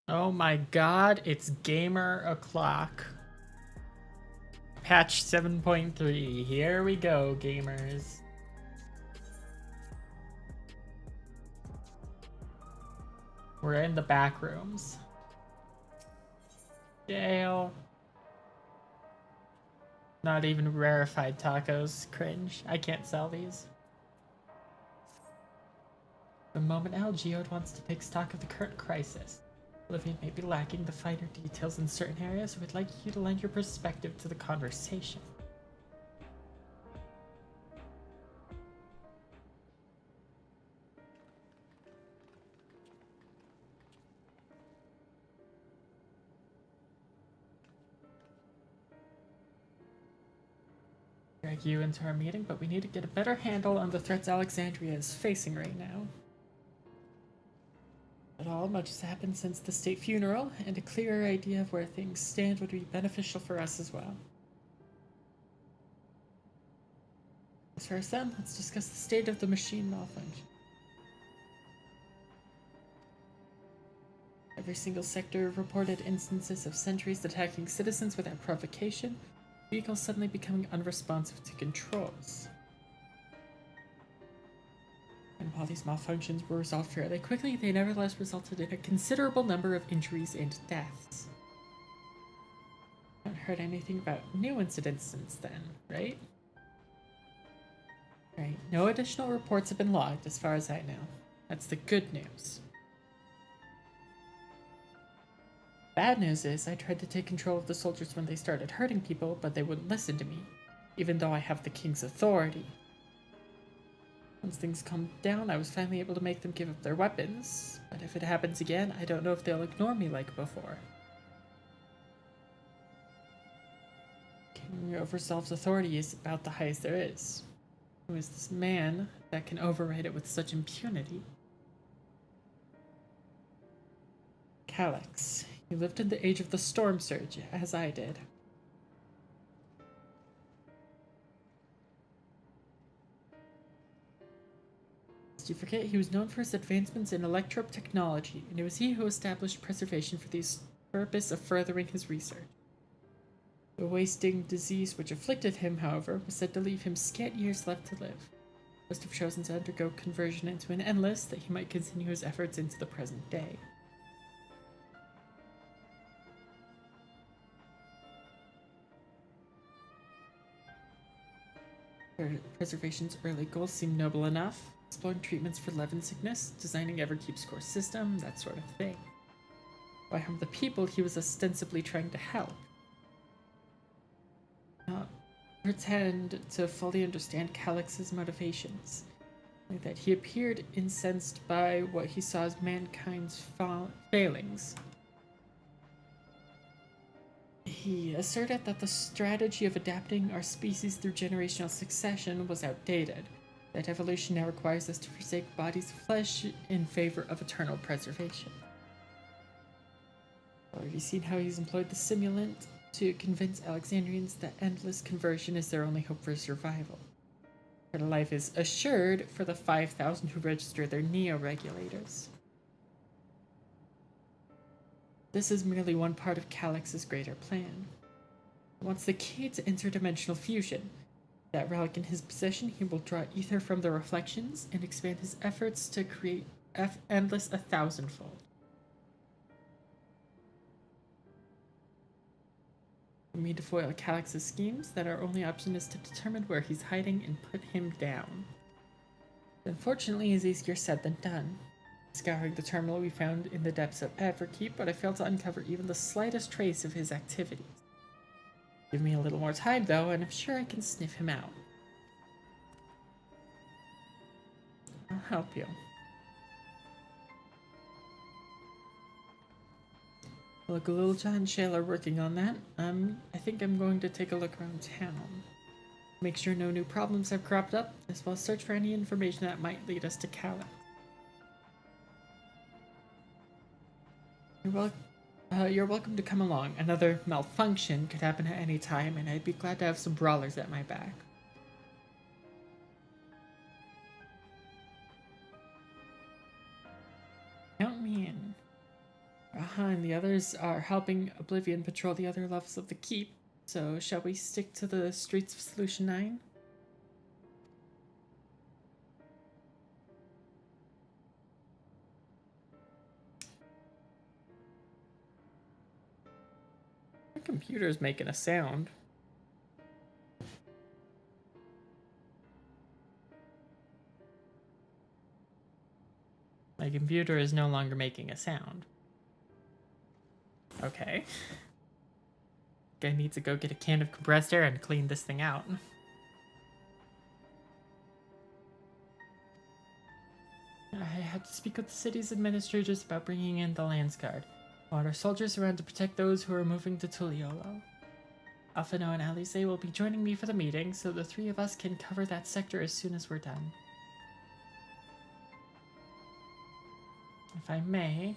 Oh my god, it's gamer o'clock. Patch 7.3. Here we go, gamers. We're in the back rooms. Jail. Not even rarefied tacos. Cringe. I can't sell these. The moment Al Geode wants to take stock of the current crisis. Olivia may be lacking the finer details in certain areas, so we'd like you to lend your perspective to the conversation. Drag you into our meeting, but we need to get a better handle on the threats Alexandria is facing right now. But all much has happened since the state funeral, and a clearer idea of where things stand would be beneficial for us as well. First then, let's discuss the state of the machine malfunction. Every single sector reported instances of sentries attacking citizens without provocation, vehicles suddenly becoming unresponsive to controls. And while these malfunctions were resolved fairly quickly, they nevertheless resulted in a considerable number of injuries and deaths. I haven't heard anything about new incidents since then, right? Right, no additional reports have been logged as far as I know. That's the good news. Bad news is I tried to take control of the soldiers when they started hurting people, but they wouldn't listen to me, even though I have the king's authority. Once things calmed down, I was finally able to make them give up their weapons, but if it happens again, I don't know if they'll ignore me like before. King Oversolve's authority is about the highest there is. Who is this man that can override it with such impunity? Calyx. He lived in the age of the Storm Surge, as I did. You forget he was known for his advancements in electrope technology, and it was he who established preservation for the purpose of furthering his research. The wasting disease which afflicted him, however, was said to leave him scant years left to live. He must have chosen to undergo conversion into an endless that he might continue his efforts into the present day. Preservation's early goals seem noble enough. Exploring treatments for Levin sickness, designing Everkeep's core system, that sort of thing. Why harm the people he was ostensibly trying to help? Not pretend to fully understand Calyx's motivations. Like that he appeared incensed by what he saw as mankind's failings. He asserted that the strategy of adapting our species through generational succession was outdated, that evolution now requires us to forsake bodies of flesh in favor of eternal preservation. Well, have you seen how he's employed the simulant to convince Alexandrians that endless conversion is their only hope for survival? That life is assured for the 5,000 who register their neo-regulators. This is merely one part of Calyx's greater plan. Once the key to interdimensional fusion, that relic in his possession, he will draw ether from the reflections and expand his efforts to create Endless 1,000-fold. For me to foil Calyx's schemes, that our only option is to determine where he's hiding and put him down. Unfortunately, it's easier said than done. Scouring the terminal we found in the depths of Everkeep, but I failed to uncover even the slightest trace of his activities. Give me a little more time, though, and I'm sure I can sniff him out. I'll help you. Look, Lilja and Shayla are working on that. I think I'm going to take a look around town. Make sure no new problems have cropped up, as well as search for any information that might lead us to Calyx. You're welcome to come along. Another malfunction could happen at any time, and I'd be glad to have some brawlers at my back. Count me in. And the others are helping Oblivion patrol the other levels of the keep. So, shall we stick to the streets of Solution 9? My computer's making a sound. My computer is no longer making a sound. Okay. Guy needs to go get a can of compressed air and clean this thing out. I had to speak with the city's administrators about bringing in the Lance Guard. I want our soldiers around to protect those who are moving to Tuliolo. Alphino and Alice will be joining me for the meeting, so the three of us can cover that sector as soon as we're done. If I may...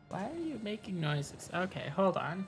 Why are you making noises? Okay, hold on.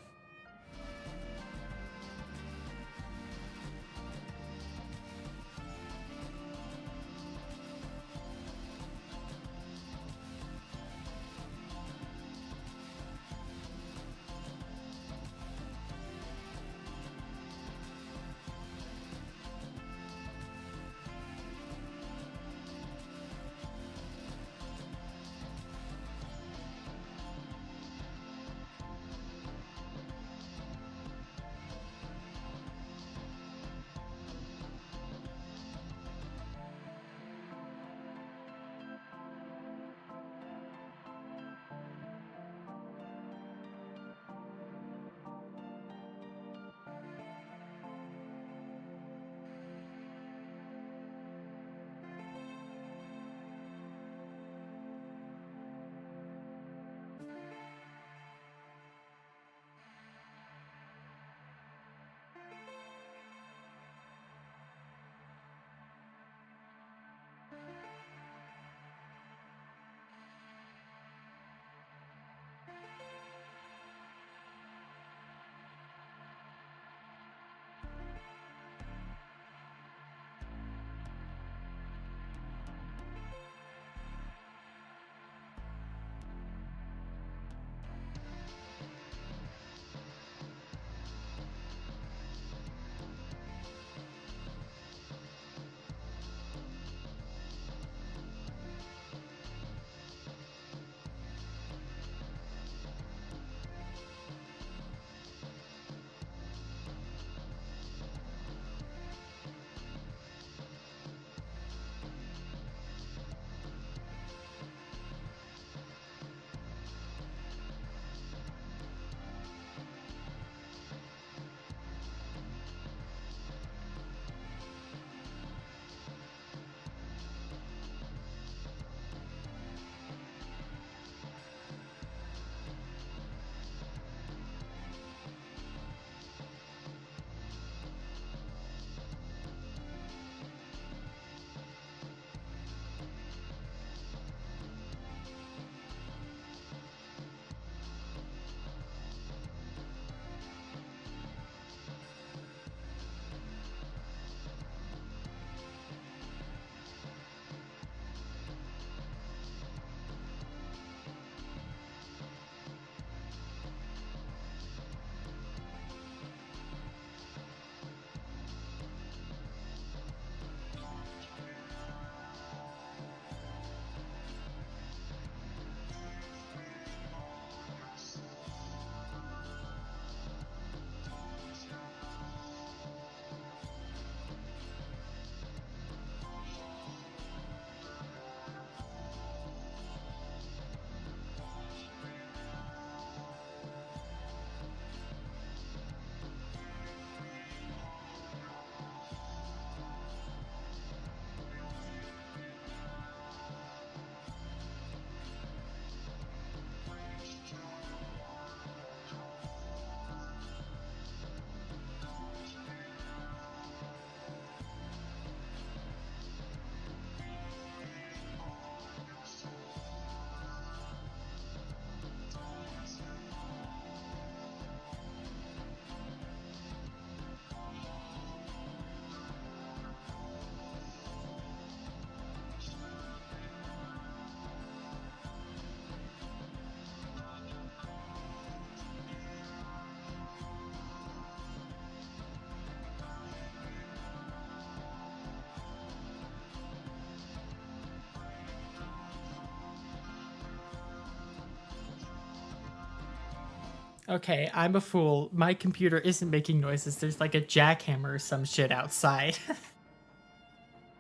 Okay, I'm a fool. My computer isn't making noises. There's like a jackhammer or some shit outside.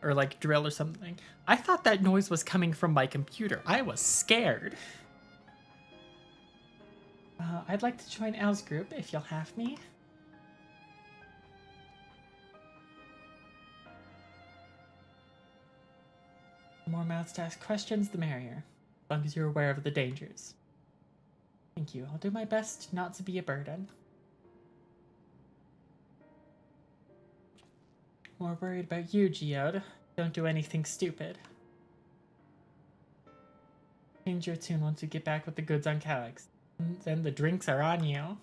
Or like drill or something. I thought that noise was coming from my computer. I was scared. I'd like to join Al's group if you'll have me. The more mouths to ask questions, the merrier. As long as you're aware of the dangers. Thank you. I'll do my best not to be a burden. More worried about you, Geode. Don't do anything stupid. Change your tune once you get back with the goods on Calyx. Then the drinks are on you. Come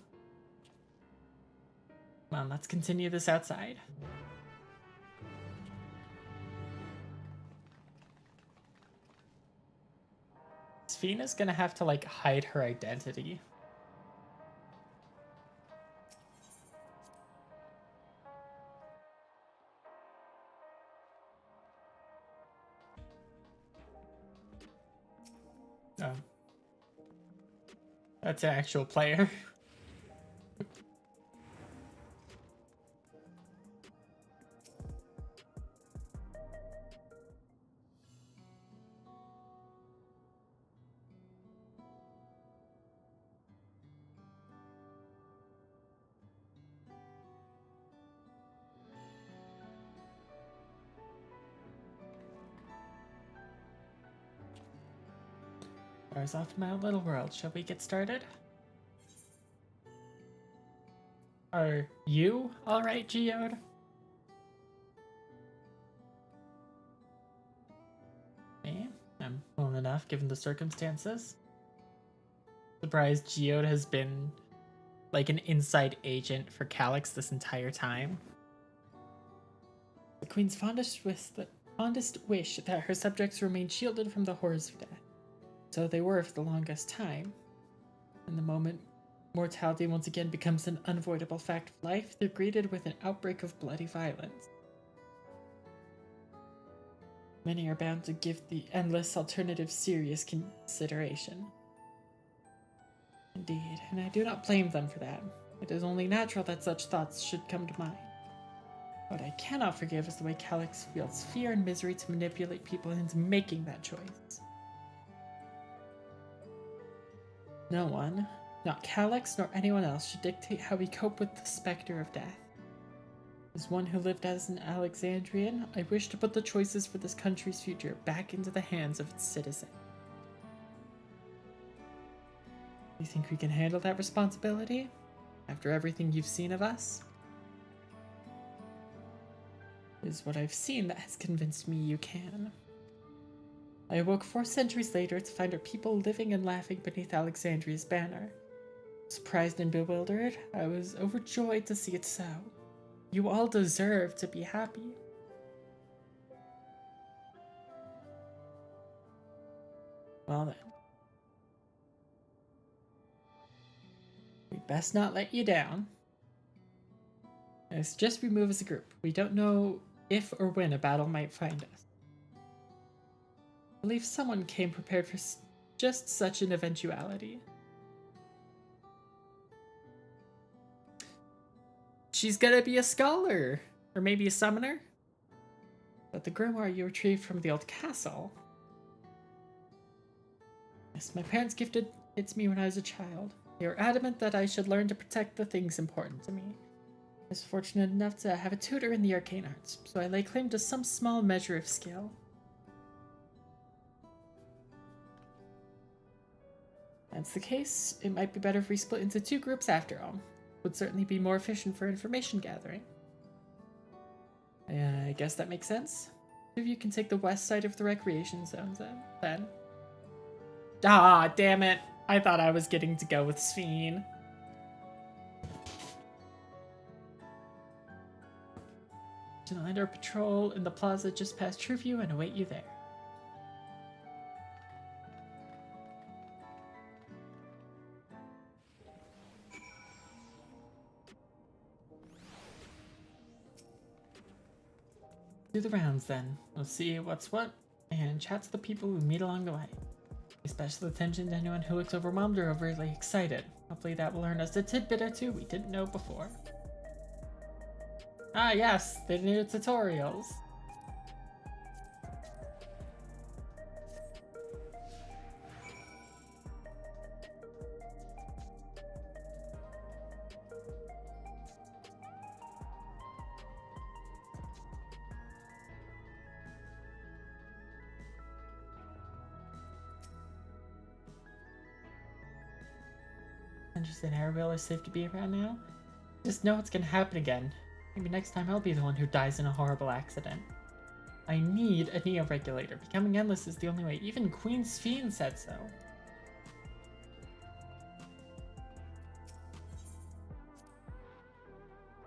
on, let's continue this outside. Sphina's gonna have to, like, hide her identity. Oh. That's an actual player. Ours off to my little world. Shall we get started? Are you alright, Geode? Me? I'm well enough given the circumstances. Surprised Geode has been like an inside agent for Calyx this entire time. The Queen's fondest wish that her subjects remain shielded from the horrors of death. So they were for the longest time. And the moment mortality once again becomes an unavoidable fact of life, they're greeted with an outbreak of bloody violence. Many are bound to give the endless alternative serious consideration. Indeed, and I do not blame them for that. It is only natural that such thoughts should come to mind. What I cannot forgive is the way Calyx wields fear and misery to manipulate people into making that choice. No one, not Calyx nor anyone else, should dictate how we cope with the specter of death. As one who lived as an Alexandrian, I wish to put the choices for this country's future back into the hands of its citizens. You think we can handle that responsibility? After everything you've seen of us? It is what I've seen that has convinced me you can. I awoke 4 centuries later to find our people living and laughing beneath Alexandria's banner. Surprised and bewildered, I was overjoyed to see it so. You all deserve to be happy. Well then. We'd best not let you down. I suggest we move as a group. We don't know if or when a battle might find us. I believe someone came prepared for just such an eventuality. She's gonna be a scholar! Or maybe a summoner? But the grimoire you retrieved from the old castle. Yes, my parents gifted it to me when I was a child. They were adamant that I should learn to protect the things important to me. I was fortunate enough to have a tutor in the arcane arts, so I lay claim to some small measure of skill. That's the case, it might be better if we split into 2 groups after all. Would certainly be more efficient for information gathering. I guess that makes sense. 2 of you can take the west side of the recreation zones then. Ah, damn it! I thought I was getting to go with Sphene. I'll enter a patrol in the plaza just past Trueview and await you there. Do the rounds then. We'll see what's what and chat to the people we meet along the way. Pay special attention to anyone who looks overwhelmed or overly excited. Hopefully that will earn us a tidbit or two we didn't know before. Ah yes, the new tutorials. Interested Arabelle is safe to be around now? Just know it's gonna happen again. Maybe next time I'll be the one who dies in a horrible accident. I need a neo-regulator. Becoming endless is the only way. Even Queen Sphene said so.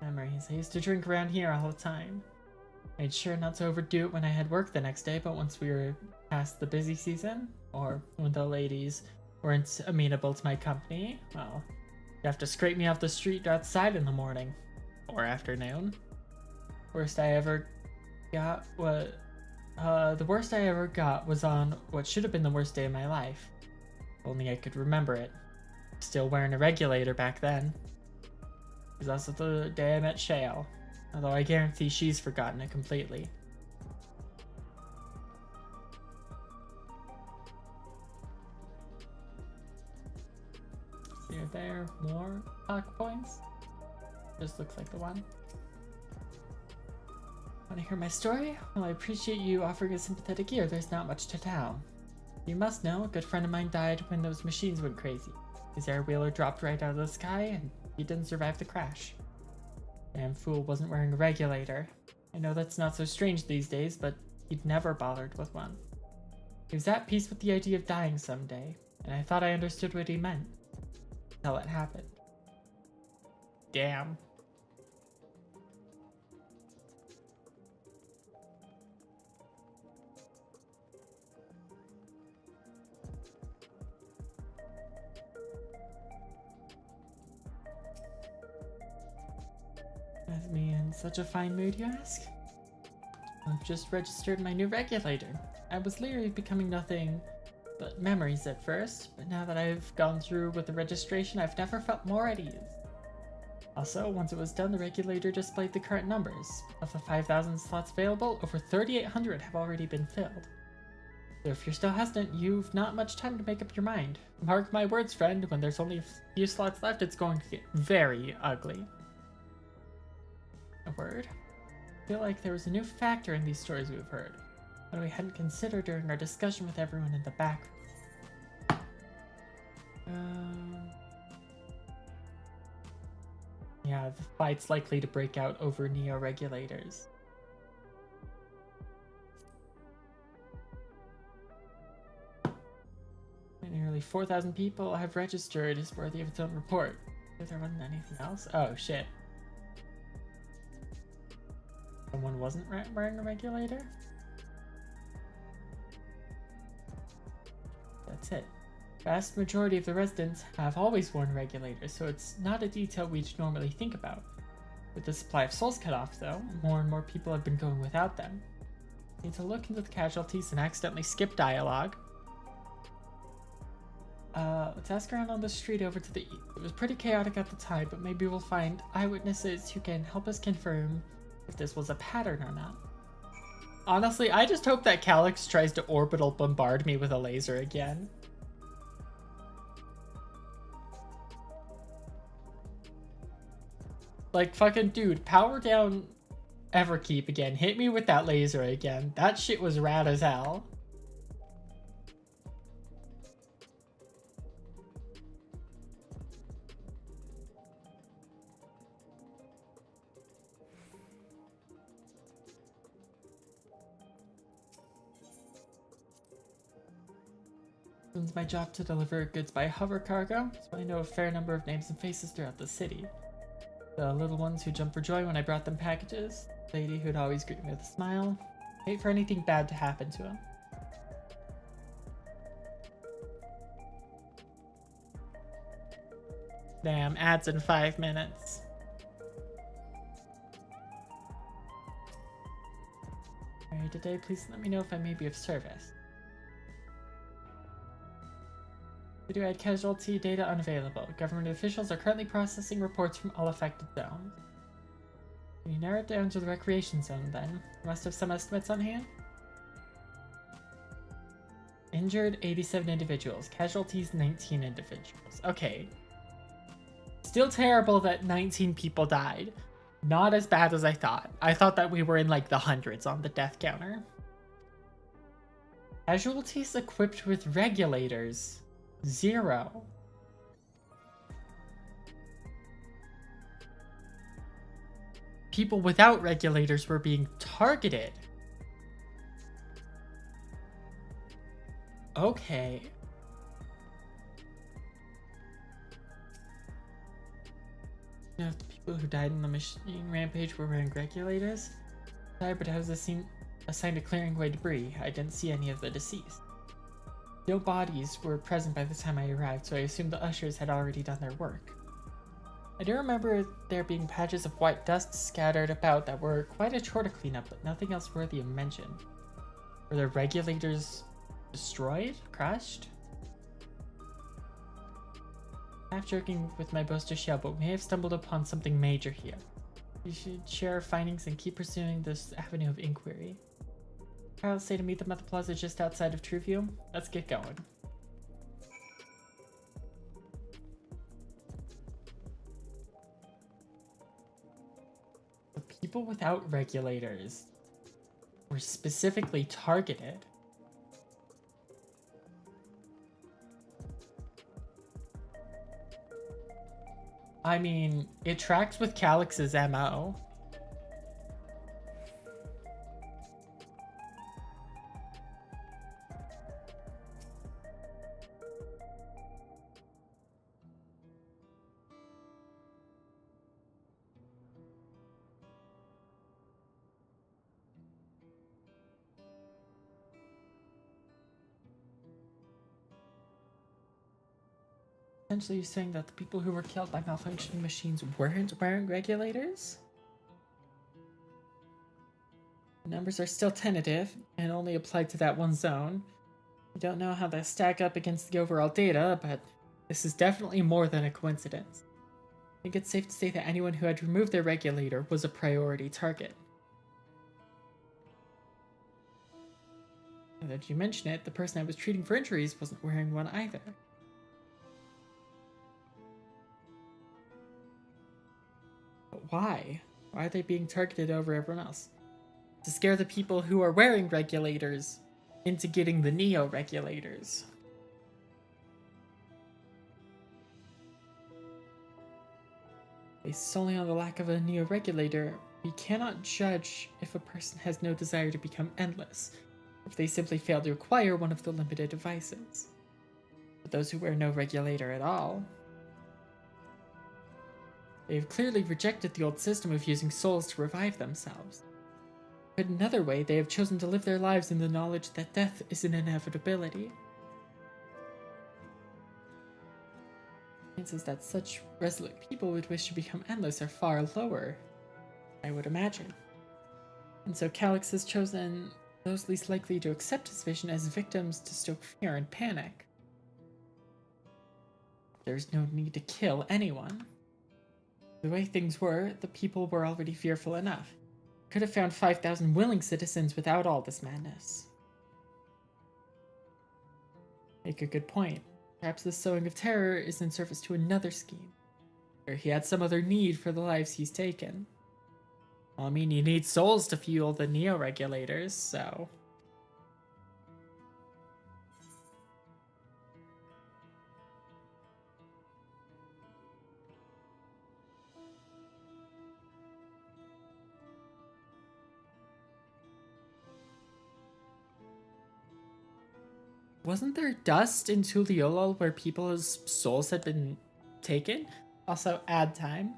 Memories. I used to drink around here all the time. Made sure not to overdo it when I had work the next day, but once we were past the busy season, or when the ladies weren't amenable to my company, well, you have to scrape me off the street outside in the morning. Or afternoon. Worst I ever got was... the worst I ever got was on what should have been the worst day of my life. If only I could remember it. Still wearing a regulator back then. It was also the day I met Shale. Although I guarantee she's forgotten it completely. See, are there more talk points? Just looks like the one. Want to hear my story? Well, I appreciate you offering a sympathetic ear. There's not much to tell. You must know, a good friend of mine died when those machines went crazy. His air wheeler dropped right out of the sky, and he didn't survive the crash. Damn fool wasn't wearing a regulator. I know that's not so strange these days, but he'd never bothered with one. He was at peace with the idea of dying someday, and I thought I understood what he meant. Until it happened. Damn. Has me in such a fine mood, you ask? I've just registered my new regulator. I was leery of becoming nothing but memories at first, but now that I've gone through with the registration, I've never felt more at ease. Also, once it was done, the regulator displayed the current numbers. Of the 5,000 slots available, over 3,800 have already been filled. So if you're still hesitant, you've not much time to make up your mind. Mark my words, friend, when there's only a few slots left, it's going to get very ugly. A word? I feel like there was a new factor in these stories we've heard, that we hadn't considered during our discussion with everyone in the back room. Yeah, the fight's likely to break out over neo-regulators. Nearly 4,000 people have registered is worthy of its own report. If there wasn't anything else? Oh, shit. Someone wasn't wearing a regulator? That's it. Vast majority of the residents have always worn regulators, so it's not a detail we'd normally think about. With the supply of souls cut off, though, more and more people have been going without them. Need to look into the casualties and accidentally skip dialogue. Let's ask around on the street over to the east. It was pretty chaotic at the time, but maybe we'll find eyewitnesses who can help us confirm if this was a pattern or not. Honestly, I just hope that Calyx tries to orbital bombard me with a laser again. Like, fucking dude, power down Everkeep again. Hit me with that laser again. That shit was rad as hell. It's my job to deliver goods by hover cargo, so I know a fair number of names and faces throughout the city. The little ones who jumped for joy when I brought them packages, the lady who'd always greet me with a smile. Hate for anything bad to happen to him. Damn, ads in 5 minutes. Alright, today, please let me know if I may be of service. Radioactive casualty data unavailable. Government officials are currently processing reports from all affected zones. Can you narrow it down to the recreation zone then? You must have some estimates on hand? Injured 87 individuals. Casualties 19 individuals. Okay. Still terrible that 19 people died. Not as bad as I thought. I thought that we were in like the hundreds on the death counter. Casualties equipped with regulators. 0. People without regulators were being targeted. Okay. You know, the people who died in the machine rampage were wearing regulators. Sorry, but I was assigned to clearing away debris. I didn't see any of the deceased. No bodies were present by the time I arrived, so I assumed the ushers had already done their work. I do remember there being patches of white dust scattered about that were quite a chore to clean up, but nothing else worthy of mention. Were the regulators destroyed? Crushed? Half joking with my boaster shell, but we may have stumbled upon something major here. We should share our findings and keep pursuing this avenue of inquiry. I'll say to meet them at the plaza just outside of Trueview. Let's get going. The people without regulators were specifically targeted. I mean, it tracks with Calix's MO. Essentially, you're saying that the people who were killed by malfunctioning machines weren't wearing regulators? The numbers are still tentative and only applied to that one zone. We don't know how they stack up against the overall data, but this is definitely more than a coincidence. I think it's safe to say that anyone who had removed their regulator was a priority target. Now that you mention it, the person I was treating for injuries wasn't wearing one either. Why? Why are they being targeted over everyone else? To scare the people who are wearing regulators into getting the Neo regulators. Based solely on the lack of a Neo regulator, we cannot judge if a person has no desire to become endless, or if they simply fail to acquire one of the limited devices. But those who wear no regulator at all, they have clearly rejected the old system of using souls to revive themselves. But another way, they have chosen to live their lives in the knowledge that death is an inevitability. Chances that such resolute people would wish to become endless are far lower, I would imagine. And so Calix has chosen those least likely to accept his vision as victims to stoke fear and panic. There's no need to kill anyone. The way things were, the people were already fearful enough. Could have found 5,000 willing citizens without all this madness. Make a good point. Perhaps this sowing of terror is in service to another scheme, where he had some other need for the lives he's taken. Well, I mean, you need souls to fuel the Neo-regulators, so... Wasn't there dust in Tuliolol where people's souls had been taken? Also, ad time.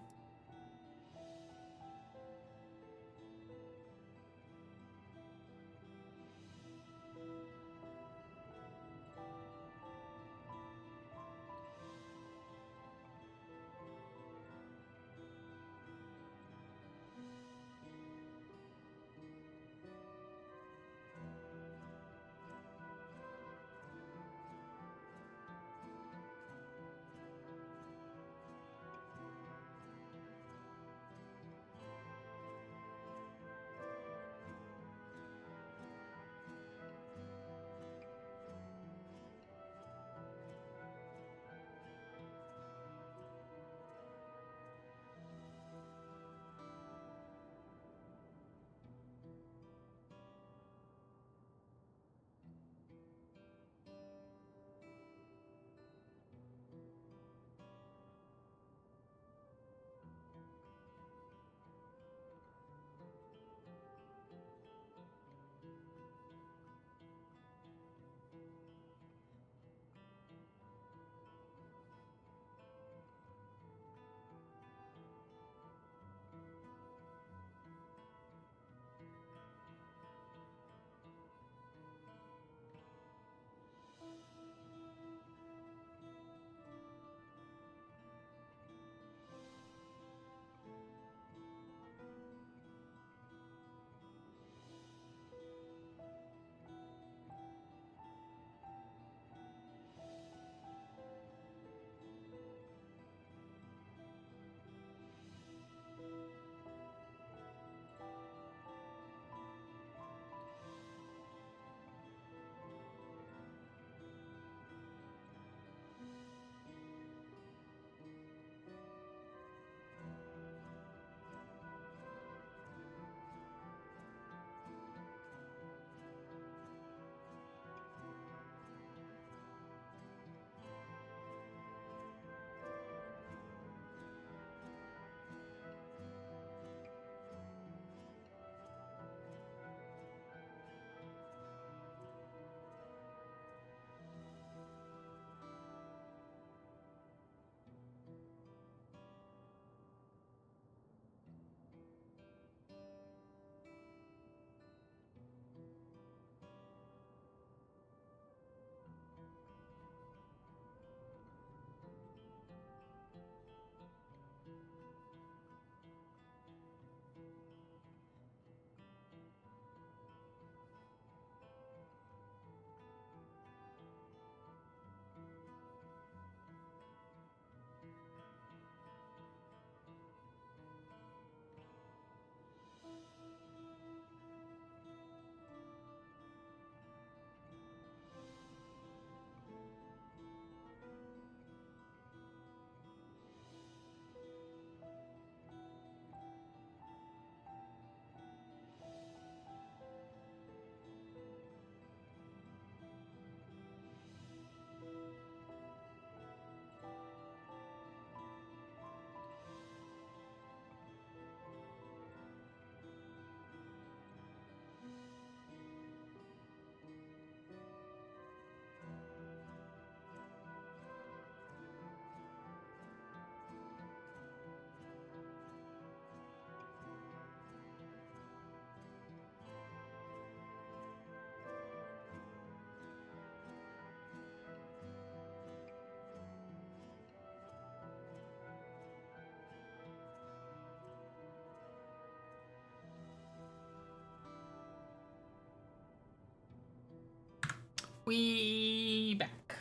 We back.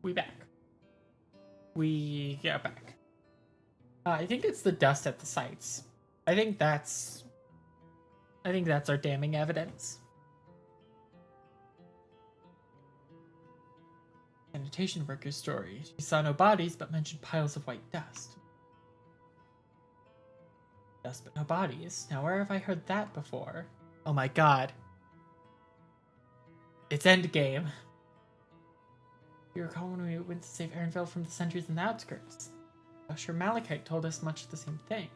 We back. We get back. I think it's the dust at the sites. I think that's our damning evidence. Sanitation worker's story. She saw no bodies, but mentioned piles of white dust. Dust but no bodies. Now where have I heard that before? Oh my god. It's endgame. You recall when we went to save Erinville from the sentries in the outskirts? Usher Malachite told us much the same thing.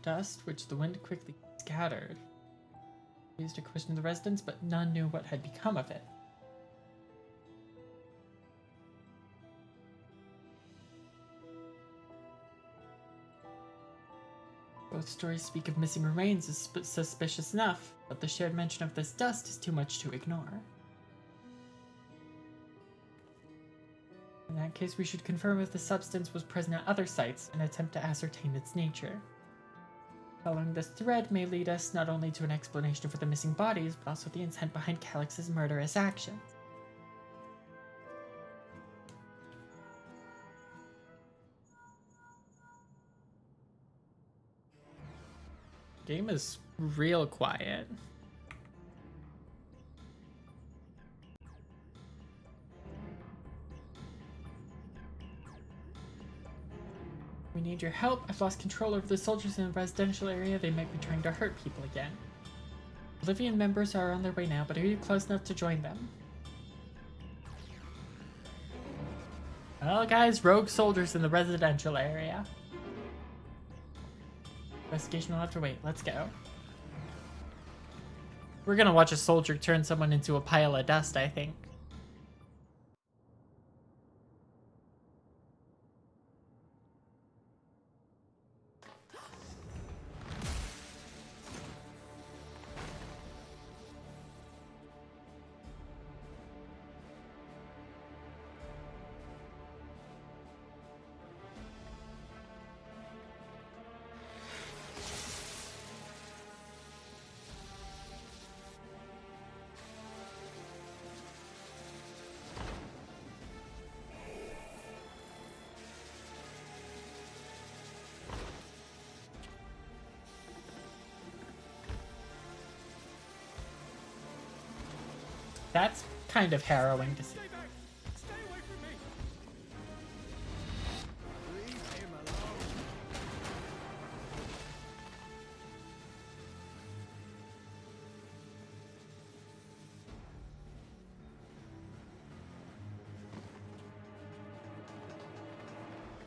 Dust, which the wind quickly scattered. We used to question the residents, but none knew what had become of it. Both stories speak of missing remains as suspicious enough, but the shared mention of this dust is too much to ignore. In that case, we should confirm if the substance was present at other sites and attempt to ascertain its nature. Following this thread may lead us not only to an explanation for the missing bodies, but also the intent behind Calix's murderous actions. Game is real quiet. We need your help. I've lost control over the soldiers in the residential area. They might be trying to hurt people again. Bolivian members are on their way now, but are you close enough to join them? Well, guys, rogue soldiers in the residential area. Investigation will have to wait. Let's go. We're gonna watch a soldier turn someone into a pile of dust, I think. That's kind of harrowing to see. Stay away from me. Leave him alone.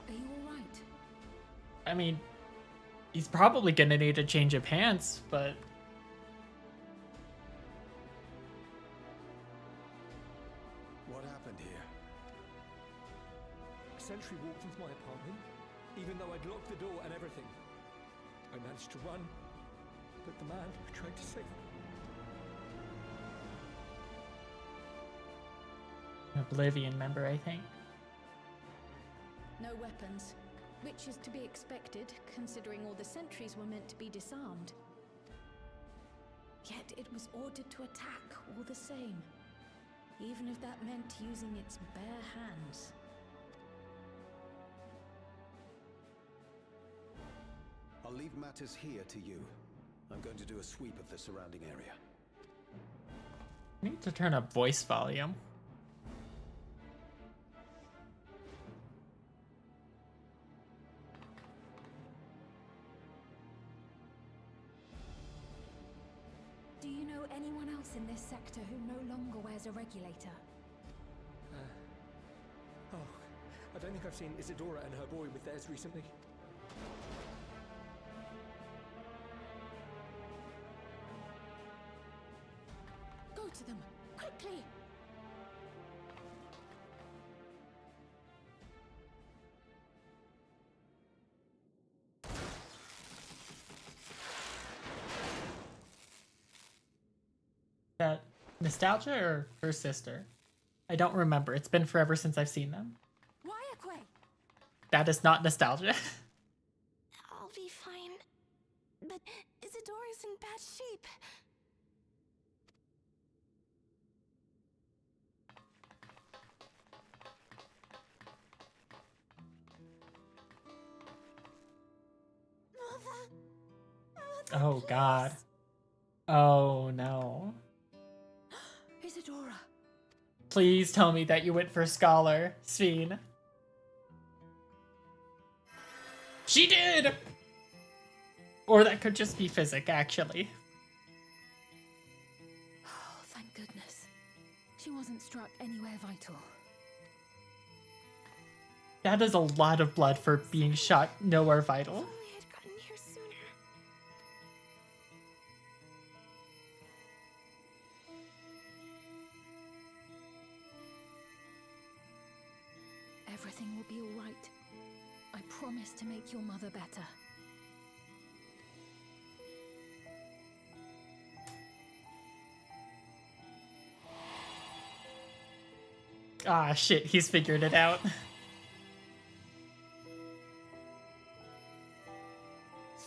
Are you all right? I mean, he's probably gonna need a change of pants, but... What happened here? A sentry walked into my apartment, even though I'd locked the door and everything. I managed to run, but the man who tried to save me. An Oblivion member, I think. No weapons, which is to be expected, considering all the sentries were meant to be disarmed. Yet it was ordered to attack all the same, even if that meant using its bare hands. I'll leave matters here to you. I'm going to do a sweep of the surrounding area. I need to turn up voice volume. Do you know anyone else in this sector who no longer wears a regulator? I don't think I've seen Isadora and her boy with theirs recently. Go to them, quickly! That nostalgia or her sister? I don't remember. It's been forever since I've seen them. That is not nostalgia. I'll be fine. But Oh god. Oh no. Isadora. Please tell me that you went for Scholar, Sveen. She did! Or that could just be Physic, actually. Oh, thank goodness. She wasn't struck anywhere vital. That is a lot of blood for being shot nowhere vital. Only I'd gotten here sooner. Everything will be all right. I promise to make your mother better. Ah, shit, he's figured it out.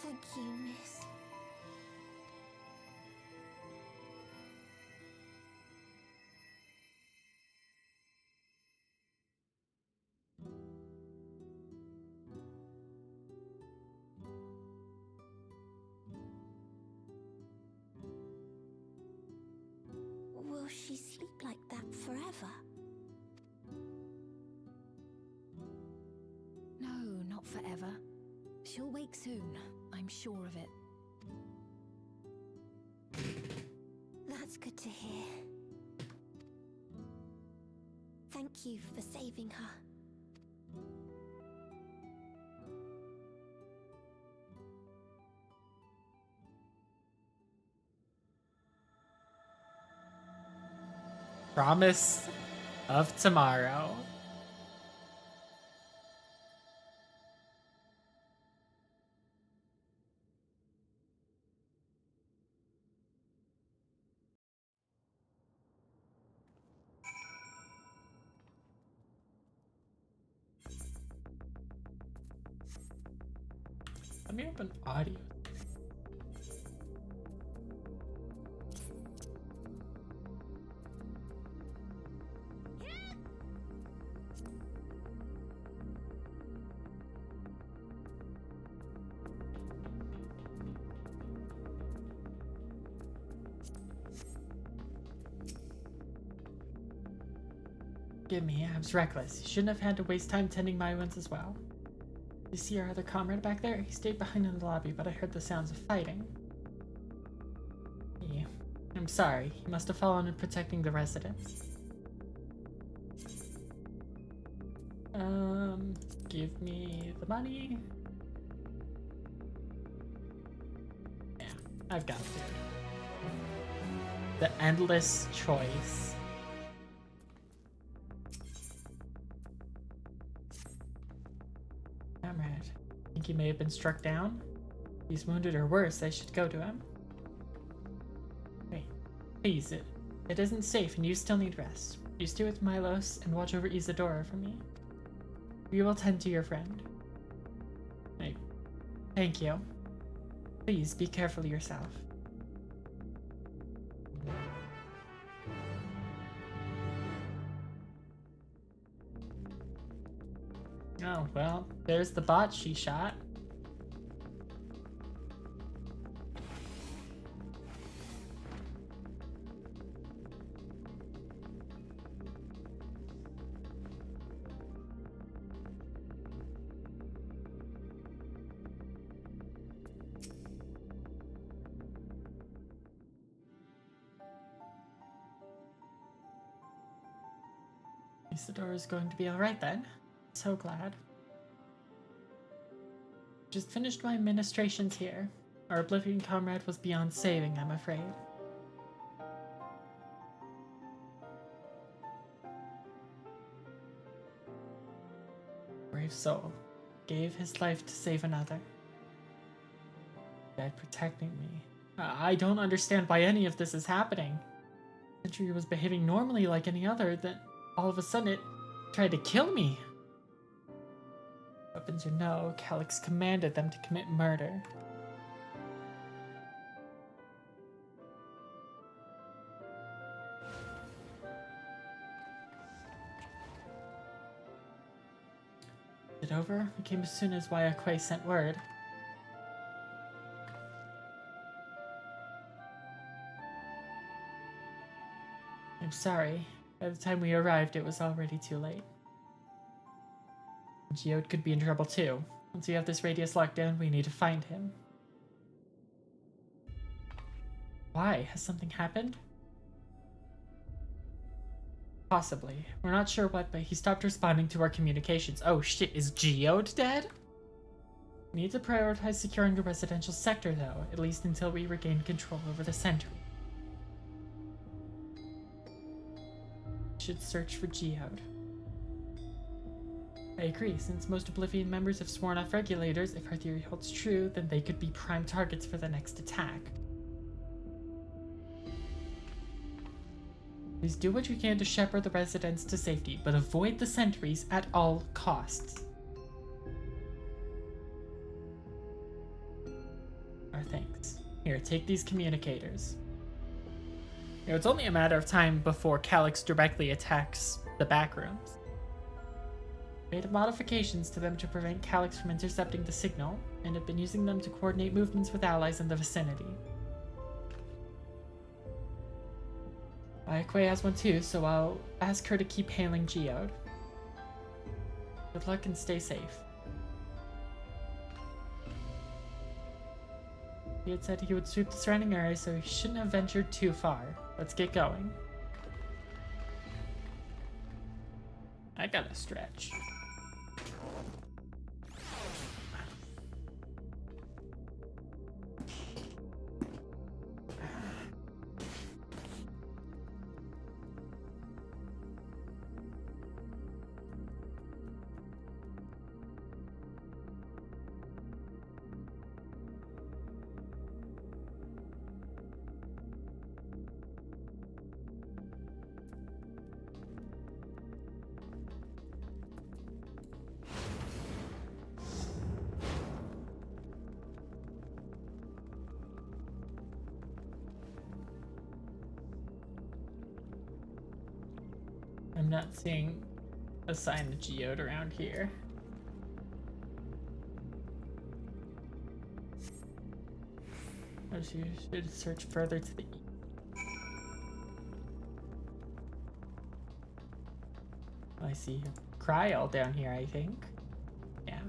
Thank you, miss. Will she sleep like that forever? No, not forever. She'll wake soon, I'm sure of it. That's good to hear. Thank you for saving her. Promise of tomorrow. Let me open audio. Forgive me, I was reckless. You shouldn't have had to waste time tending my wounds as well. You see our other comrade back there? He stayed behind in the lobby, but I heard the sounds of fighting. I'm sorry. He must have fallen in protecting the residents. Give me the money. Yeah, I've got it. The endless choice. Comrade, think he may have been struck down? If he's wounded or worse, I should go to him. Wait, please, it isn't safe and you still need rest. You stay with Milos and watch over Isadora for me. We will tend to your friend. Thank you. Please be careful yourself. Oh, well, there's the bot she shot. Isadora's going to be alright then. So glad. Just finished my ministrations here. Our Oblivion comrade was beyond saving, I'm afraid. Brave soul. Gave his life to save another. Died protecting me. I don't understand why any of this is happening. Sentry was behaving normally like any other, then all of a sudden it tried to kill me. Weapons or no, Calyx commanded them to commit murder. It over? We came as soon as Wayakwe sent word. sorry. By the time we arrived, it was already too late. Geode could be in trouble too. Once we have this radius locked down, we need to find him. Why? Has something happened? Possibly. We're not sure what, but he stopped responding to our communications. Oh shit, is Geode dead? We need to prioritize securing the residential sector though, at least until we regain control over the sentry. We should search for Geode. I agree, since most Oblivion members have sworn off regulators, if our theory holds true, then they could be prime targets for the next attack. Please do what you can to shepherd the residents to safety, but avoid the sentries at all costs. Our thanks. Here, take these communicators. You know, it's only a matter of time before Calyx directly attacks the backrooms. Made modifications to them to prevent Calyx from intercepting the signal, and have been using them to coordinate movements with allies in the vicinity. Aikwe has one too, so I'll ask her to keep hailing Geode. Good luck and stay safe. He had said he would sweep the surrounding area, so he shouldn't have ventured too far. Let's get going. I gotta stretch. I'm not seeing a sign of Geode around here. Or you should search further to the east. I see Kryl down here, I think. Yeah.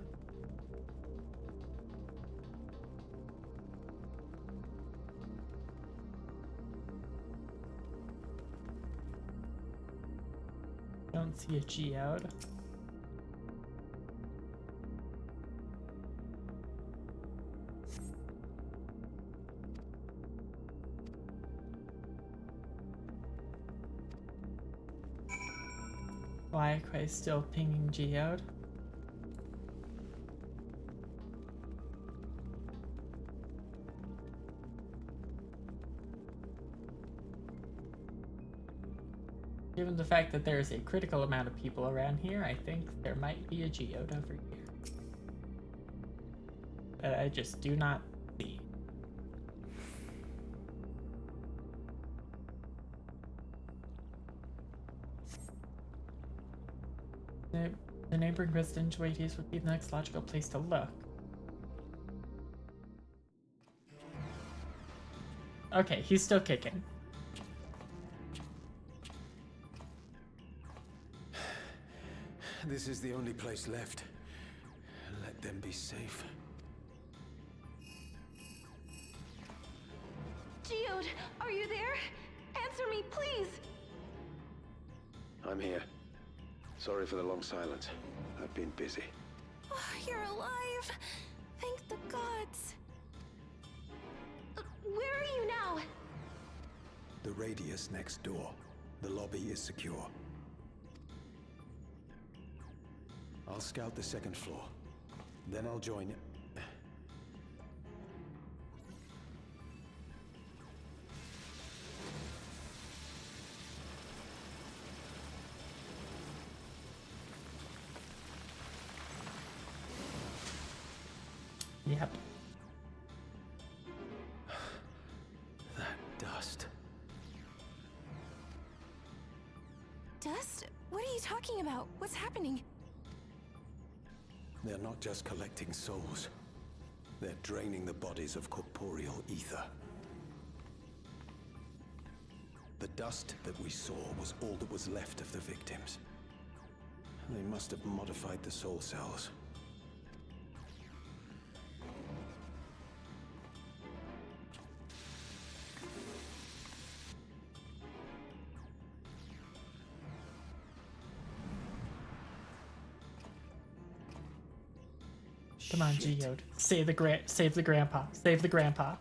Don't see a Geode. Why am I still pinging Geode? Given the fact that there's a critical amount of people around here, I think there might be a Geode over here. That I just do not see. The neighboring residential radius would be the next logical place to look. Okay, he's still kicking. This is the only place left. Let them be safe. Geode, are you there? Answer me, please! I'm here. Sorry for the long silence. I've been busy. Oh, you're alive! Thank the gods! Where are you now? The radius next door. The lobby is secure. I'll scout the second floor. Then I'll join you. Yep. That dust. Dust? What are you talking about? What's happening? They're not just collecting souls. They're draining the bodies of corporeal ether. The dust that we saw was all that was left of the victims. They must have modified the soul cells. Come on, Shit. Geode. Save the grandpa. Save the grandpa.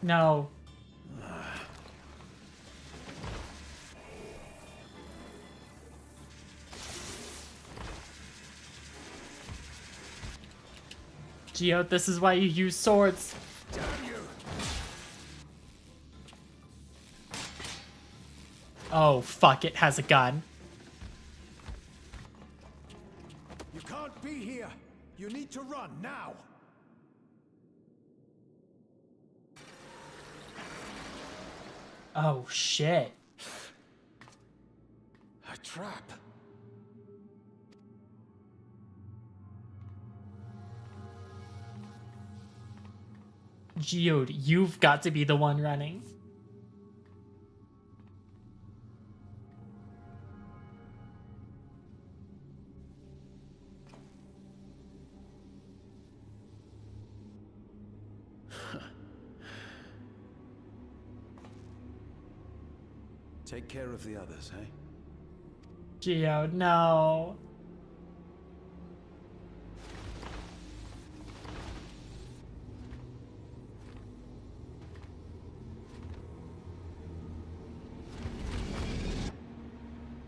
No. Geode, this is why you use swords. Damn you! Oh, fuck, it has a gun. You can't be here. You need to run now. Oh, shit. A trap. Geode, you've got to be the one running. Take care of the others, eh? Geode, no.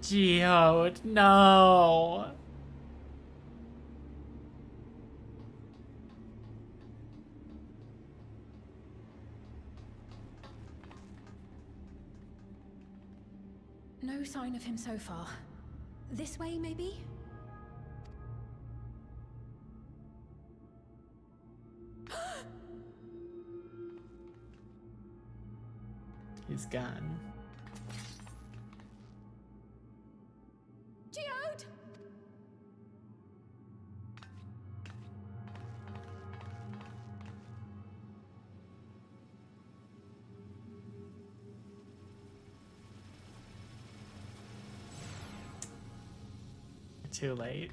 Geode, no. No sign of him so far. This way, maybe? He's gone. Geode! Too late.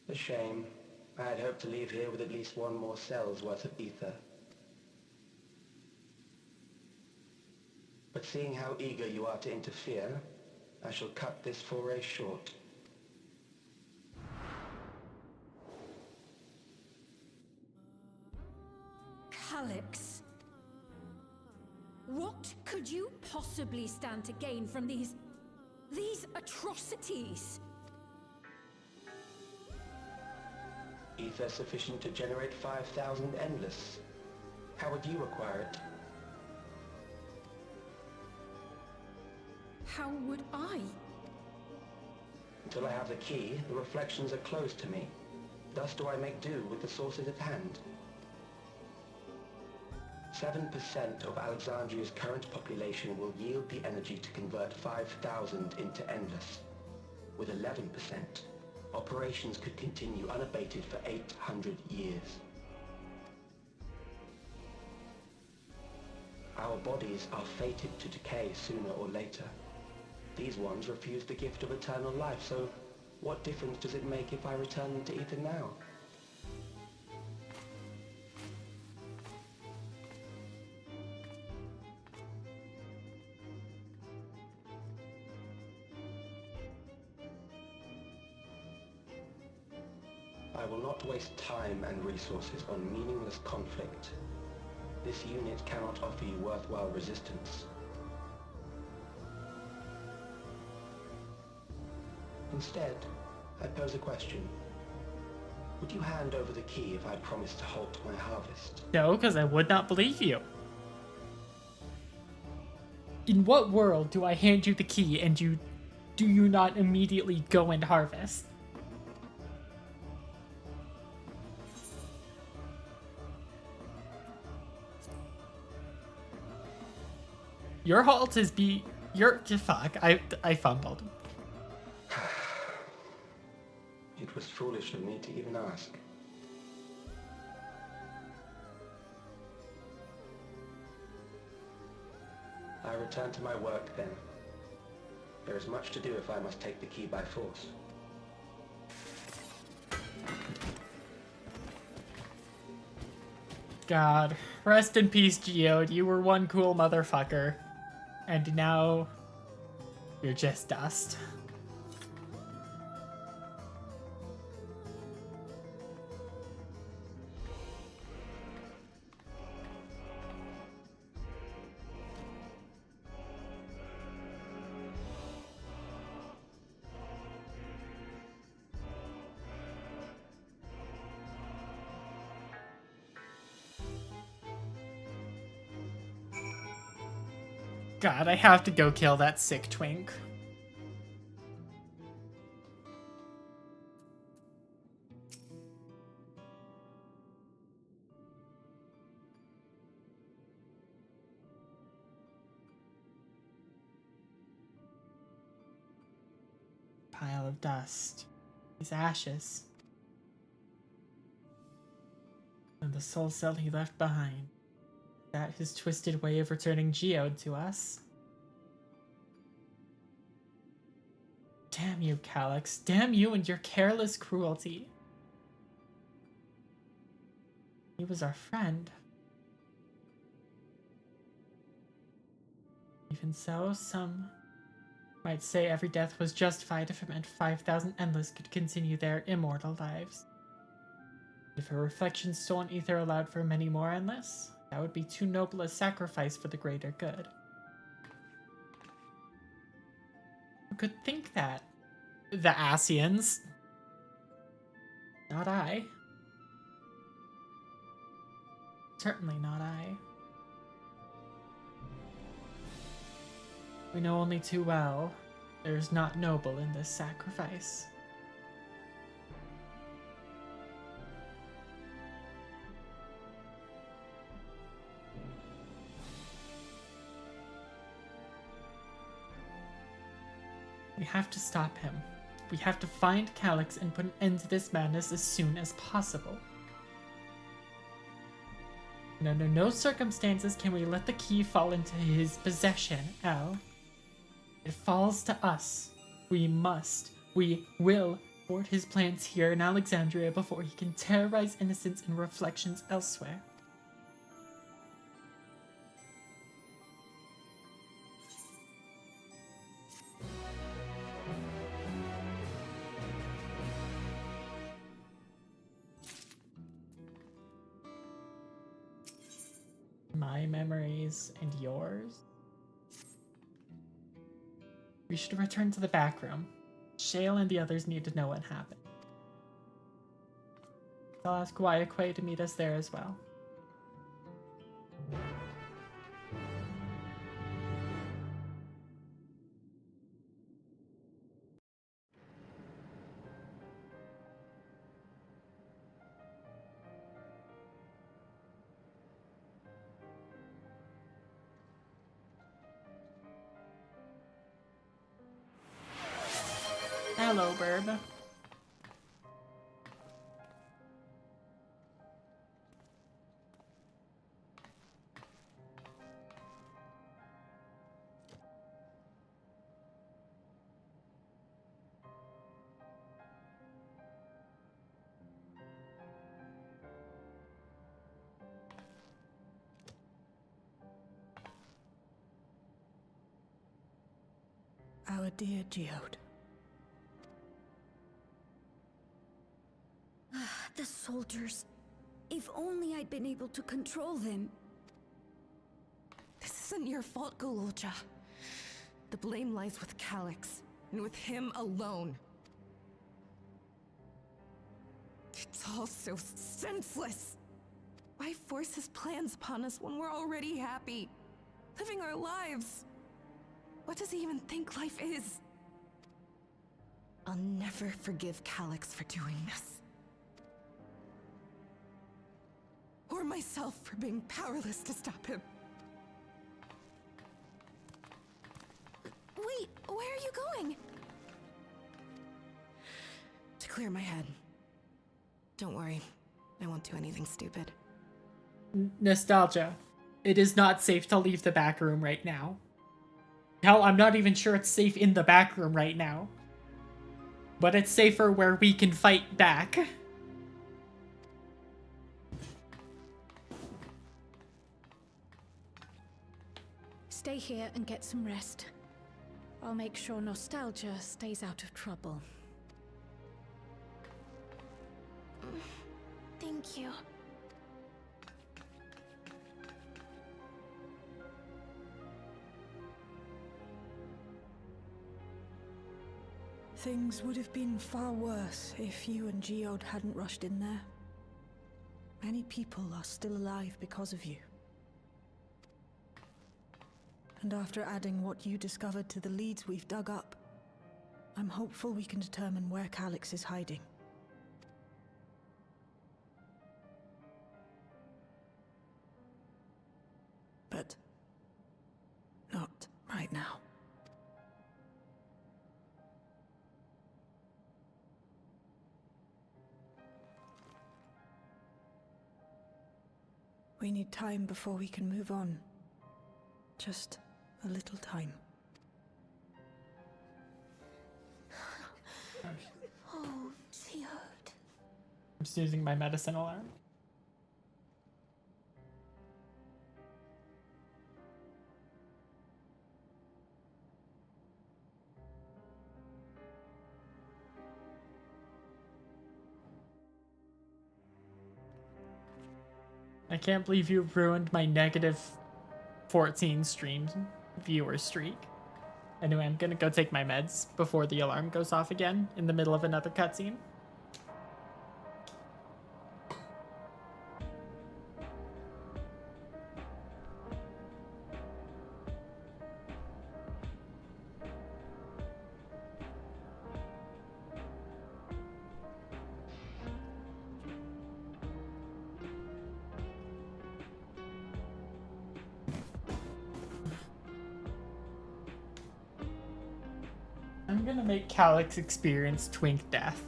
A shame. I had hoped to leave here with at least one more cell's worth of ether. But seeing how eager you are to interfere, I shall cut this foray short. Calyx. What could you possibly stand to gain from these atrocities? Ether sufficient to generate 5,000 endless. How would you acquire it? How would I? Until I have the key, the reflections are closed to me. Thus do I make do with the sources at hand. 7% of Alexandria's current population will yield the energy to convert 5,000 into endless. With 11%, operations could continue unabated for 800 years. Our bodies are fated to decay sooner or later. These ones refuse the gift of eternal life, so what difference does it make if I return them to ether now? I will not waste time and resources on meaningless conflict. This unit cannot offer you worthwhile resistance. Instead, I pose a question. Would you hand over the key if I promised to halt my harvest? No, because I would not believe you. In what world do I hand you the key and do you not immediately go and harvest? Your halt is fuck, I fumbled. It was foolish of me to even ask. I return to my work then. There is much to do if I must take the key by force. God, rest in peace, Geode. You were one cool motherfucker. And now you're just dust. God, I have to go kill that sick twink. Pile of dust. His ashes. And the soul cell he left behind. That his twisted way of returning Geode to us? Damn you, Calyx. Damn you and your careless cruelty. He was our friend. Even so, some might say every death was justified if it meant 5,000 Endless could continue their immortal lives. If a reflection soul in ether allowed for many more Endless, that would be too noble a sacrifice for the greater good. Who could think that? The Asians. Not I. Certainly not I. We know only too well there is not noble in this sacrifice. We have to stop him. We have to find Calyx and put an end to this madness as soon as possible. And under no circumstances can we let the key fall into his possession, Al. It falls to us. We will thwart his plans here in Alexandria before he can terrorize innocents and reflections elsewhere. My memories and yours? We should return to the back room. Shale and the others need to know what happened. I'll ask Guayakwe to meet us there as well. Hello, Burb. Our dear Geode. The soldiers. If only I'd been able to control them. This isn't your fault, Gulolja. The blame lies with Calyx, and with him alone. It's all so senseless. Why force his plans upon us when we're already happy? Living our lives. What does he even think life is? I'll never forgive Calyx for doing this. Or myself for being powerless to stop him. Wait, where are you going? To clear my head. Don't worry, I won't do anything stupid. Nostalgia. It is not safe to leave the back room right now. Hell, I'm not even sure it's safe in the back room right now. But it's safer where we can fight back. Stay here and get some rest. I'll make sure Nostalgia stays out of trouble. Thank you. Things would have been far worse if you and Geode hadn't rushed in there. Many people are still alive because of you. And after adding what you discovered to the leads we've dug up, I'm hopeful we can determine where Calyx is hiding. But not right now. We need time before we can move on. Just a little time. Oh, Geode. I'm just using my medicine alarm. I can't believe you ruined my negative 14 stream viewer streak. Anyway, I'm gonna go take my meds before the alarm goes off again in the middle of another cutscene. I'm gonna make Calyx experience twink death.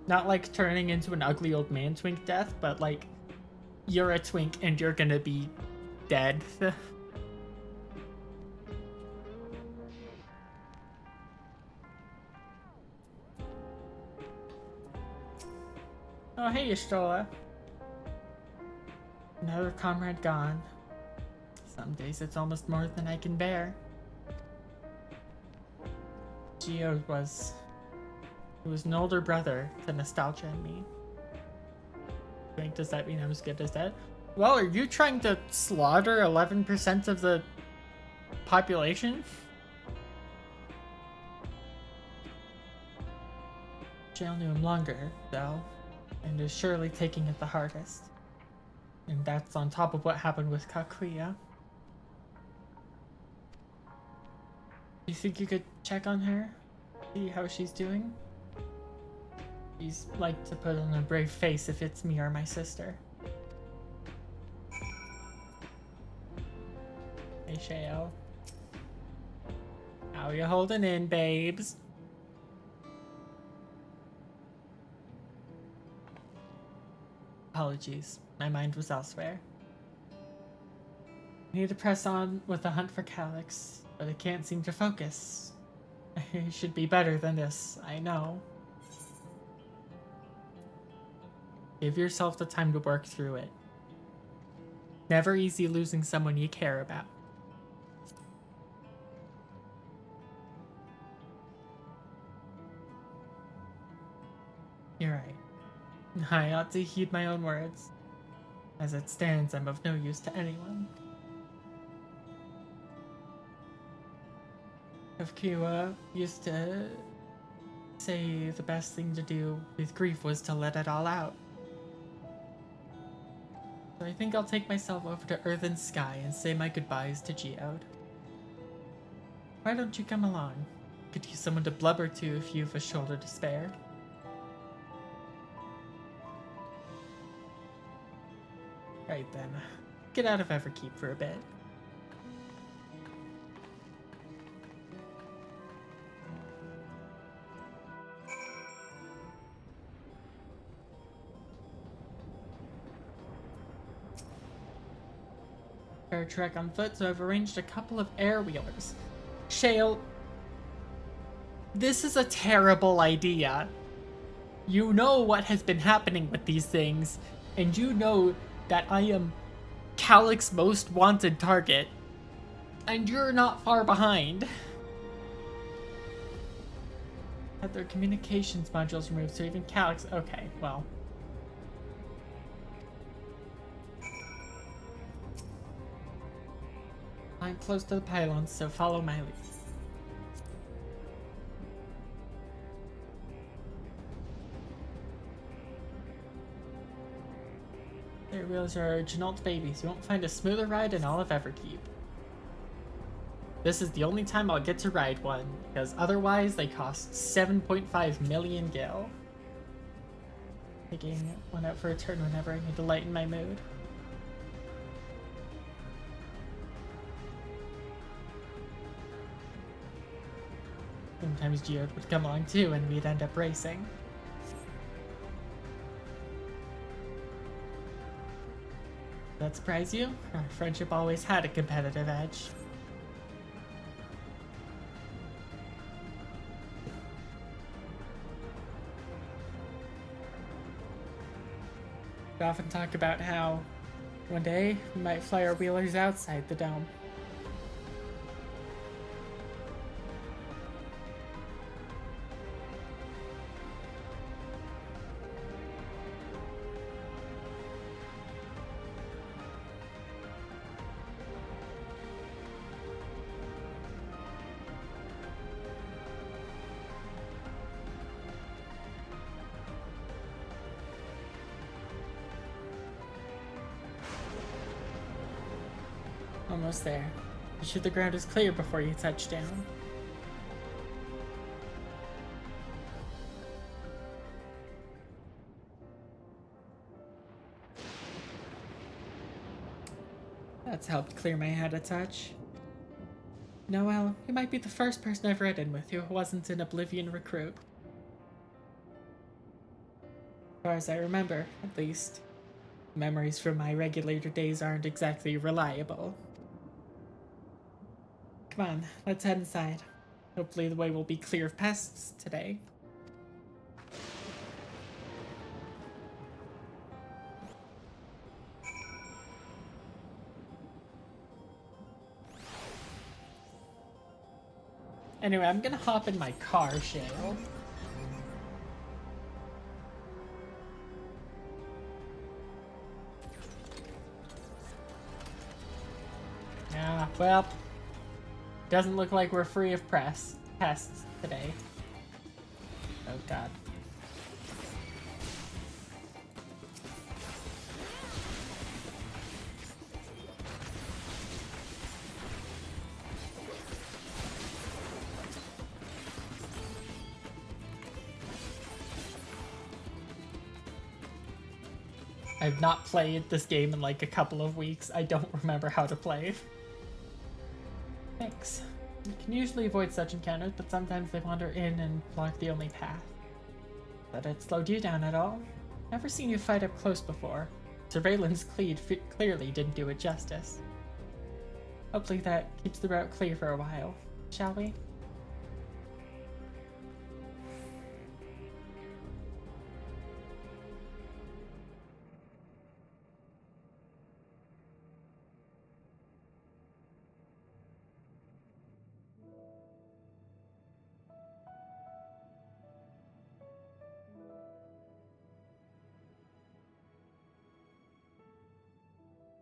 Not like turning into an ugly old man twink death, but like you're a twink and you're gonna be dead. Oh hey Yashtola. Another comrade gone. Some days it's almost more than I can bear. Geode was an older brother to Nostalgia and me. Does that mean I'm as good as dead? Well, are you trying to slaughter 11% of the population? Jail knew him longer, though, and is surely taking it the hardest. And that's on top of what happened with Kakuya. You think you could check on her? See how she's doing? She's like to put on a brave face if it's me or my sister. Hey Shayo. How you holding in, babes? Apologies, my mind was elsewhere. I need to press on with the hunt for Calyx, but I can't seem to focus. I should be better than this, I know. Give yourself the time to work through it. Never easy losing someone you care about. You're right. I ought to heed my own words. As it stands, I'm of no use to anyone. If Kiwa used to say the best thing to do with grief was to let it all out. So I think I'll take myself over to Earth and Sky and say my goodbyes to Geode. Why don't you come along? Could use someone to blubber to if you've a shoulder to spare. Right then, get out of Everkeep for a bit. Fair trek on foot, so I've arranged a couple of air wheelers. Shale, this is a terrible idea. You know what has been happening with these things, and you know that I am Calic's most wanted target, and you're not far behind. Had their communications modules removed, so even Calic's... Okay, well... I'm close to the pylons, so follow my lead. Their wheels are Genolt babies. You won't find a smoother ride in all of Everkeep. This is the only time I'll get to ride one, because otherwise they cost 7.5 million gil. Taking one out for a turn whenever I need to lighten my mood. Sometimes Geode would come along too, and we'd end up racing. Does that surprise you? Our friendship always had a competitive edge. We often talk about how one day we might fly our wheelers outside the dome. Almost there. Be sure the ground is clear before you touch down. That's helped clear my head a touch. Noel, you might be the first person I've ridden with who wasn't an Oblivion recruit. As far as I remember, at least. Memories from my regulator days aren't exactly reliable. Come on, let's head inside. Hopefully the way will be clear of pests today. Anyway, I'm gonna hop in my car, Shale. Yeah, well... Doesn't look like we're free of pests today. Oh god. I've not played this game in like a couple of weeks. I don't remember how to play. Thanks. You can usually avoid such encounters, but sometimes they wander in and block the only path. But it slowed you down at all? Never seen you fight up close before. Surveillance clearly didn't do it justice. Hopefully that keeps the route clear for a while, shall we?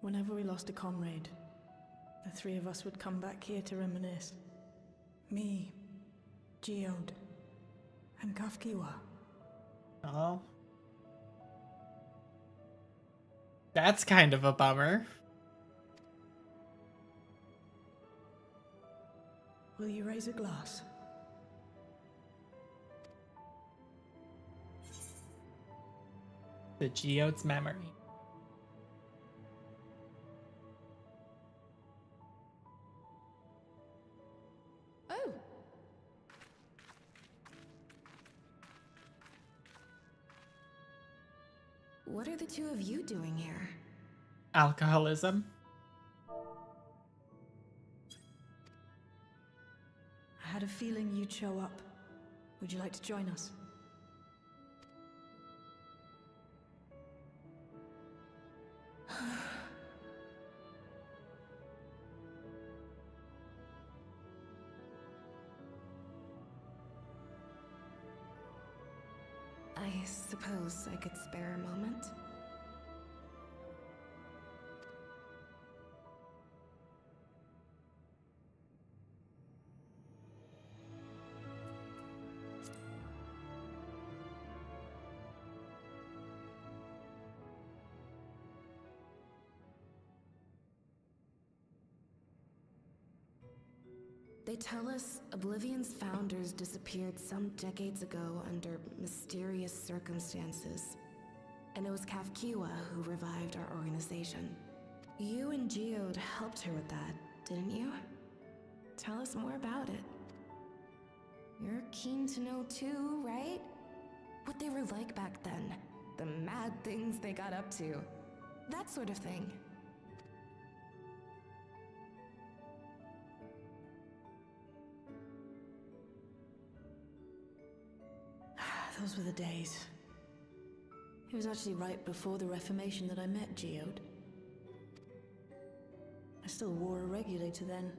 Whenever we lost a comrade, the three of us would come back here to reminisce. Me, Geode, And Kafkiwa. Oh. That's kind of a bummer. Will you raise a glass? The Geode's memory. Oh! What are the two of you doing here? Alcoholism. I had a feeling you'd show up. Would you like to join us? I suppose I could spare a moment. They tell us Oblivion's founders disappeared some decades ago under mysterious circumstances. And it was Kafkiwa who revived our organization. You and Geode helped her with that, didn't you? Tell us more about it. You're keen to know too, right? What they were like back then. The mad things they got up to. That sort of thing. Those were the days. It was actually right before the Reformation that I met Geode. I still wore a regulator then.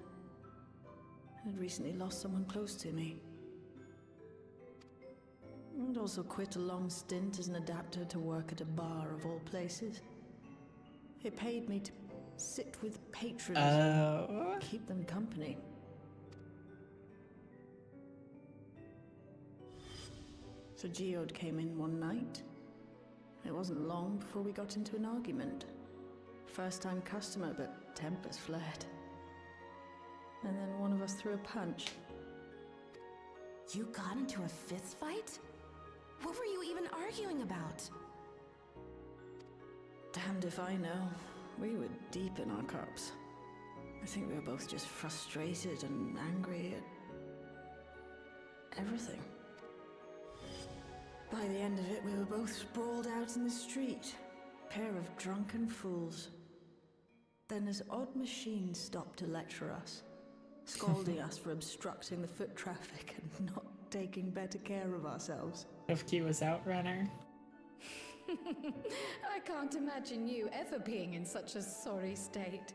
I'd recently lost someone close to me. I'd also quit a long stint as an adapter to work at a bar of all places. It paid me to sit with patrons and keep them company. So Geode came in one night. It wasn't long before we got into an argument. First-time customer, but tempers flared. And then one of us threw a punch. You got into a fist fight? What were you even arguing about? Damned if I know. We were deep in our cups. I think we were both just frustrated and angry at everything. By the end of it, we were both sprawled out in the street. Pair of drunken fools. Then this odd machine stopped to lecture us, scolding us for obstructing the foot traffic and not taking better care of ourselves. Kafkiwa's outrunner. I can't imagine you ever being in such a sorry state.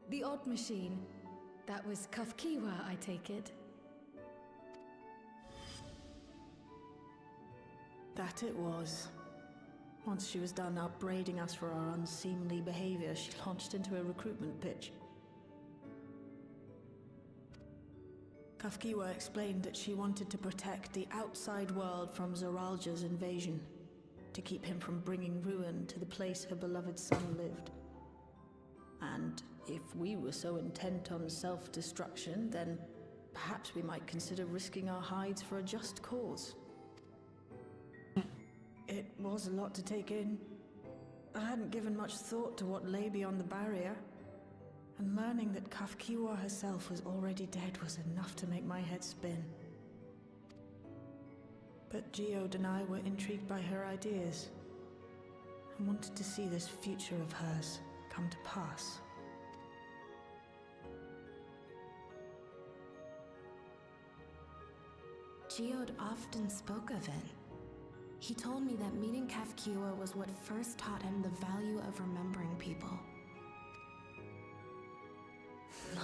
The odd machine. That was Kafkiwa, I take it. That it was. Once she was done upbraiding us for our unseemly behavior, she launched into a recruitment pitch. Kafkiwa explained that she wanted to protect the outside world from Zoralja's invasion, to keep him from bringing ruin to the place her beloved son lived. And if we were so intent on self-destruction, then perhaps we might consider risking our hides for a just cause. It was a lot to take in. I hadn't given much thought to what lay beyond the barrier, and learning that Kafkiwa herself was already dead was enough to make my head spin. But Geode and I were intrigued by her ideas, and wanted to see this future of hers come to pass. Geode often spoke of it. He told me that meeting Kafkiwa was what first taught him the value of remembering people.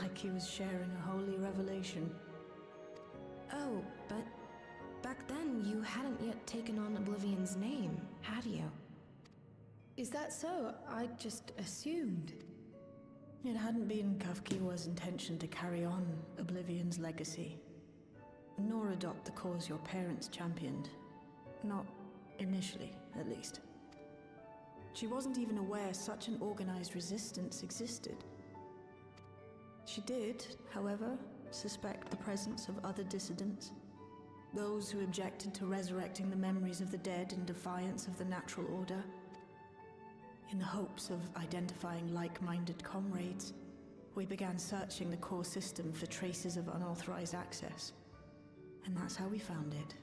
Like he was sharing a holy revelation. Oh, but back then you hadn't yet taken on Oblivion's name, had you? Is that so? I just assumed. It hadn't been Kafkiwa's intention to carry on Oblivion's legacy. nor adopt the cause your parents championed. Not initially, at least. She wasn't even aware such an organized resistance existed. She did, however, suspect the presence of other dissidents. Those who objected to resurrecting the memories of the dead in defiance of the natural order. In the hopes of identifying like-minded comrades, we began searching the core system for traces of unauthorized access. And that's how we found it.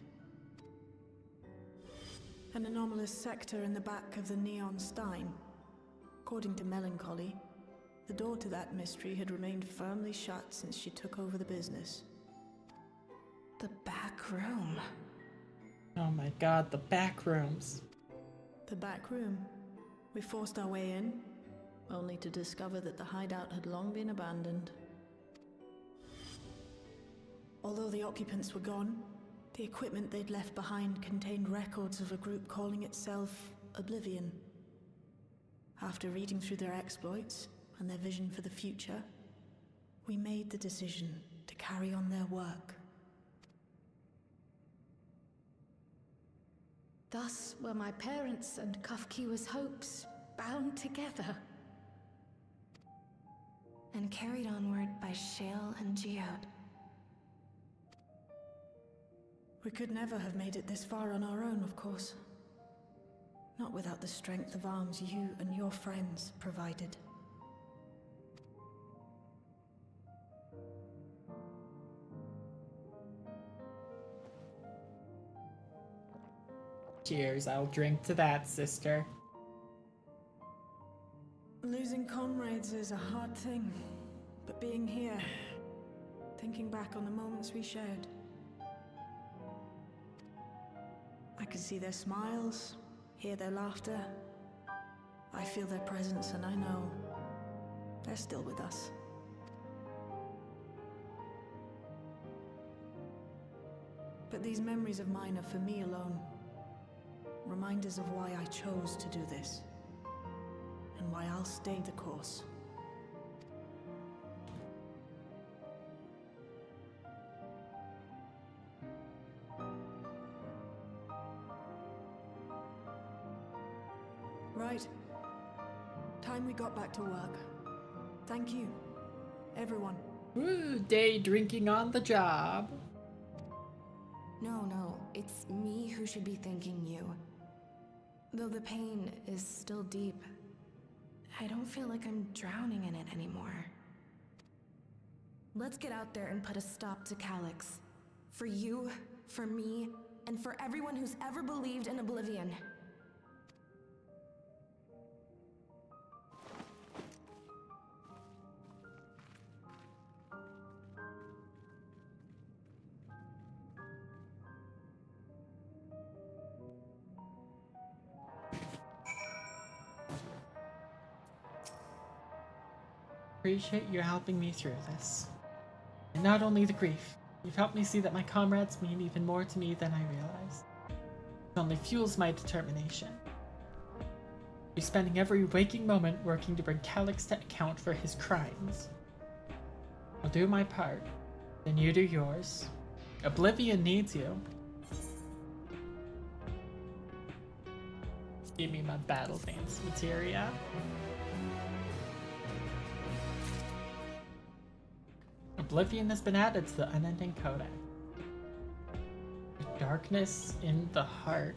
An anomalous sector in the back of the Neon Stein. According to Melancholy, the door to that mystery had remained firmly shut since she took over the business. The back room. Oh my god, the back rooms. The back room. We forced our way in, only to discover that the hideout had long been abandoned. Although the occupants were gone, the equipment they'd left behind contained records of a group calling itself Oblivion. After reading through their exploits and their vision for the future, we made the decision to carry on their work. Thus were my parents' and Kafkiwa's hopes bound together. And carried onward by Shale and Geode. We could never have made it this far on our own, of course. Not without the strength of arms you and your friends provided. Cheers, I'll drink to that, sister. Losing comrades is a hard thing, but being here, thinking back on the moments we shared, I can see their smiles, hear their laughter. I feel their presence, and I know they're still with us. But these memories of mine are for me alone. Reminders of why I chose to do this, and why I'll stay the course. Right. Time we got back to work. Thank you, everyone. Woo, day drinking on the job. No, it's me who should be thanking you. Though the pain is still deep, I don't feel like I'm drowning in it anymore. Let's get out there and put a stop to Calyx. For you, for me, and for everyone who's ever believed in Oblivion. Appreciate you helping me through this. And not only the grief, you've helped me see that my comrades mean even more to me than I realized. It only fuels my determination. You're spending every waking moment working to bring Calyx to account for his crimes. I'll do my part, then you do yours. Oblivion needs you. Give me my battle dance materia. Oblivion has been added to the Unending Codex. Darkness in the Heart.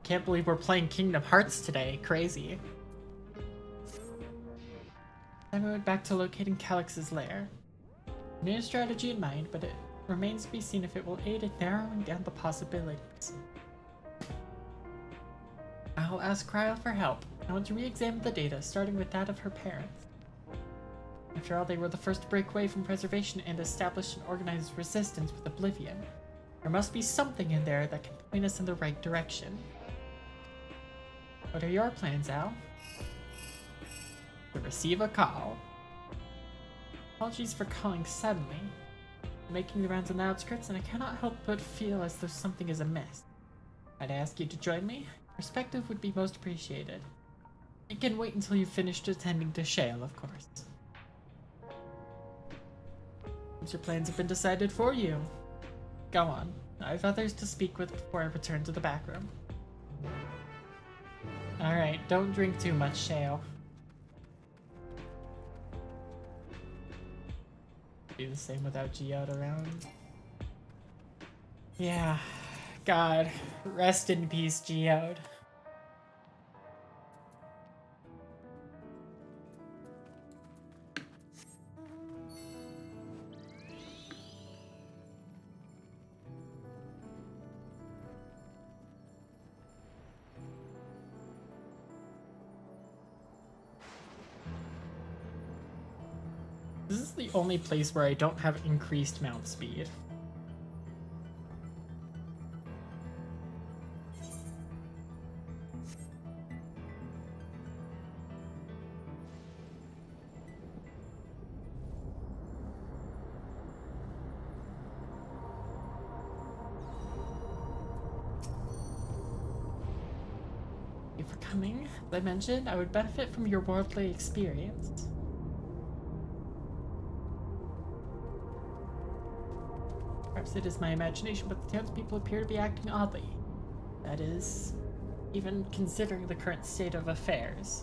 Can't believe we're playing Kingdom Hearts today. Crazy. Then we went back to locating Calyx's lair. New strategy in mind, but it remains to be seen if it will aid in narrowing down the possibilities. I'll ask Cryo for help. I want to re-examine the data, starting with that of her parents. After all, they were the first to break away from preservation and establish an organized resistance with Oblivion. There must be something in there that can point us in the right direction. What are your plans, Al? To receive a call. Apologies for calling suddenly. I'm making the rounds on the outskirts, and I cannot help but feel as though something is amiss. I'd ask you to join me. Perspective would be most appreciated. It can wait until you've finished attending to Shale, of course. Your plans have been decided for you. Go on. I have others to speak with before I return to the back room. Alright, don't drink too much, Shale. Be the same without Geode around. Yeah. God. Rest in peace, Geode. This is the only place where I don't have increased mount speed. Thank you for coming. As I mentioned, I would benefit from your worldly experience. Perhaps it is my imagination, but the townspeople appear to be acting oddly. That is, even considering the current state of affairs.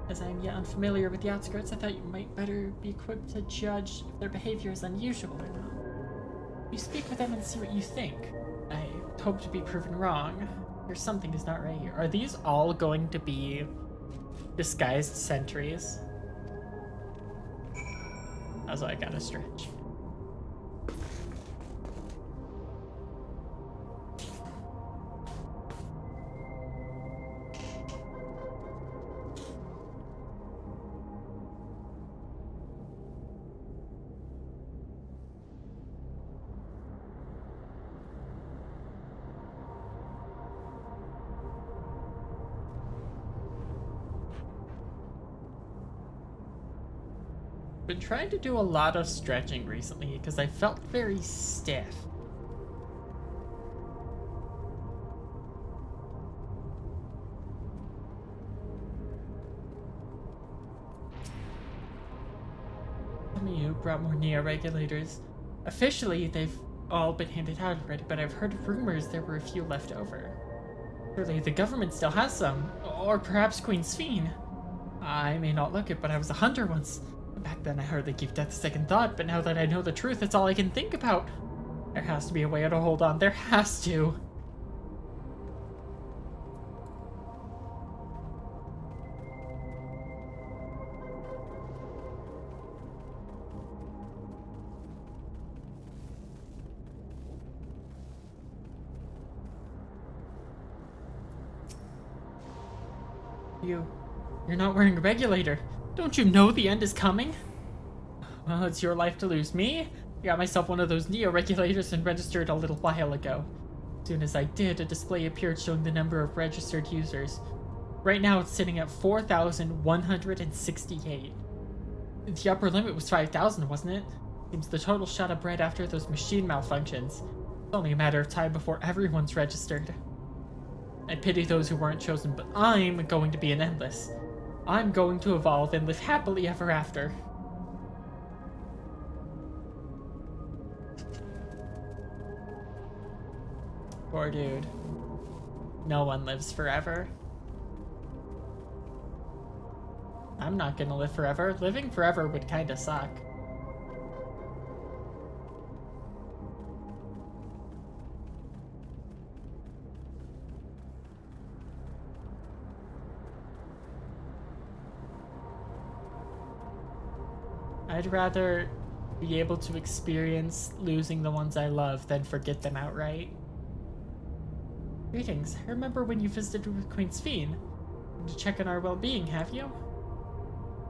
As I am yet unfamiliar with the outskirts, I thought you might better be equipped to judge if their behavior is unusual or not. You speak with them and see what you think. I hope to be proven wrong. There's something is not right here. Are these all going to be disguised sentries? Also, I gotta stretch. Been trying to do a lot of stretching recently because I felt very stiff. Some of you brought more neo-regulators. Officially, they've all been handed out already, but I've heard rumors there were a few left over. Surely the government still has some, or perhaps Queen Sphene. I may not look it, but I was a hunter once. Back then I hardly gave death a second thought, but now that I know the truth, it's all I can think about. There has to be a way to hold on. There has to. You're not wearing a regulator. Don't you know the end is coming? Well, it's your life to lose. Me? I got myself one of those neo-regulators and registered a little while ago. As soon as I did, a display appeared showing the number of registered users. Right now it's sitting at 4,168. The upper limit was 5,000, wasn't it? Seems the total shot up right after those machine malfunctions. It's only a matter of time before everyone's registered. I pity those who weren't chosen, but I'm going to be an endless. I'm going to evolve and live happily ever after. Poor dude. No one lives forever. I'm not gonna live forever. Living forever would kinda suck. I'd rather be able to experience losing the ones I love than forget them outright. Greetings. I remember when you visited with Queen Sphene. To check on our well-being, have you?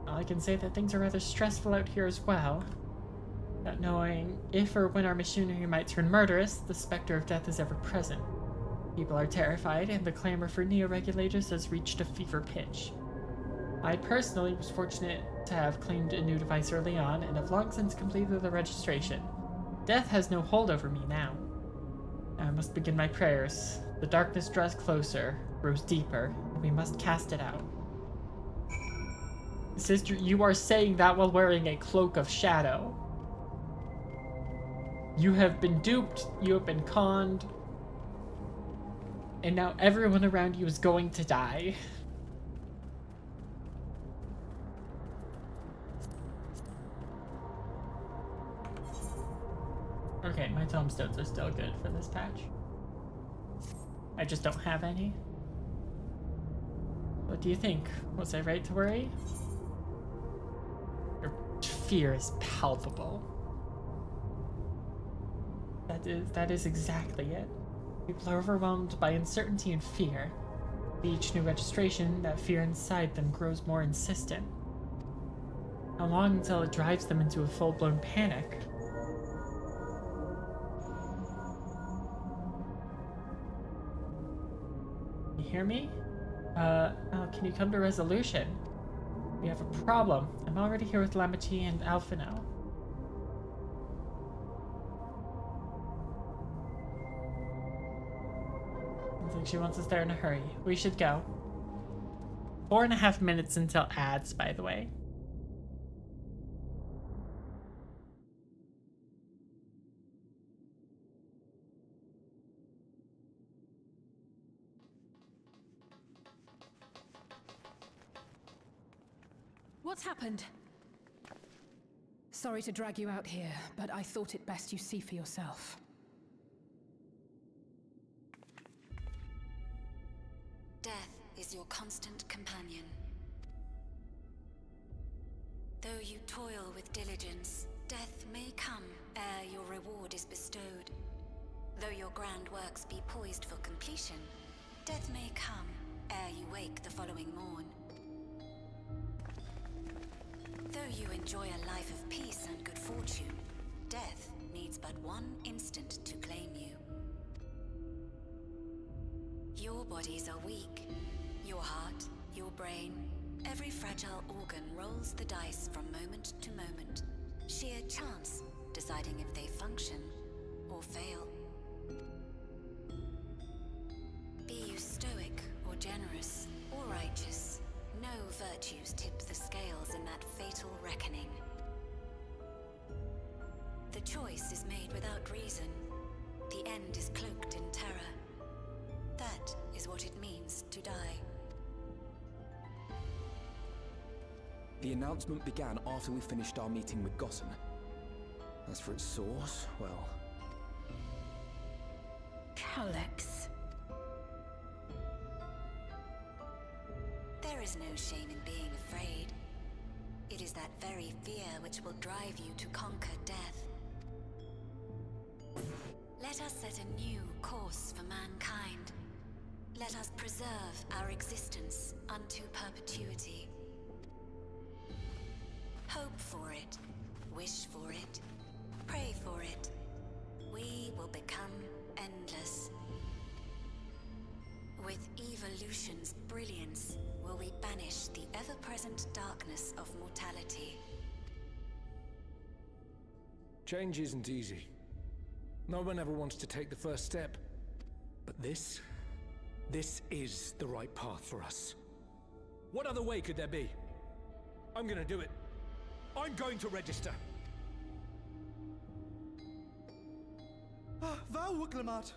Well, I can say that things are rather stressful out here as well. Not knowing if or when our machinery might turn murderous, the specter of death is ever present. People are terrified, and the clamor for neo-regulators has reached a fever pitch. I personally was fortunate to have claimed a new device early on, and have long since completed the registration. Death has no hold over me now. I must begin my prayers. The darkness draws closer, grows deeper, and we must cast it out. Sister, you are saying that while wearing a cloak of shadow. You have been duped, you have been conned, and now everyone around you is going to die. Okay, my tombstones are still good for this patch. I just don't have any. What do you think? Was I right to worry? Your fear is palpable. That is exactly it. People are overwhelmed by uncertainty and fear. With each new registration, that fear inside them grows more insistent. How long until it drives them into a full-blown panic? You hear me? Can you come to resolution? We have a problem. I'm already here with Lamity and Alpha now. I think she wants us there in a hurry. We should go. 4.5 minutes until ads, by the way. What's happened? Sorry to drag you out here, but I thought it best you see for yourself. Death is your constant companion. Though you toil with diligence, death may come ere your reward is bestowed. Though your grand works be poised for completion, death may come ere you wake the following morn. Though you enjoy a life of peace and good fortune, death needs but one instant to claim you. Your bodies are weak. Your heart, your brain, every fragile organ rolls the dice from moment to moment. Sheer chance deciding if they function or fail. Be you stoic or generous or righteous, no virtues tip the scales in that fatal reckoning. The choice is made without reason. The end is cloaked in terror. That is what it means to die. The announcement began after we finished our meeting with Gossen. As for its source, well... Calyx. There is no shame in being afraid. It is that very fear which will drive you to conquer death. Let us set a new course for mankind. Let us preserve our existence unto perpetuity. Hope for it, wish for it, pray for it. We will become endless. With evolution's brilliance, will we banish the ever-present darkness of mortality. Change isn't easy. No one ever wants to take the first step. But this is the right path for us. What other way could there be? I'm gonna do it. I'm going to register. Val Wuklemat!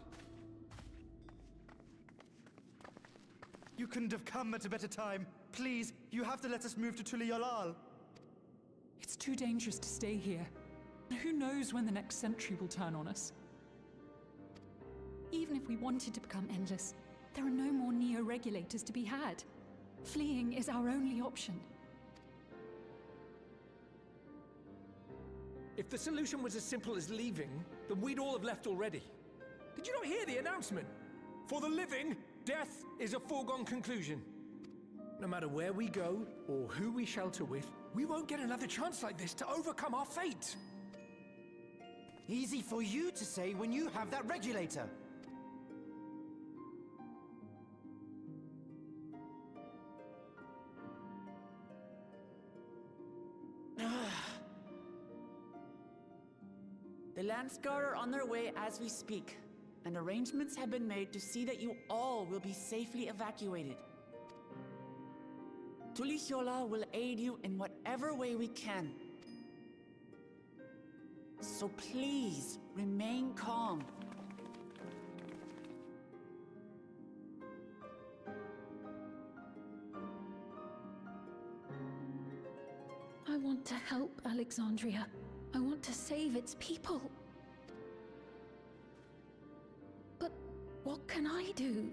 You couldn't have come at a better time. Please, you have to let us move to Tuli-Yalal. It's too dangerous to stay here. Who knows when the next century will turn on us? Even if we wanted to become endless, there are no more neo-regulators to be had. Fleeing is our only option. If the solution was as simple as leaving, then we'd all have left already. Did you not hear the announcement? For the living, death is a foregone conclusion. No matter where we go, or who we shelter with, we won't get another chance like this to overcome our fate. Easy for you to say when you have that regulator. The Landsguard are on their way as we speak, and arrangements have been made to see that you all will be safely evacuated. Tuli-Yalal will aid you in whatever way we can. So please, remain calm. I want to help Alexandria. I want to save its people. But what can I do?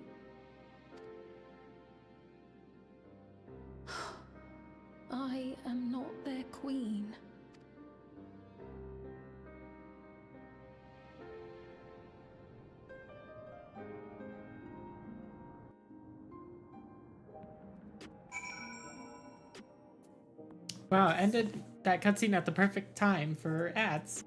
I am not their queen. Wow, ended that cutscene at the perfect time for ads.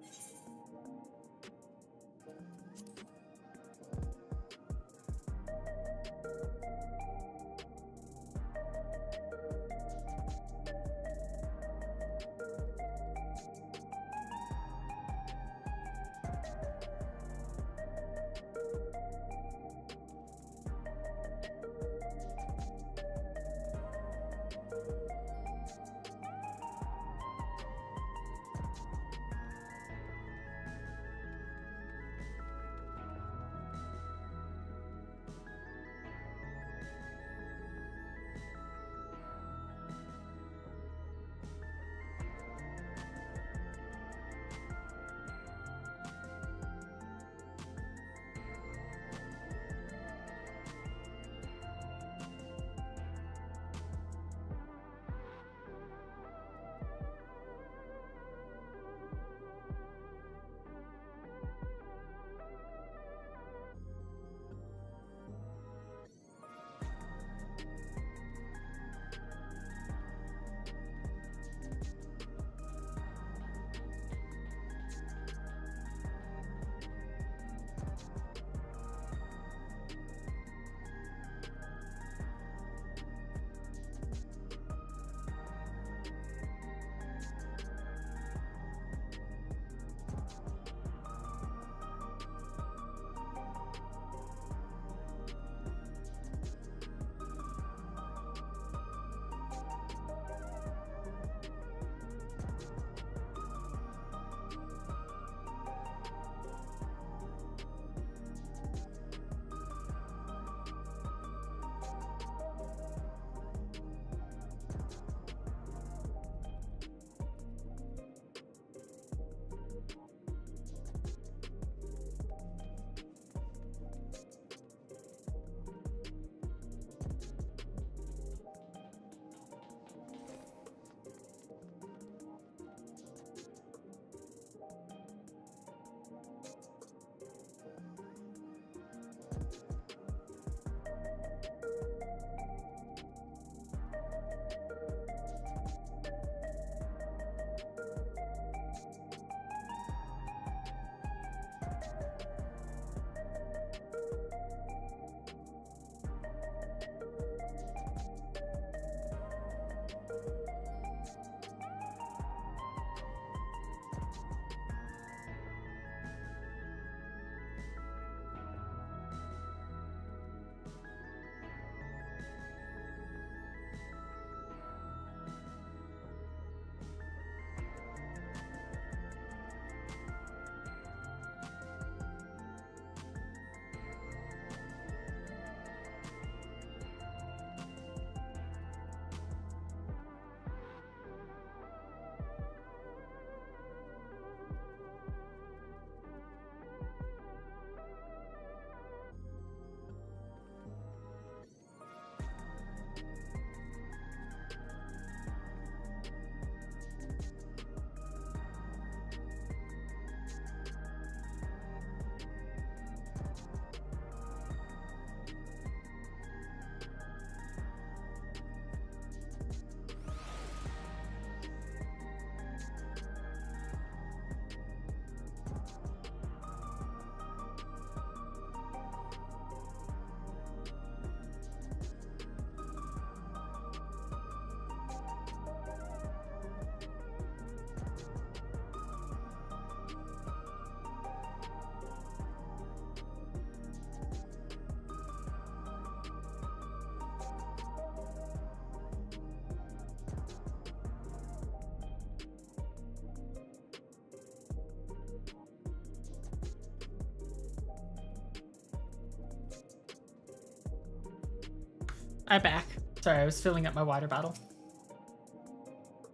I'm back. Sorry, I was filling up my water bottle.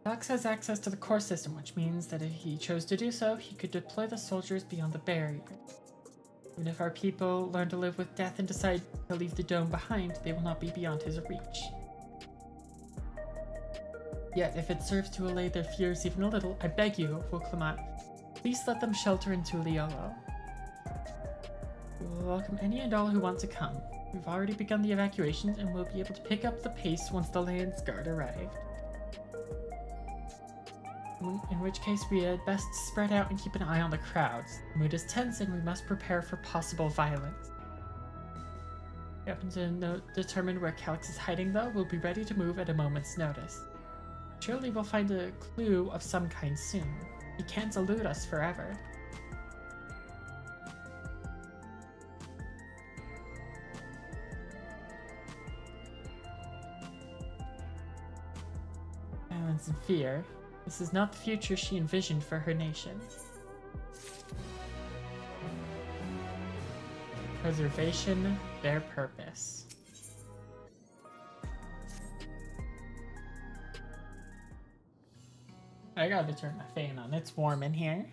Calix has access to the core system, which means that if he chose to do so, he could deploy the soldiers beyond the barrier. Even if our people learn to live with death and decide to leave the dome behind, they will not be beyond his reach. Yet, if it serves to allay their fears even a little, I beg you, Wuklamot, please let them shelter in Tuliolo. We will welcome any and all who want to come. We've already begun the evacuations and will be able to pick up the pace once the Land's Guard arrived. In which case we had best spread out and keep an eye on the crowds. The mood is tense and we must prepare for possible violence. If we happen to determine where Calix is hiding though, we'll be ready to move at a moment's notice. Surely we'll find a clue of some kind soon. He can't elude us forever. Violence and fear. This is not the future she envisioned for her nation. Preservation, their purpose. I gotta turn my fan on. It's warm in here.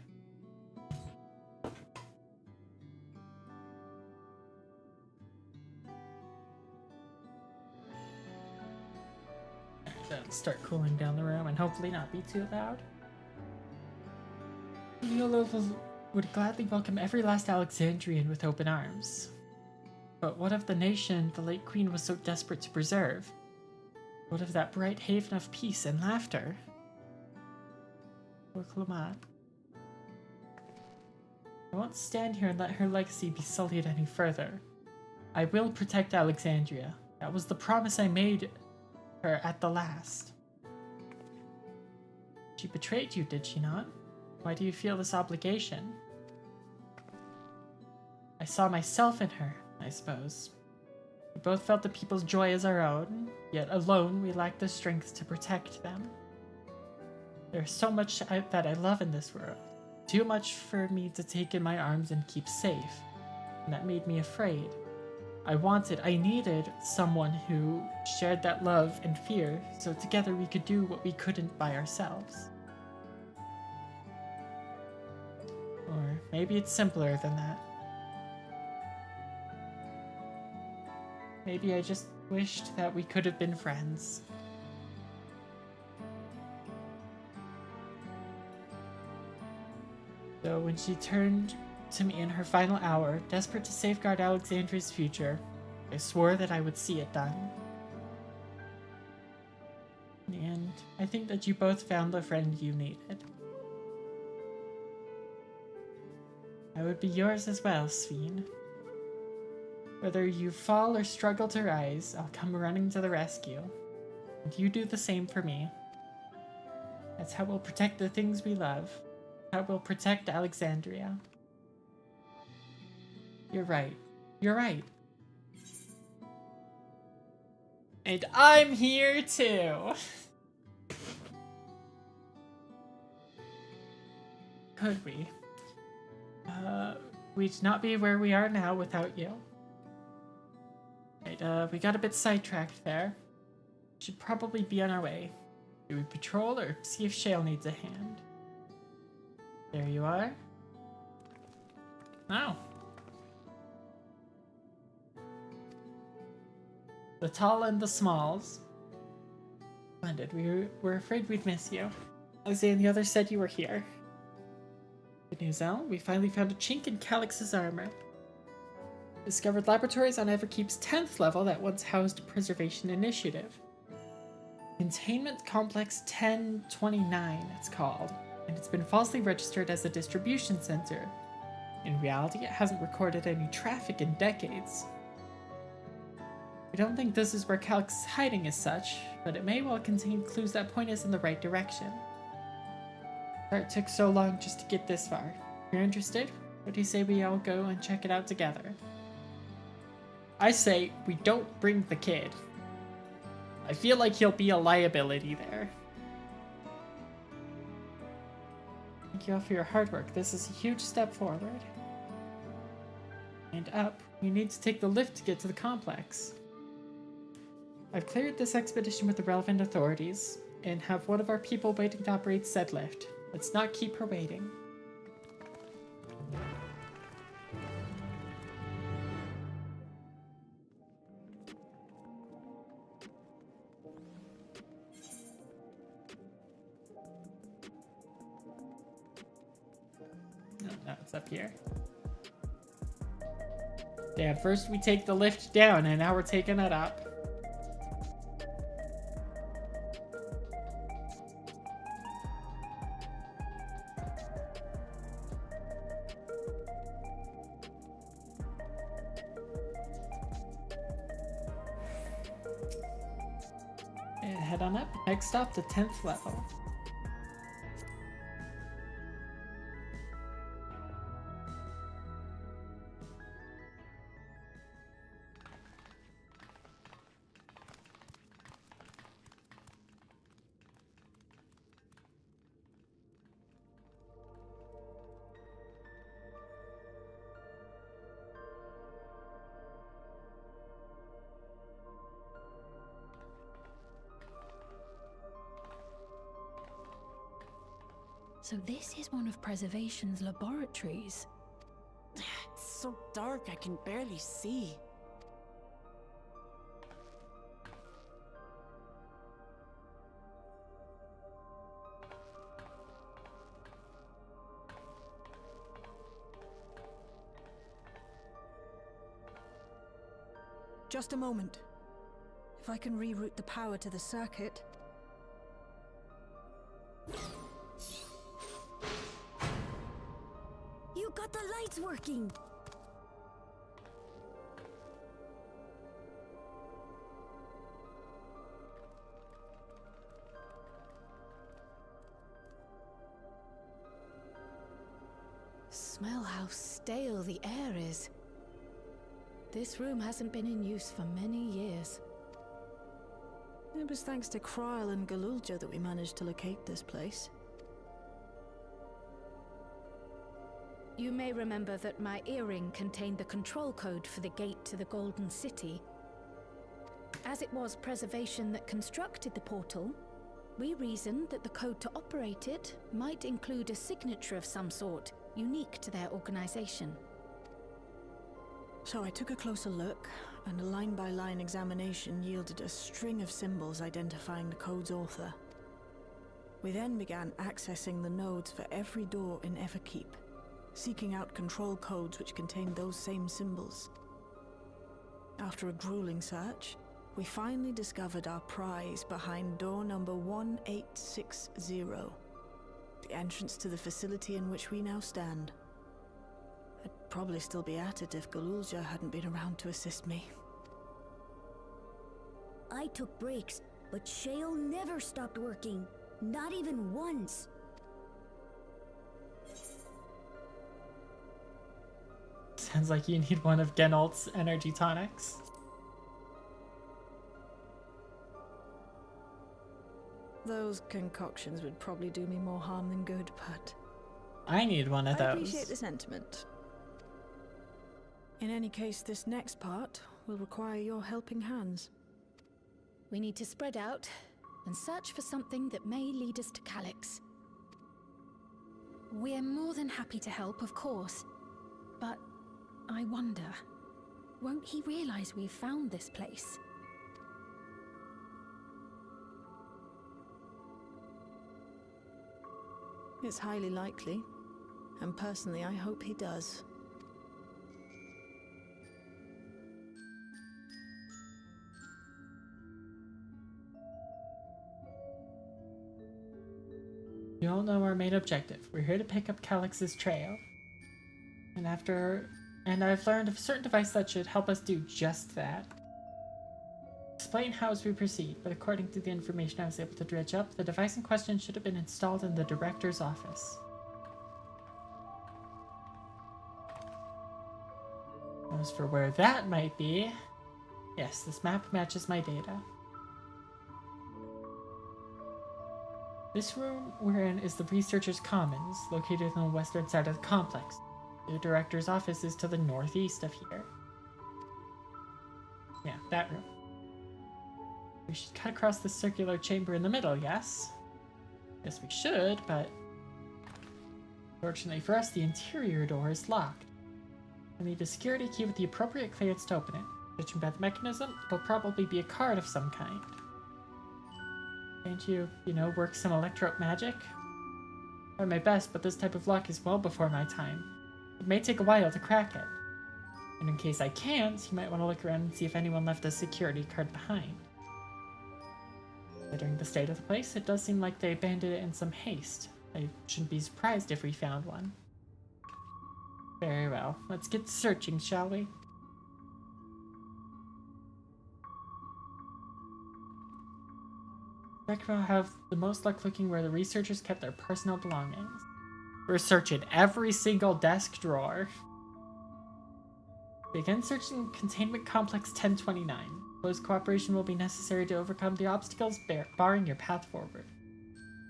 Start cooling down the room and hopefully not be too loud. Tuliolo would gladly welcome every last Alexandrian with open arms. But what of the nation the late queen was so desperate to preserve? What of that bright haven of peace and laughter? Wuklamot. I won't stand here and let her legacy be sullied any further. I will protect Alexandria. That was the promise I made her at the last. She betrayed you, did she not? Why do you feel this obligation? I saw myself in her, I suppose. We both felt the people's joy as our own, yet alone we lacked the strength to protect them. There's so much that I love in this world. Too much for me to take in my arms and keep safe. And that made me afraid. I needed someone who shared that love and fear, so together we could do what we couldn't by ourselves. Or maybe it's simpler than that. Maybe I just wished that we could have been friends. So when she turned to me in her final hour, desperate to safeguard Alexandria's future, I swore that I would see it done. And I think that you both found the friend you needed. I would be yours as well, Sveen. Whether you fall or struggle to rise, I'll come running to the rescue. And you do the same for me. That's how we'll protect the things we love. How we'll protect Alexandria. You're right. You're right. And I'm here too! Could we? We'd not be where we are now without you. Right, we got a bit sidetracked there. Should probably be on our way. Do we patrol or see if Shale needs a hand? There you are. Oh. The tall and the smalls. Splendid. We were afraid we'd miss you. Alexei and the others said you were here. Good news, El. We finally found a chink in Calix's armor. Discovered laboratories on Everkeep's 10th level that once housed a preservation initiative. Containment Complex 1029, it's called, and it's been falsely registered as a distribution center. In reality, it hasn't recorded any traffic in decades. We don't think this is where Calix is hiding as such, but it may well contain clues that point us in the right direction. Sorry it took so long just to get this far. If you're interested, what do you say we all go and check it out together? I say we don't bring the kid. I feel like he'll be a liability there. Thank you all for your hard work. This is a huge step forward. And up, we need to take the lift to get to the complex. I've cleared this expedition with the relevant authorities, and have one of our people waiting to operate said lift. Let's not keep her waiting. No, it's up here. Yeah, first we take the lift down, and now we're taking it up. And head on up. Next stop, the 10th level. So this is one of Preservation's laboratories. It's so dark I can barely see. Just a moment. If I can reroute the power to the circuit. You got the lights working! Smell how stale the air is. This room hasn't been in use for many years. It was thanks to Kryl and Galulja that we managed to locate this place. You may remember that my earring contained the control code for the gate to the Golden City. As it was Preservation that constructed the portal, we reasoned that the code to operate it might include a signature of some sort, unique to their organization. So I took a closer look, and a line-by-line examination yielded a string of symbols identifying the code's author. We then began accessing the nodes for every door in Everkeep, seeking out control codes which contained those same symbols. After a grueling search, we finally discovered our prize behind door number 1860, the entrance to the facility in which we now stand. I'd probably still be at it if Galulja hadn't been around to assist me. I took breaks, but Shale never stopped working. Not even once. Sounds like you need one of Genalt's energy tonics. Those concoctions would probably do me more harm than good, but... I need one of those. I appreciate the sentiment. In any case, this next part will require your helping hands. We need to spread out and search for something that may lead us to Calyx. We're more than happy to help, of course, but I wonder, won't he realize we've found this place? It's highly likely, and personally I hope he does. You all know our main objective. We're here to pick up Calyx's trail. And I've learned of a certain device that should help us do just that. Explain how as we proceed, but according to the information I was able to dredge up, the device in question should have been installed in the director's office. As for where that might be, yes, this map matches my data. This room we're in is the Researcher's Commons, located on the western side of the complex. The director's office is to the northeast of here. Yeah, that room. We should cut across the circular chamber in the middle, yes? Yes, we should, but fortunately for us, the interior door is locked. I need a security key with the appropriate clearance to open it. Judging by the mechanism, it'll probably be a card of some kind. Can't you, work some electro magic? I try my best, but this type of lock is well before my time. It may take a while to crack it. And in case I can't, you might want to look around and see if anyone left a security card behind. Considering the state of the place, it does seem like they abandoned it in some haste. I shouldn't be surprised if we found one. Very well. Let's get searching, shall we? Reckon I'll have the most luck looking where the researchers kept their personal belongings. We're searching every single desk drawer. Begin searching Containment Complex 1029. Close cooperation will be necessary to overcome the obstacles barring your path forward.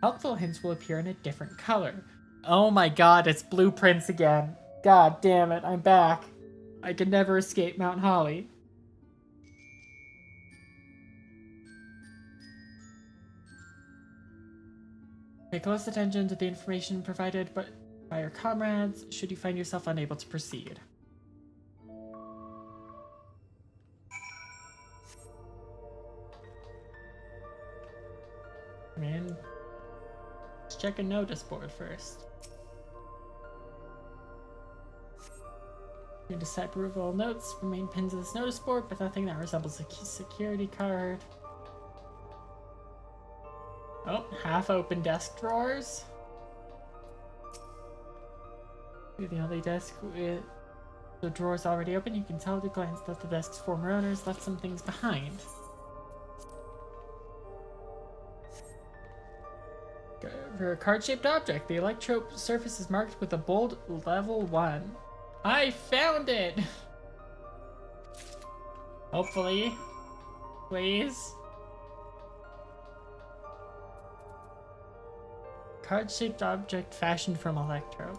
Helpful hints will appear in a different color. Oh my god, it's blueprints again. God damn it, I'm back. I can never escape Mount Holly. Pay close attention to the information provided by your comrades should you find yourself unable to proceed. Let's check a notice board first. You decipherable notes remain pinned to this notice board, but nothing that resembles a key security card. Oh, half-open desk drawers. You're the only desk with the drawers already open. You can tell at a glance that the desk's former owners left some things behind. For a card-shaped object, the electrode surface is marked with a bold level 1. I found it! Hopefully. Please. Card-shaped object fashioned from electrode.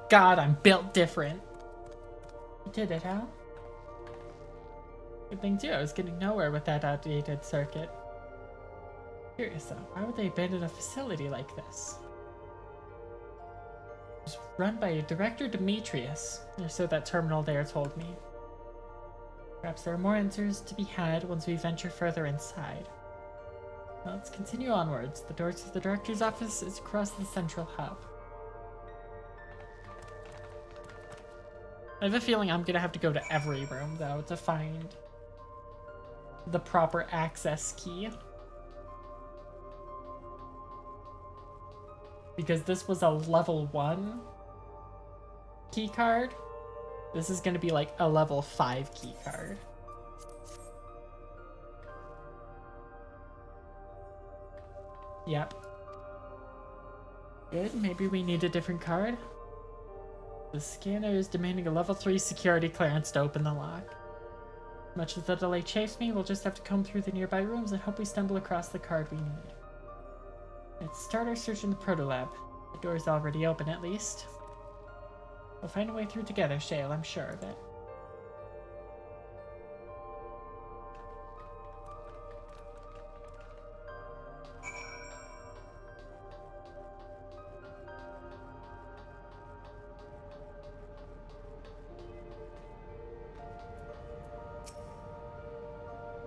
God, I'm built different. You did it, Hal? Good thing too, I was getting nowhere with that outdated circuit. Curious though, why would they abandon a facility like this? It was run by Director Demetrius, or so that terminal there told me. Perhaps there are more answers to be had once we venture further inside. Well, let's continue onwards. The door to the director's office is across the central hub. I have a feeling I'm gonna have to go to every room, though, to find the proper access key. Because this was a level 1 key card. This is gonna be like a level 5 key card. Yep. Good, maybe we need a different card. The scanner is demanding a level 3 security clearance to open the lock. Much as the delay chafes me, we'll just have to comb through the nearby rooms and hope we stumble across the card we need. Let's start our search in the proto-lab. The door's already open, at least. We'll find a way through together, Shale, I'm sure of it.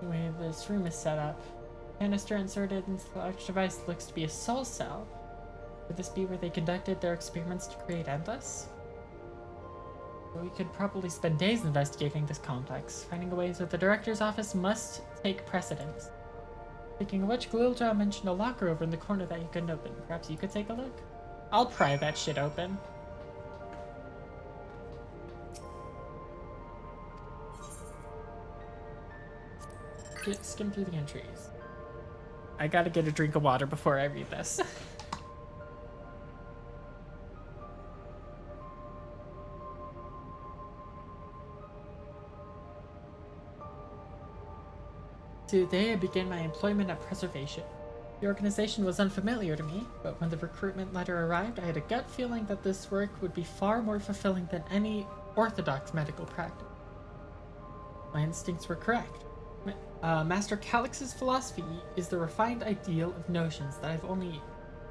The way this room is set up. Canister inserted into the large device looks to be a soul cell. Could this be where they conducted their experiments to create Endless? Well, we could probably spend days investigating this complex. Finding a way to the director's office must take precedence. Speaking of which, Gliljaw mentioned a locker over in the corner that you couldn't open. Perhaps you could take a look? I'll pry that shit open. Skim through the entries. I gotta get a drink of water before I read this. today I began my employment at Preservation. The organization was unfamiliar to me, but when the recruitment letter arrived, I had a gut feeling that this work would be far more fulfilling than any orthodox medical practice. My instincts were correct. Master Calix's philosophy is the refined ideal of notions that I've only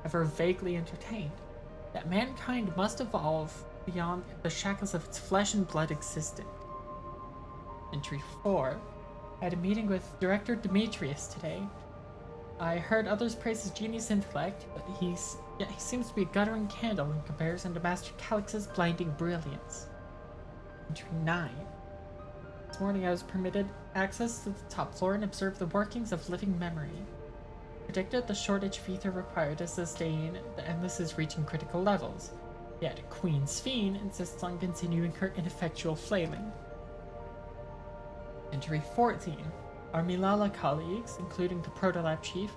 ever vaguely entertained, that mankind must evolve beyond the shackles of its flesh and blood existence. Entry 4. I had a meeting with Director Demetrius today. I heard others praise his genius intellect, but he seems to be a guttering candle in comparison to Master Calix's blinding brilliance. Entry 9. This morning I was permitted access to the top floor and observed the workings of living memory. Predicted the shortage of ether required to sustain the Endless is reaching critical levels, yet Queen Sphene insists on continuing her ineffectual flailing. Entry 14. Our Milala colleagues, including the Protolab chief,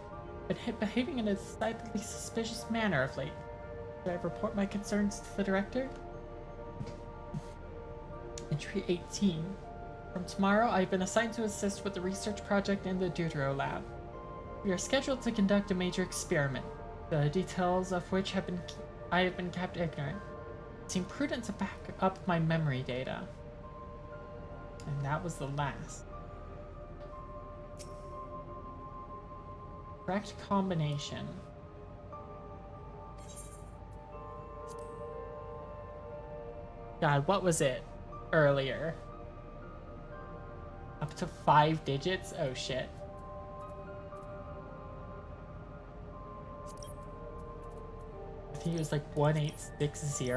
have been behaving in a decidedly suspicious manner of late. Should I report my concerns to the director? Entry 18. From tomorrow, I've been assigned to assist with the research project in the Deutero Lab. We are scheduled to conduct a major experiment, the details of which I have been kept ignorant. It seemed prudent to back up my memory data. And that was the last. Correct combination. God, what was it earlier? Up to 5 digits? Oh shit. I think it was like 1860.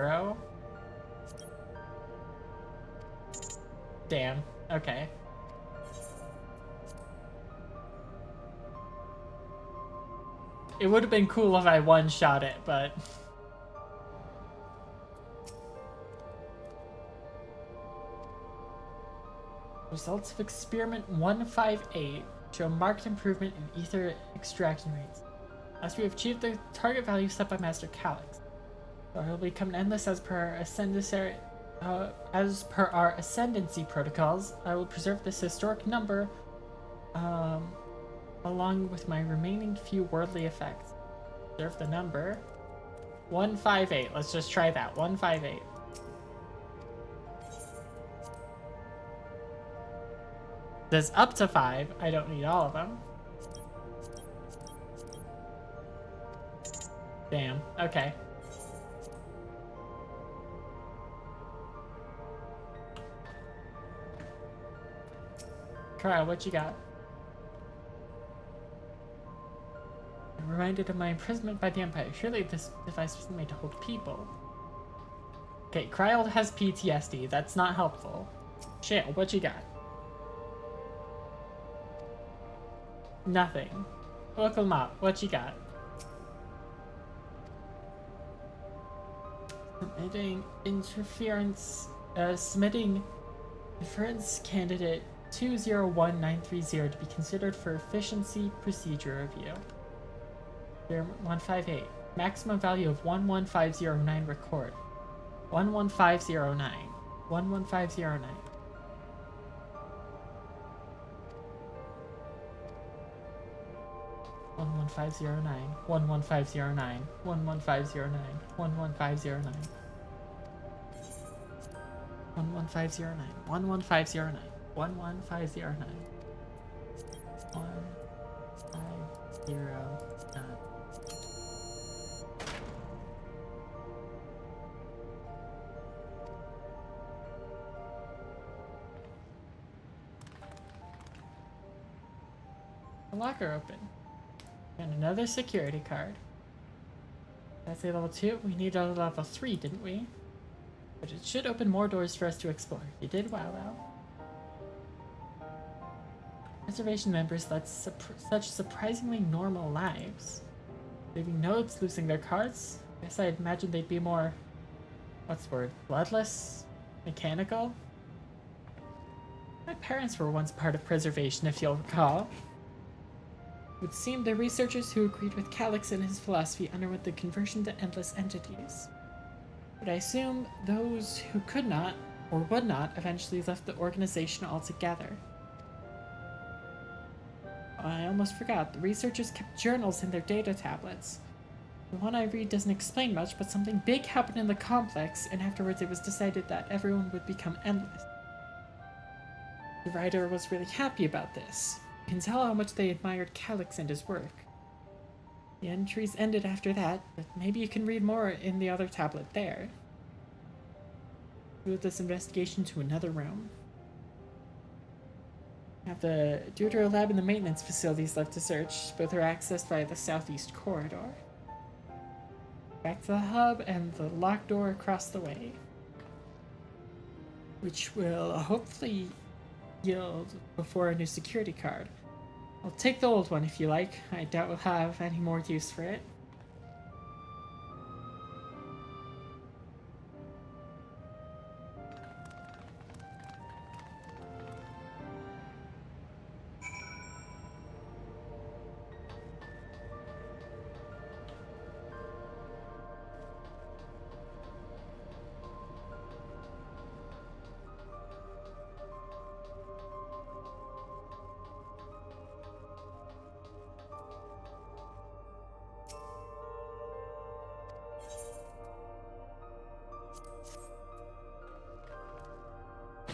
Damn. Okay. It would have been cool if I one-shot it, but... Results of experiment 158 show marked improvement in ether extraction rates, as we have achieved the target value set by Master Calix. So it will become endless as per our ascendancy protocols. I will preserve this historic number, along with my remaining few worldly effects. Preserve the number 158. Let's just try that. 158. There's up to 5. I don't need all of them. Damn. Okay. Kyle, what you got? I'm reminded of my imprisonment by the Empire. Surely this device was made to hold people. Okay, Kryl has PTSD. That's not helpful. Shit, what you got? Nothing. Look him up. What you got? Submitting inference candidate 201930 to be considered for efficiency procedure review. 158. Maximum value of 11509 record. 11509. 11509. 11509. 11509. 11509. 11509. 11509. 11509. 11509. 11509. The locker open. And another security card. That's a level 2. We need a level 3, didn't we? But it should open more doors for us to explore. You did well, though. Reservation members led such surprisingly normal lives. Leaving notes, losing their cards. Guess I'd imagine they'd be more... what's the word? Bloodless? Mechanical? My parents were once part of Preservation, if you'll recall. It would seem the researchers who agreed with Calix and his philosophy underwent the conversion to endless entities. But I assume those who could not, or would not, eventually left the organization altogether. I almost forgot. The researchers kept journals in their data tablets. The one I read doesn't explain much, but something big happened in the complex, and afterwards it was decided that everyone would become endless. The writer was really happy about this. You can tell how much they admired Calyx and his work. The entries ended after that, but maybe you can read more in the other tablet there. Move this investigation to another room. We have the Deutero lab and the maintenance facilities left to search. Both are accessed via the southeast corridor. Back to the hub and the locked door across the way, which will hopefully yield before a new security card. I'll take the old one if you like. I doubt we'll have any more use for it.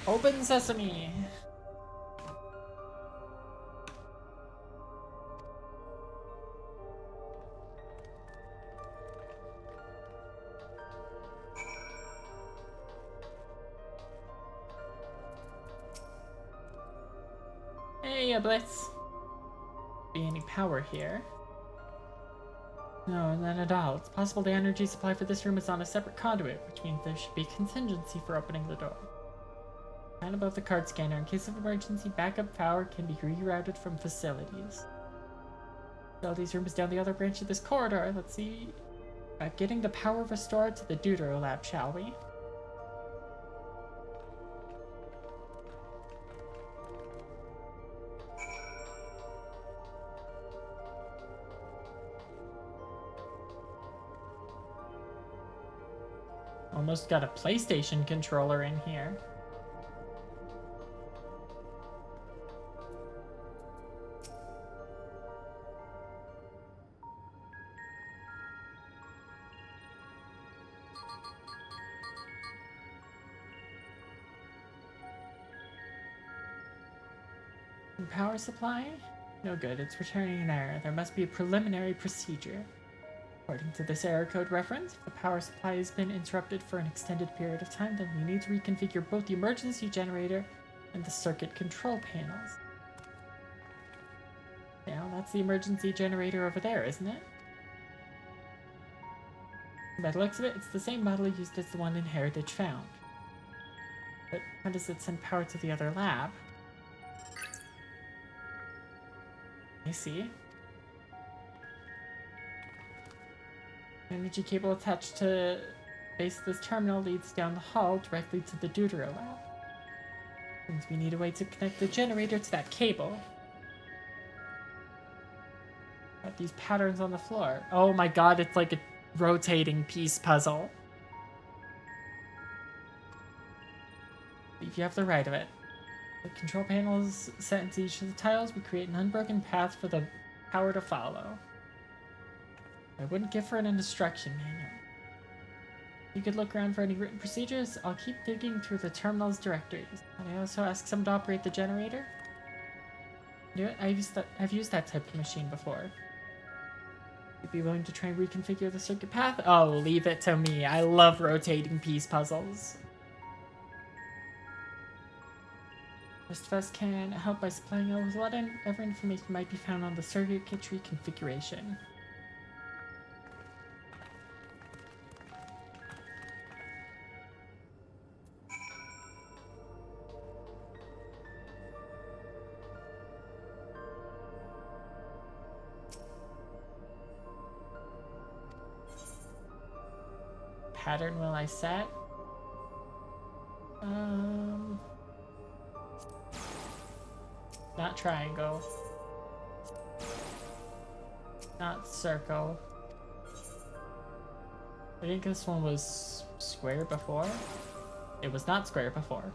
Open sesame! Hey, Blitz! Be any power here? No, none at all. It's possible the energy supply for this room is on a separate conduit, which means there should be contingency for opening the door. And above the card scanner, in case of emergency, backup power can be rerouted from facilities. Facilities room is down the other branch of this corridor. Let's see about getting the power restored to the Deutero lab, shall we? Almost got a PlayStation controller in here. Power supply? No good, it's returning an error. There must be a preliminary procedure. According to this error code reference, if the power supply has been interrupted for an extended period of time, then we need to reconfigure both the emergency generator and the circuit control panels. Now, that's the emergency generator over there, isn't it? By the looks of it, it's the same model used as the one in Heritage found. But how does it send power to the other lab? I see. Energy cable attached to base of this terminal leads down the hall directly to the Deutero lab. Means we need a way to connect the generator to that cable. Got these patterns on the floor. Oh my god, it's like a rotating piece puzzle. If you have the right of it. The control panels set into each of the tiles, we create an unbroken path for the power to follow. I wouldn't give her an instruction manual. You could look around for any written procedures. I'll keep digging through the terminal's directories. Can I also ask someone to operate the generator? Do it. I've used that type of machine before. You'd be willing to try and reconfigure the circuit path? Oh, leave it to me. I love rotating piece puzzles. Most of us can help by supplying us with whatever information might be found on the circuitry configuration. Pattern will I set? Not triangle. Not circle. I think this one was square before. It was not square before.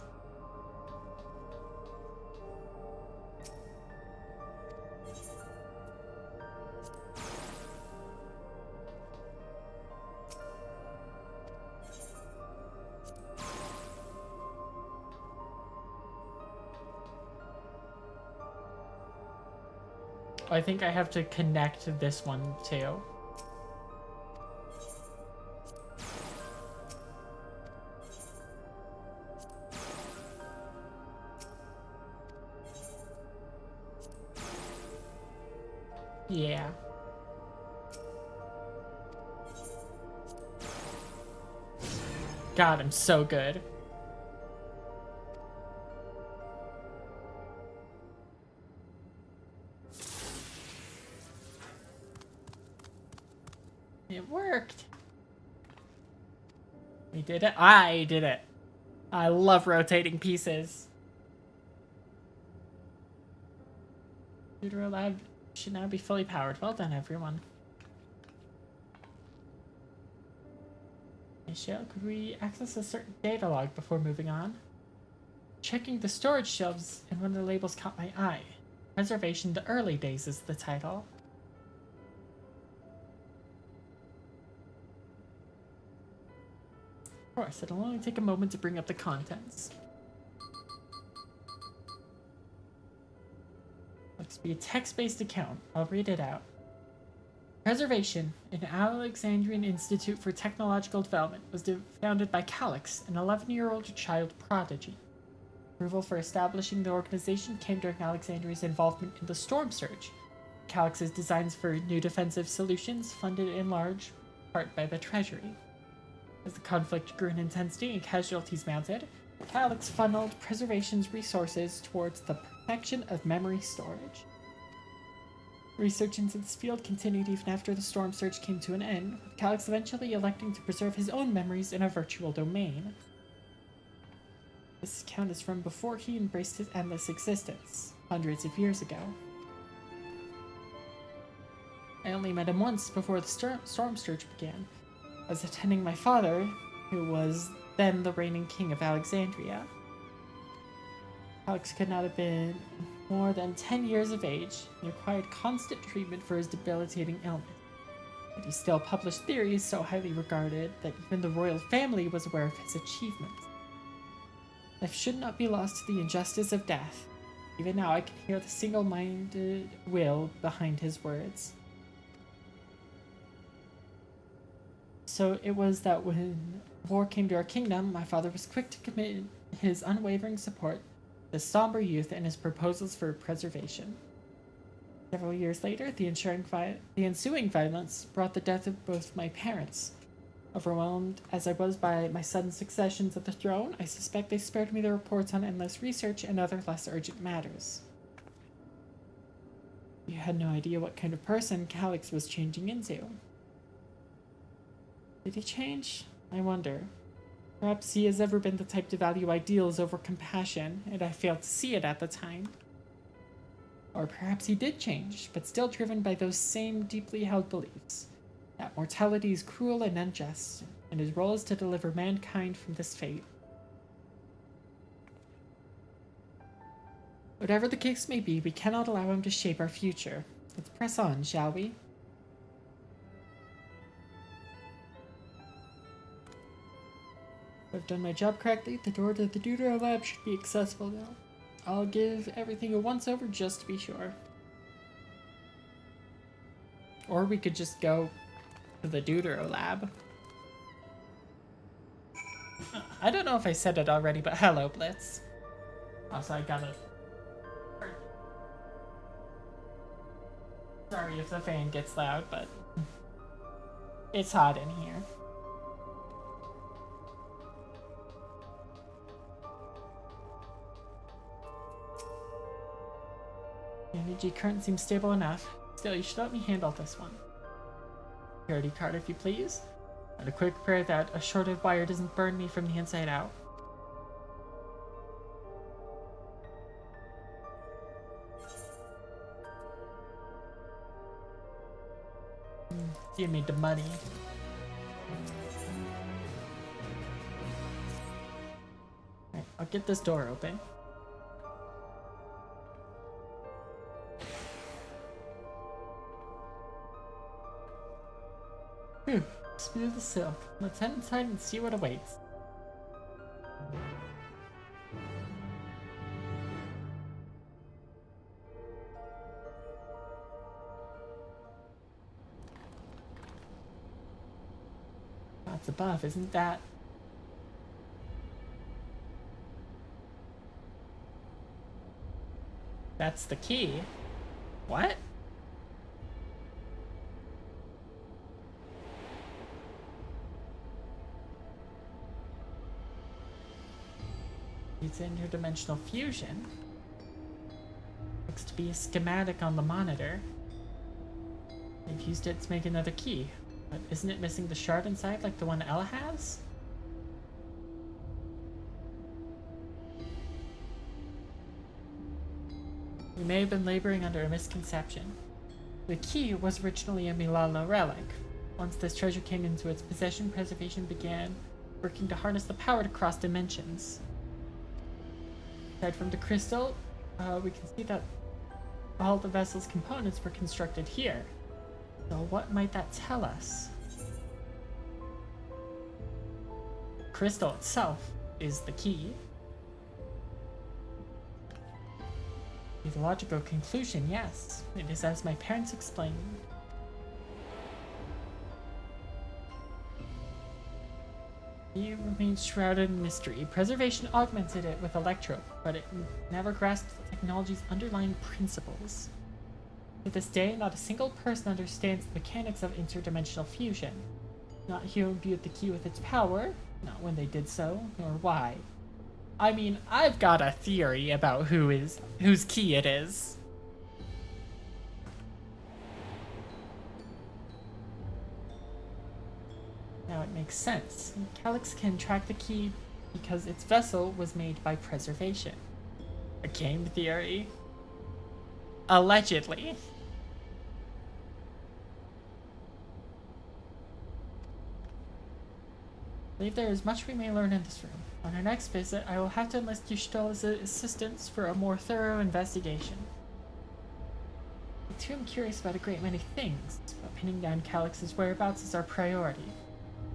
I think I have to connect this one too. Yeah. God, I'm so good. It worked. We did it. I did it. I love rotating pieces. Computer lab should now be fully powered. Well done, everyone. Michelle, could we access a certain data log before moving on? Checking the storage shelves, and one of the labels caught my eye. Preservation the Early Days is the title. Of course, it'll only take a moment to bring up the contents. Looks to be a text-based account. I'll read it out. Preservation, an Alexandrian Institute for Technological Development, was founded by Calix, an 11-year-old child prodigy. Approval for establishing the organization came during Alexandria's involvement in the Storm Surge, Calix's designs for new defensive solutions funded in large part by the Treasury. As the conflict grew in intensity and casualties mounted, Calix funneled Preservation's resources towards the protection of memory storage. Research into this field continued even after the Storm Surge came to an end, with Calix eventually electing to preserve his own memories in a virtual domain. This account is from before he embraced his endless existence, hundreds of years ago. I only met him once before the Storm Surge began. I was attending my father, who was then the reigning king of Alexandria. Calix could not have been more than 10 years of age and required constant treatment for his debilitating illness. But he still published theories so highly regarded that even the royal family was aware of his achievements. Life should not be lost to the injustice of death. Even now I can hear the single-minded will behind his words. So it was that when war came to our kingdom, my father was quick to commit his unwavering support to the somber youth and his proposals for preservation. Several years later, the ensuing violence brought the death of both my parents. Overwhelmed as I was by my sudden succession to the throne, I suspect they spared me the reports on endless research and other less urgent matters. You had no idea what kind of person Calix was changing into. Did he change? I wonder. Perhaps he has ever been the type to value ideals over compassion, and I failed to see it at the time. Or perhaps he did change, but still driven by those same deeply held beliefs, that mortality is cruel and unjust, and his role is to deliver mankind from this fate. Whatever the case may be, we cannot allow him to shape our future. Let's press on, shall we? If I've done my job correctly, the door to the Deutero lab should be accessible now. I'll give everything a once-over just to be sure. Or we could just go to the Deutero lab. I don't know if I said it already, but hello, Blitz. Also, I got it. Sorry if the fan gets loud, but it's hot in here. The energy current seems stable enough. Still, you should let me handle this one. Security card, if you please. And a quick prayer that a shorted wire doesn't burn me from the inside out. Give me the money. Alright, I'll get this door open. Phew, smooth as silk. Let's head inside and see what awaits. That's above, isn't that? That's the key. What? It's interdimensional fusion. Looks to be a schematic on the monitor. They've used it to make another key. But isn't it missing the shard inside like the one Ella has? We may have been laboring under a misconception. The key was originally a Milala relic. Once this treasure came into its possession, preservation began working to harness the power to cross dimensions. Aside from the crystal, we can see that all the vessel's components were constructed here. So what might that tell us? Crystal itself is the key. The logical conclusion, yes. It is as my parents explained. It remains shrouded in mystery. Preservation augmented it with electro, but it never grasped the technology's underlying principles. To this day, not a single person understands the mechanics of interdimensional fusion. Not who imbued the key with its power, not when they did so, nor why. I mean, I've got a theory about whose key it is. Now it makes sense. Calyx can track the key because its vessel was made by preservation. A game theory? Allegedly. I believe there is much we may learn in this room. On our next visit, I will have to enlist Yushito's assistance for a more thorough investigation. I too am curious about a great many things, but pinning down Calyx's whereabouts is our priority.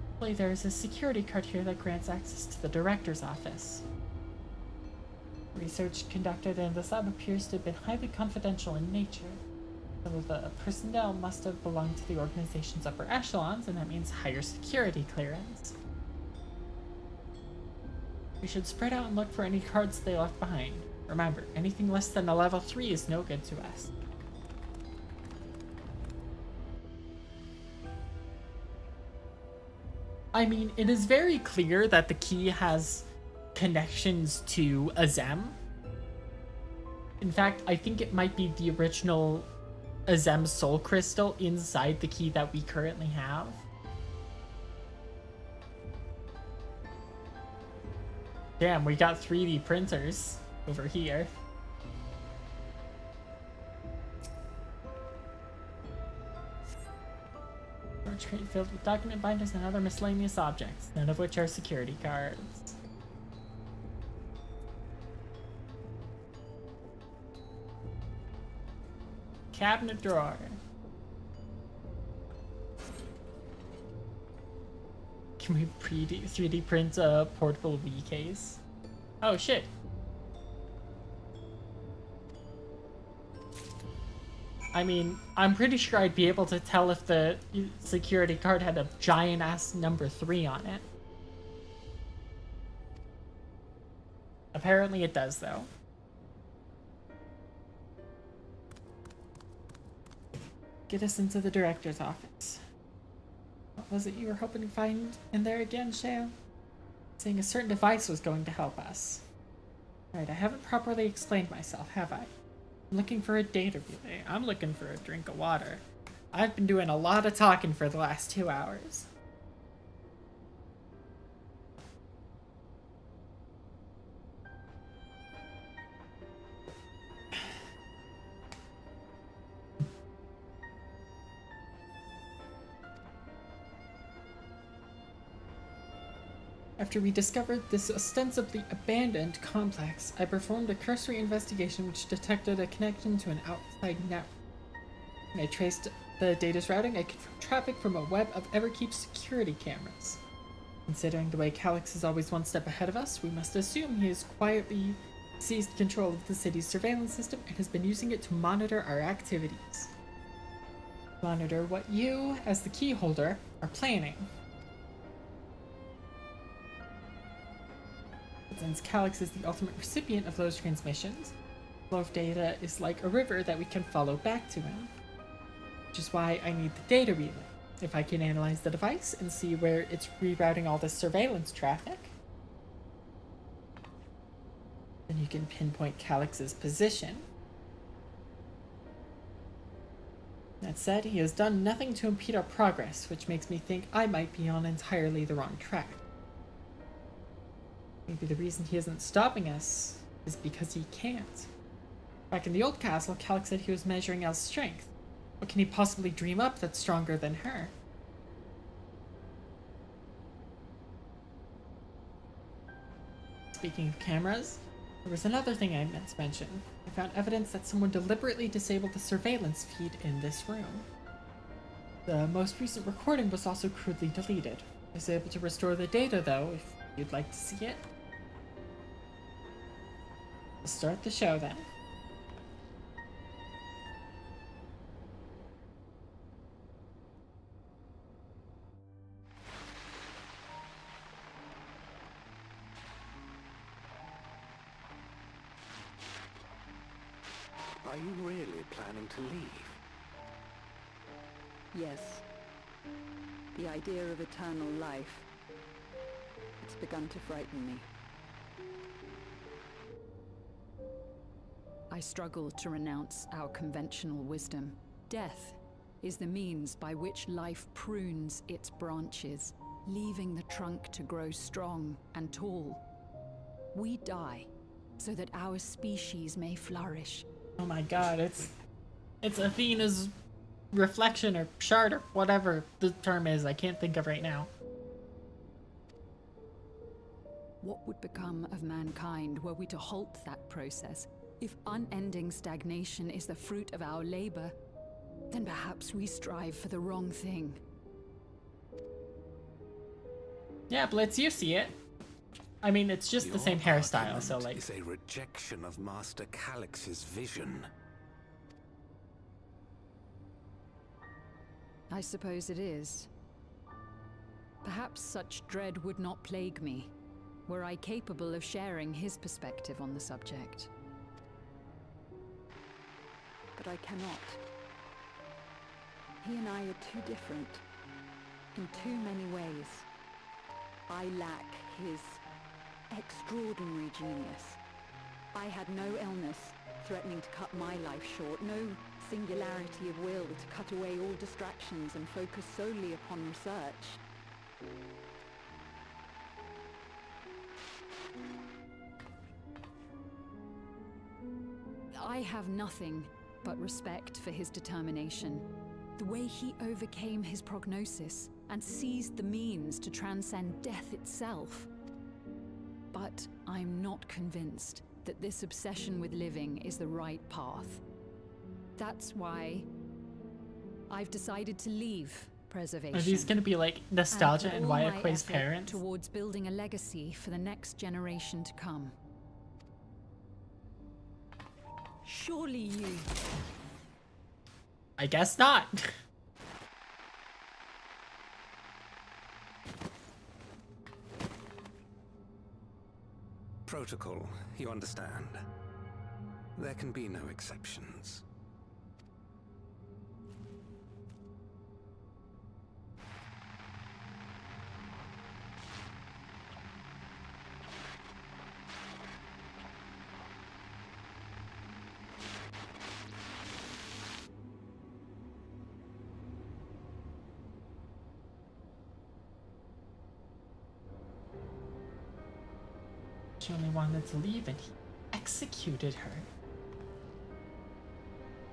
Hopefully there is a security card here that grants access to the director's office. Research conducted in this lab appears to have been highly confidential in nature. Some of the personnel must have belonged to the organization's upper echelons, and that means higher security clearance. We should spread out and look for any cards they left behind. Remember, anything less than a level 3 is no good to us. I mean, it is very clear that the key has connections to Azem. In fact, I think it might be the original Azem Soul Crystal inside the key that we currently have. Damn, we got 3D printers over here. Storage crate filled with document binders and other miscellaneous objects, none of which are security cards. Cabinet drawer. Can we 3D print a portable Wii case? Oh shit. I mean, I'm pretty sure I'd be able to tell if the security card had a giant ass number 3 on it. Apparently it does though. Get us into the director's office. What was it you were hoping to find in there again, Shale? Saying a certain device was going to help us. Right, I haven't properly explained myself, have I? I'm looking for a data relay. I'm looking for a drink of water. I've been doing a lot of talking for the last 2 hours. After we discovered this ostensibly abandoned complex, I performed a cursory investigation which detected a connection to an outside network. When I traced the data's routing, I confirmed traffic from a web of Everkeep's security cameras. Considering the way Calyx is always one step ahead of us, we must assume he has quietly seized control of the city's surveillance system and has been using it to monitor our activities. Monitor what you, as the key holder, are planning. Since Calyx is the ultimate recipient of those transmissions, the flow of data is like a river that we can follow back to him. Which is why I need the data relay. If I can analyze the device and see where it's rerouting all this surveillance traffic, then you can pinpoint Calyx's position. That said, he has done nothing to impede our progress, which makes me think I might be on entirely the wrong track. Maybe the reason he isn't stopping us is because he can't. Back in the old castle, Calyx said he was measuring Elle's strength. What can he possibly dream up that's stronger than her? Speaking of cameras, there was another thing I meant to mention. I found evidence that someone deliberately disabled the surveillance feed in this room. The most recent recording was also crudely deleted. I was able to restore the data though, if you'd like to see it. Let's start the show then. Are you really planning to leave? Yes. The idea of eternal life. It's begun to frighten me. I struggle to renounce our conventional wisdom. Death is the means by which life prunes its branches, leaving the trunk to grow strong and tall. We die so that our species may flourish. Oh my god, it's Athena's reflection or shard or whatever the term is, I can't think of right now. What would become of mankind were we to halt that process? If unending stagnation is the fruit of our labor, then perhaps we strive for the wrong thing. Yeah, Blitz, you see it. I mean, it's just the same hairstyle, so like... Is a rejection of Master Calyx's vision. I suppose it is. Perhaps such dread would not plague me, were I capable of sharing his perspective on the subject. But I cannot. He and I are too different, in too many ways. I lack his extraordinary genius. I had no illness threatening to cut my life short, no singularity of will to cut away all distractions and focus solely upon research. I have nothing but respect for his determination. The way he overcame his prognosis and seized the means to transcend death itself. But I'm not convinced that this obsession with living is the right path. That's why I've decided to leave preservation. Are these gonna be like nostalgia and why Aqua's parents? Towards building a legacy for the next generation to come. Surely you... I guess not. Protocol, you understand. There can be no exceptions. She only wanted to leave and he executed her.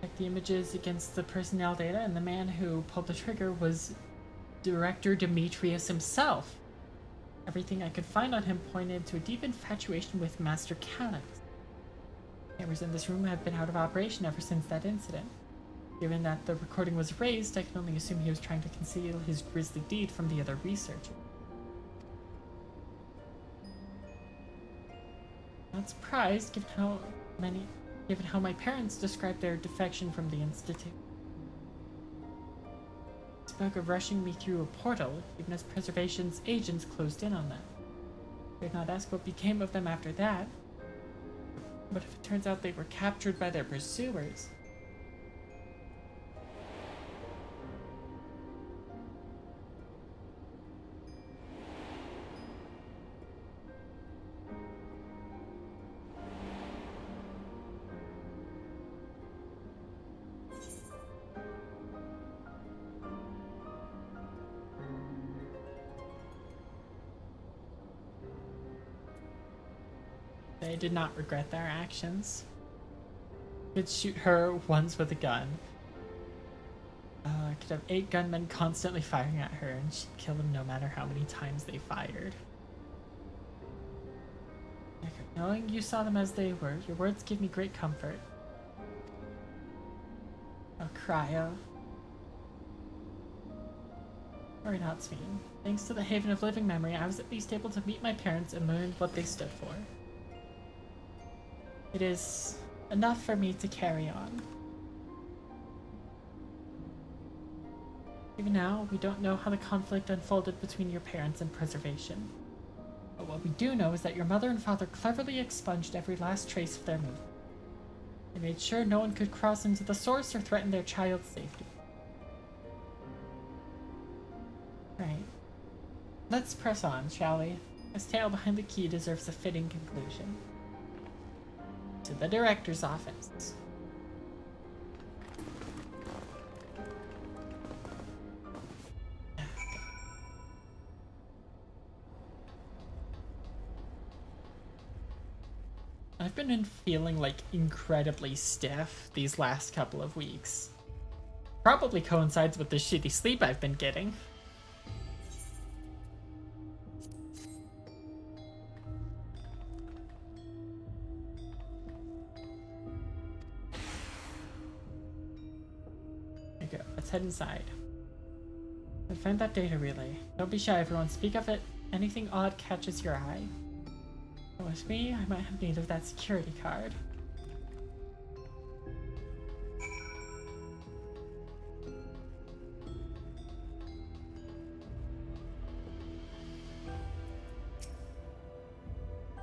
Check the images against the personnel data, and the man who pulled the trigger was Director Demetrius himself. Everything I could find on him pointed to a deep infatuation with Master Calyx. Cameras in this room have been out of operation ever since that incident. Given that the recording was erased, I can only assume he was trying to conceal his grisly deed from the other researchers. Not surprised, given how my parents described their defection from the Institute. Spoke of rushing me through a portal, even as Preservation's agents closed in on them. Did not ask what became of them after that. But if it turns out they were captured by their pursuers... They did not regret their actions. Could shoot her once with a gun. Could have 8 gunmen constantly firing at her, and she'd kill them no matter how many times they fired. Knowing you saw them as they were, your words give me great comfort. Oh, Cryo. Worry not, Sveen. Thanks to the Haven of Living Memory, I was at least able to meet my parents and learn what they stood for. It is enough for me to carry on. Even now, we don't know how the conflict unfolded between your parents and Preservation. But what we do know is that your mother and father cleverly expunged every last trace of their movement. They made sure no one could cross into the source or threaten their child's safety. Right. Let's press on, shall we? This tale behind the key deserves a fitting conclusion. To the director's office. I've been feeling like incredibly stiff these last couple of weeks. Probably coincides with the shitty sleep I've been getting. Let's head inside. And find that data relay. Don't be shy, everyone. Speak of it. Anything odd catches your eye. And with me, I might have need of that security card.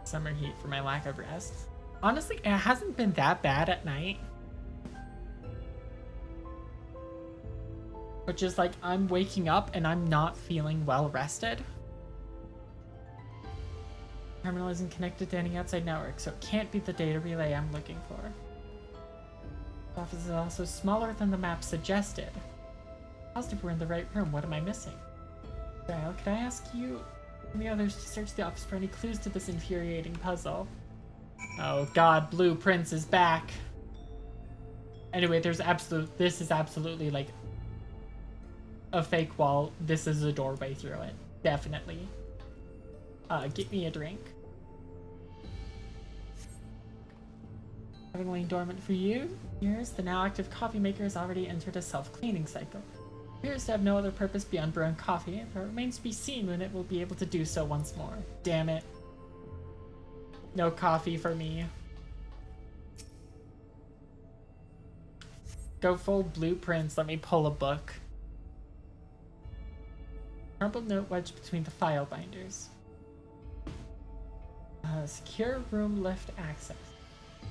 Summer heat for my lack of rest. Honestly, it hasn't been that bad at night. Which is like, I'm waking up and I'm not feeling well rested. Terminal isn't connected to any outside network, so it can't be the data relay I'm looking for. The office is also smaller than the map suggested. Positive we're in the right room, what am I missing? Rael, could I ask you and the others to search the office for any clues to this infuriating puzzle? Oh god, Blueprints is back. Anyway, this is absolutely like a fake wall. This is a doorway through it. Definitely. Get me a drink. Having lain dormant for years, the now active coffee maker has already entered a self-cleaning cycle. It appears to have no other purpose beyond brewing coffee, but it remains to be seen when it will be able to do so once more. Damn it. No coffee for me. Go full Blueprints, let me pull a book. Crumpled note wedged between the file binders. Secure room lift access.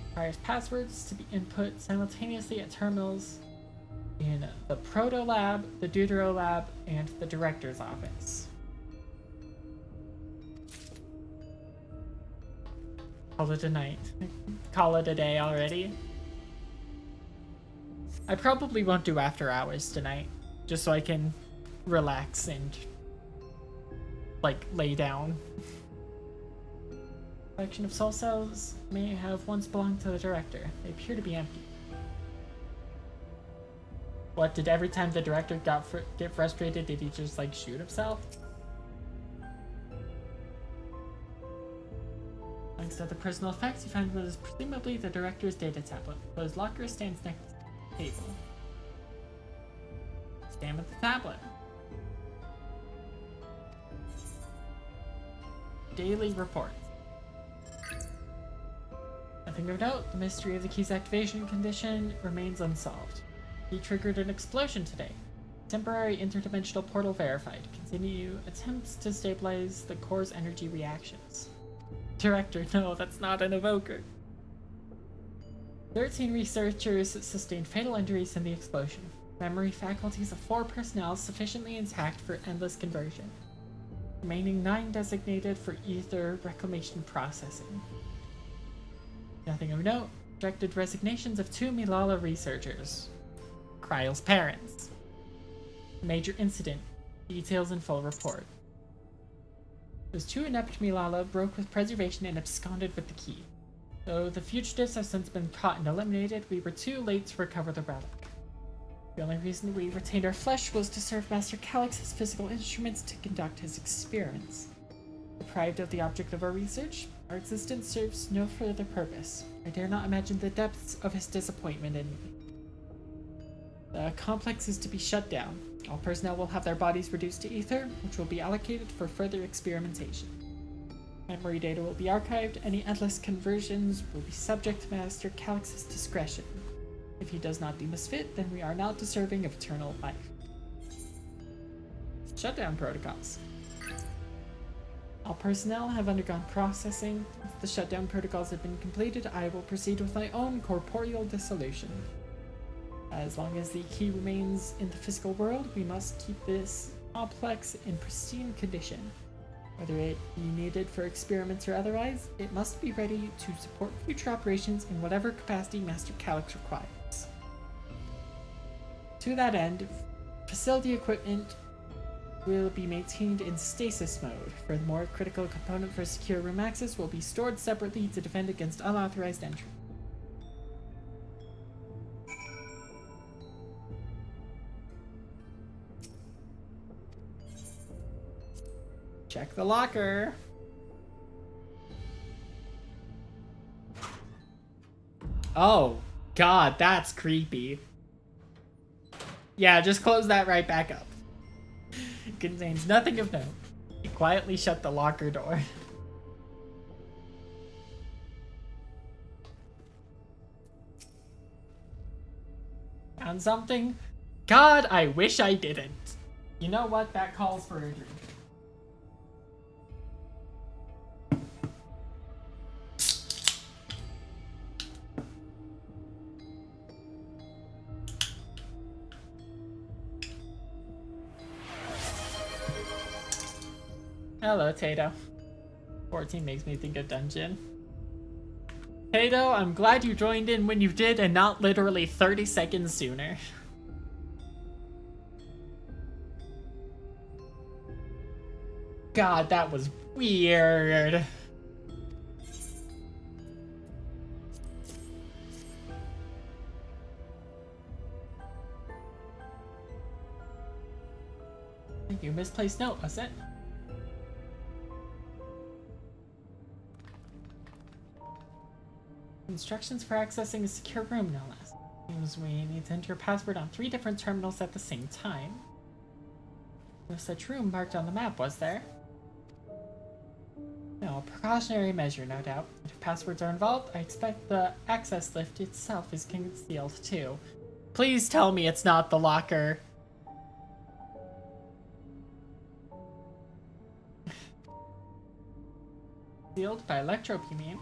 Requires passwords to be input simultaneously at terminals in the Proto Lab, the Deutero Lab, and the Director's Office. Call it a night. Call it a day already. I probably won't do after hours tonight, just so I can relax and like lay down. Collection of soul cells may have once belonged to the director. They appear to be empty. What, did every time the director get frustrated, did he just like shoot himself? Thanks to the personal effects, you find what is presumably the director's data tablet. But his locker stands next to the table. Stand with the tablet. Daily report. Nothing of note, the mystery of the key's activation condition remains unsolved. He triggered an explosion today. Temporary interdimensional portal verified. Continue attempts to stabilize the core's energy reactions. Director, no, that's not an evoker. 13 researchers sustained fatal injuries in the explosion. Memory faculties of 4 personnel sufficiently intact for endless conversion. Remaining 9 designated for ether reclamation processing. Nothing of note. Directed resignations of 2 Milala researchers. Kryle's parents. Major incident. Details in full report. Those 2 inept Milala broke with preservation and absconded with the key. Though the fugitives have since been caught and eliminated, we were too late to recover the relic. The only reason we retained our flesh was to serve Master Calix's physical instruments to conduct his experiments. Deprived of the object of our research, our existence serves no further purpose. I dare not imagine the depths of his disappointment in me. The complex is to be shut down. All personnel will have their bodies reduced to ether, which will be allocated for further experimentation. Memory data will be archived. Any endless conversions will be subject to Master Calix's discretion. If he does not deem us fit, then we are not deserving of eternal life. Shutdown protocols. All personnel have undergone processing. Once the shutdown protocols have been completed, I will proceed with my own corporeal dissolution. As long as the key remains in the physical world, we must keep this complex in pristine condition. Whether it be needed for experiments or otherwise, it must be ready to support future operations in whatever capacity Master Calix requires. To that end, facility equipment will be maintained in stasis mode. Furthermore, critical component for secure room access will be stored separately to defend against unauthorized entry. Check the locker. Oh, God, that's creepy. Yeah, just close that right back up. It contains nothing of note. You quietly shut the locker door. Found something? God, I wish I didn't. You know what? That calls for a drink. Hello, Tato. 14 makes me think of dungeon. Tato, I'm glad you joined in when you did and not literally 30 seconds sooner. God, that was weird. I think you misplaced note, was it? Instructions for accessing a secure room, no less. Seems we need to enter your password on 3 different terminals at the same time. No such room marked on the map, was there? No, a precautionary measure, no doubt. If passwords are involved, I expect the access lift itself is concealed too. Please tell me it's not the locker. Sealed by electrope, you mean?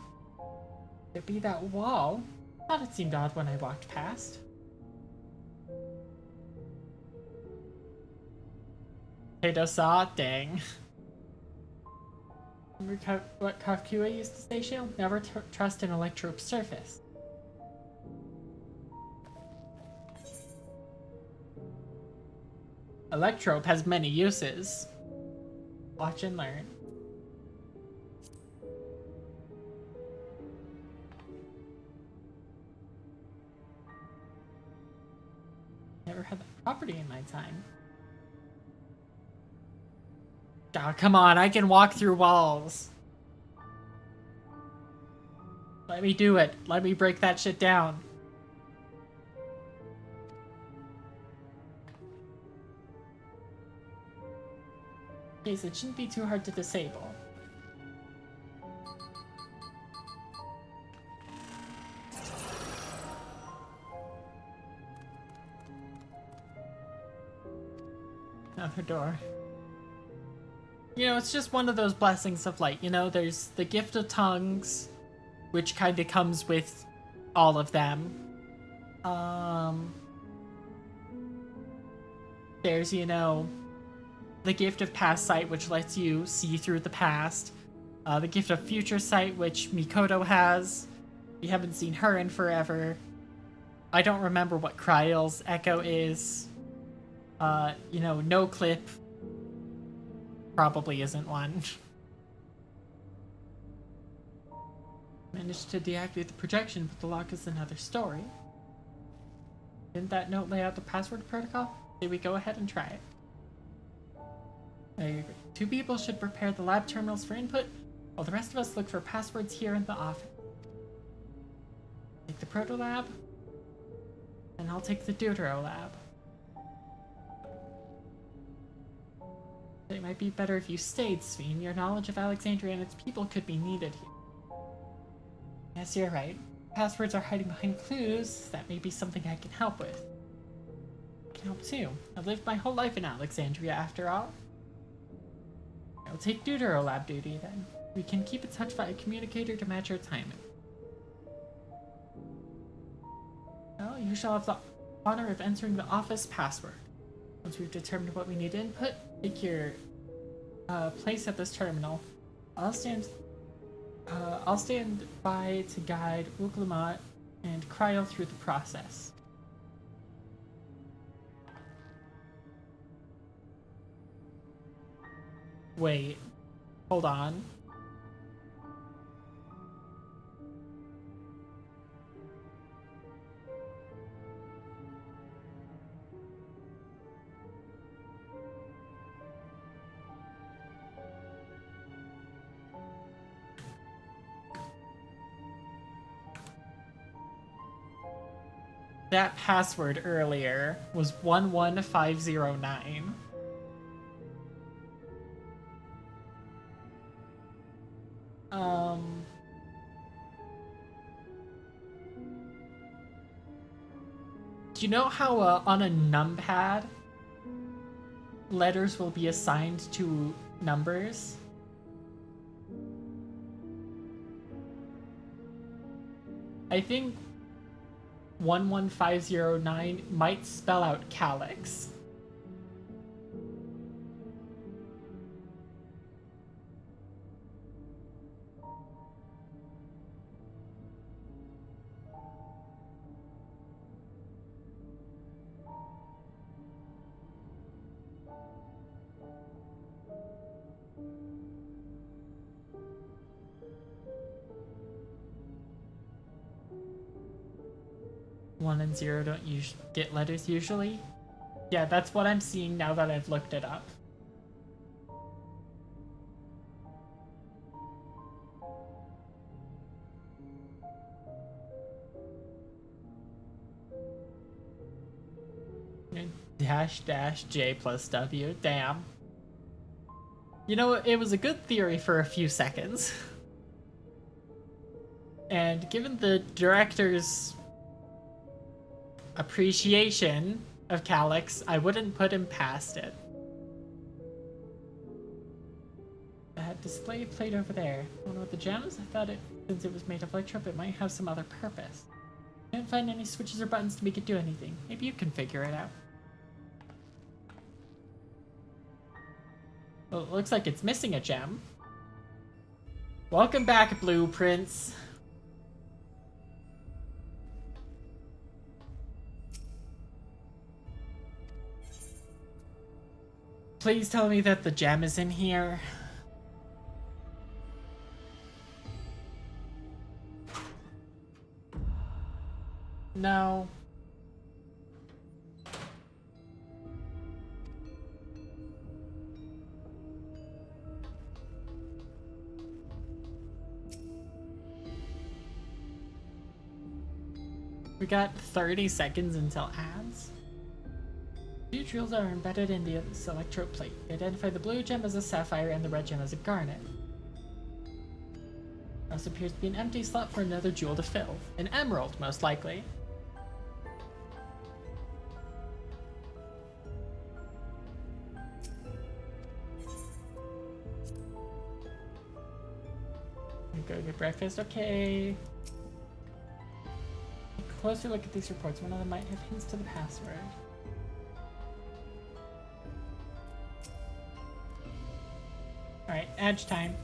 Could it be that wall? Thought it seemed odd when I walked past. Tato saw? Dang. Remember what Kafkua used to say, Shale? Never trust an electrope surface. Electrope has many uses. Watch and learn. Never had that property in my time. God, come on, I can walk through walls. Let me do it. Let me break that shit down. Okay, so it shouldn't be too hard to disable. Another door. You know, it's just one of those blessings of light. You know, there's the gift of tongues, which kind of comes with all of them. There's, you know, the gift of past sight, which lets you see through the past. The gift of future sight, which Mikoto has. We haven't seen her in forever. I don't remember what Kryle's echo is. You know, no clip probably isn't one. Managed to deactivate the projection, but the lock is another story. Didn't that note lay out the password protocol? Did we go ahead and try it? I agree. 2 people should prepare the lab terminals for input, while the rest of us look for passwords here in the office. Take the proto lab, and I'll take the Deutero lab. It might be better if you stayed, Sveen. Your knowledge of Alexandria and its people could be needed here. Yes, you're right. Passwords are hiding behind clues. That may be something I can help with. I can help too. I've lived my whole life in Alexandria, after all. I'll take Deutero lab duty, then. We can keep in touch via communicator to match our timing. Well, you shall have the honor of entering the office password. Once we've determined what we need to input, take your place at this terminal. I'll stand by to guide Uklamat and Kryle through the process. Wait, hold on. That password earlier was 11509. Do you know how on a numpad letters will be assigned to numbers? I think 11509 might spell out calyx. One and 0 don't get letters usually. Yeah, that's what I'm seeing now that I've looked it up. --J plus W. Damn. You know, it was a good theory for a few seconds. And given the director's appreciation of calyx, I wouldn't put him past it. That display plate over there. One with the gems? I thought since it was made of electrope, it might have some other purpose. I didn't find any switches or buttons to make it do anything. Maybe you can figure it out. Well, it looks like it's missing a gem. Welcome back, Blueprints. Please tell me that the gem is in here. No. We got 30 seconds until ads. Two jewels are embedded in the electrode plate. They identify the blue gem as a sapphire and the red gem as a garnet. There also appears to be an empty slot for another jewel to fill. An emerald, most likely. Go get breakfast. Okay. A closer look at these reports. One of them might have hints to the password. Alright, edge time.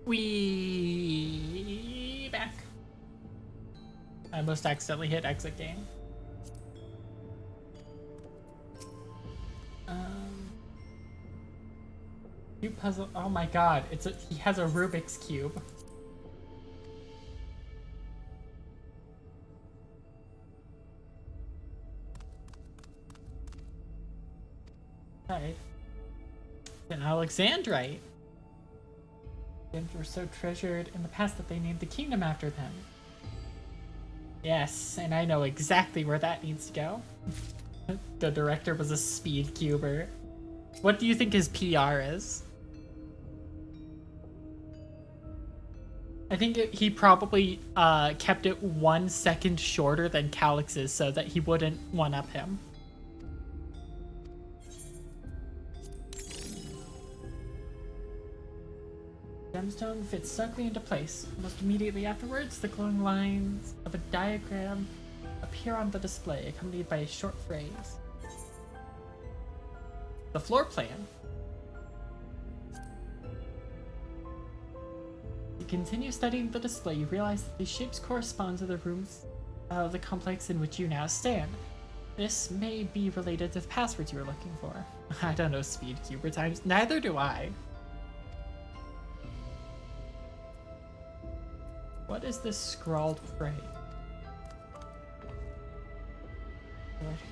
We back. I almost accidentally hit exit game. Cube puzzle. Oh my god! He has a Rubik's cube. Right. An Alexandrite. Gems were so treasured in the past that they named the kingdom after them. Yes, and I know exactly where that needs to go. The director was a speed cuber. What do you think his PR is? I think he probably kept it 1 second shorter than Calix's so that he wouldn't one-up him. Gemstone fits snugly into place. Almost immediately afterwards, the glowing lines of a diagram appear on the display, accompanied by a short phrase. The floor plan. You continue studying the display, you realize that these shapes correspond to the rooms of the complex in which you now stand. This may be related to the passwords you were looking for. I don't know speed cuber times. Neither do I. What is this scrawled phrase?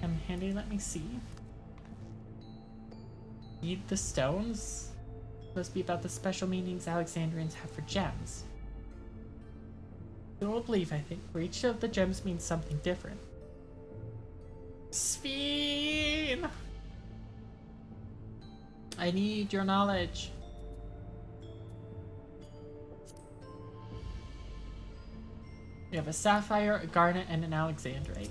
Come handy, let me see. Eat the stones? Must be about the special meanings Alexandrians have for gems. Dual belief, I think, where each of the gems means something different. Sphene! I need your knowledge. We have a sapphire, a garnet, and an alexandrite.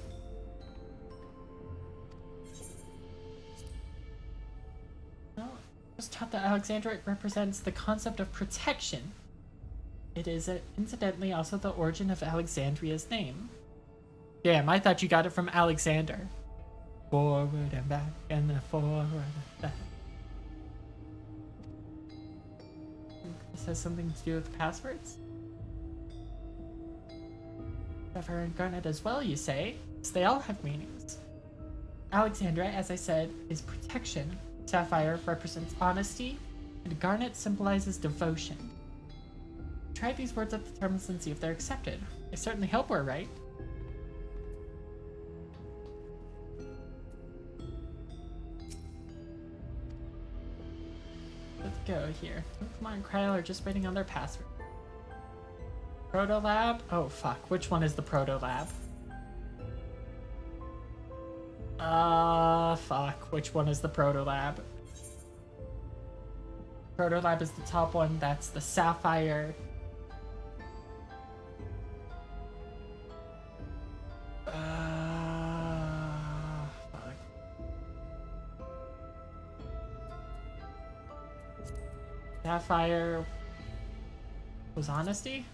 Well, I was taught that alexandrite represents the concept of protection. It is, incidentally, also the origin of Alexandria's name. Damn, I thought you got it from Alexander. Forward and back, and then forward and back. This has something to do with passwords? Sapphire and garnet as well, you say? So they all have meanings. Alexandrite, as I said, is protection. Sapphire represents honesty, and garnet symbolizes devotion. Try these words at the terminals and see if they're accepted. I certainly hope we're right. Let's go here. Come on, Kryl are just waiting on their password. Proto Lab? Oh fuck, which one is the Proto Lab? Fuck, which one is the Proto Lab? Proto Lab is the top one, that's the Sapphire. Fuck. Sapphire was honesty?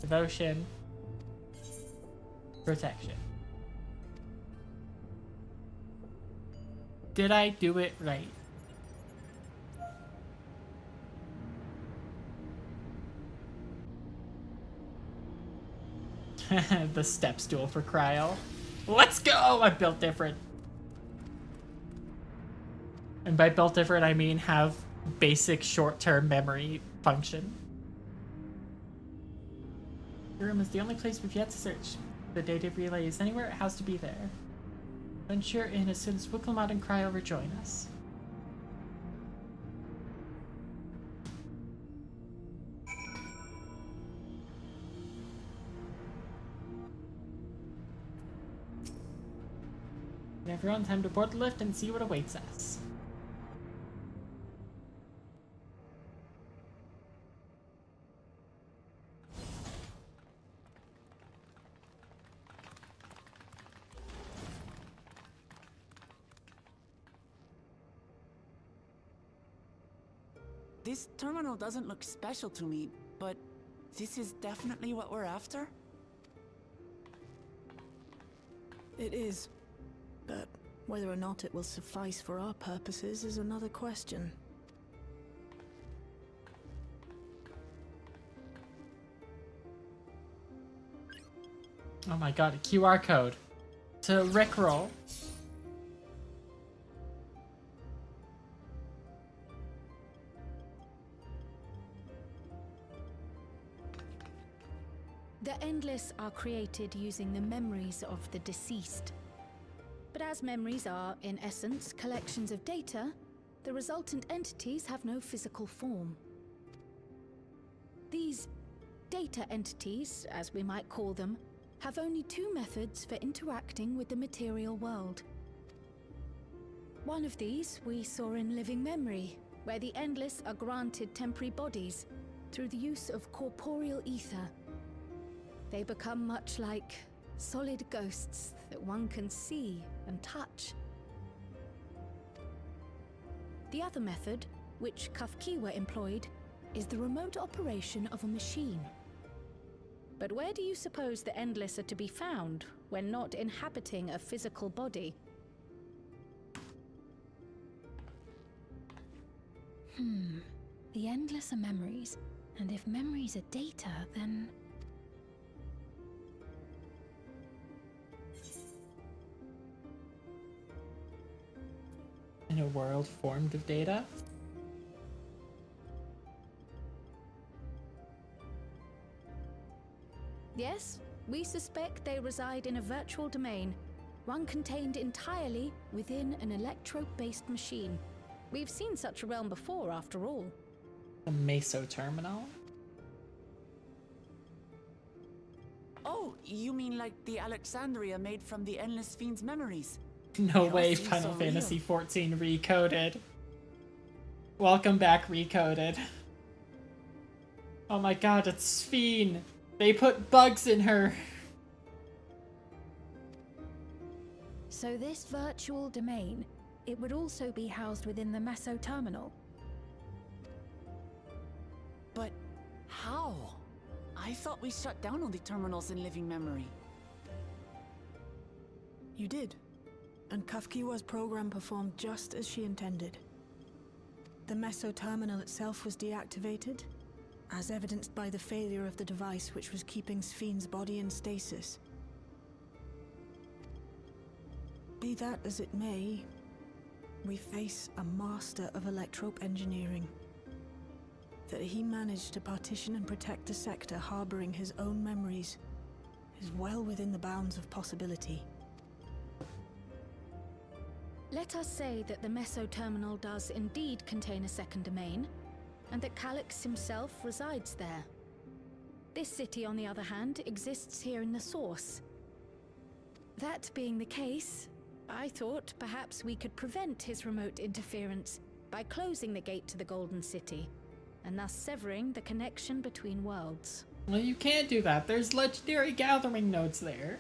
Devotion. Protection. Did I do it right? The step stool for Kryl. Let's go! I built different. And by built different, I mean have basic short-term memory function. The room is the only place we've yet to search. If the data relay is anywhere, it has to be there. Venture in as soon as Wicklemot and Kryl rejoin us. Give everyone time to board the lift and see what awaits us. This terminal doesn't look special to me, but this is definitely what we're after? It is. But whether or not it will suffice for our purposes is another question. Oh my god, a QR code to Rickroll. The Endless are created using the memories of the deceased. But as memories are, in essence, collections of data, the resultant entities have no physical form. These data entities, as we might call them, have only two methods for interacting with the material world. One of these we saw in Living Memory, where the Endless are granted temporary bodies through the use of corporeal ether. They become much like solid ghosts that one can see and touch. The other method, which Kafkiwa employed, is the remote operation of a machine. But where do you suppose the Endless are to be found when not inhabiting a physical body? The Endless are memories, and if memories are data, then... In a world formed of data? Yes, we suspect they reside in a virtual domain, one contained entirely within an electro-based machine. We've seen such a realm before, after all. A meso terminal? Oh, you mean like the Alexandria made from the Endless Fiend's memories? No It all way, seems Final so Fantasy real. XIV Recoded. Welcome back, Recoded. Oh my god, it's Sphene! They put bugs in her! So this virtual domain, it would also be housed within the Meso terminal. But how? I thought we shut down all the terminals in Living Memory. You did. And Kafkiwa's program performed just as she intended. The Meso terminal itself was deactivated, as evidenced by the failure of the device which was keeping Sphene's body in stasis. Be that as it may, we face a master of electrope engineering. That he managed to partition and protect the sector harboring his own memories is well within the bounds of possibility. Let us say that the Meso terminal does indeed contain a second domain, and that Calyx himself resides there. This city, on the other hand, exists here in the source. That being the case, I thought perhaps we could prevent his remote interference by closing the gate to the Golden City, and thus severing the connection between worlds. Well, you can't do that. There's legendary gathering nodes there.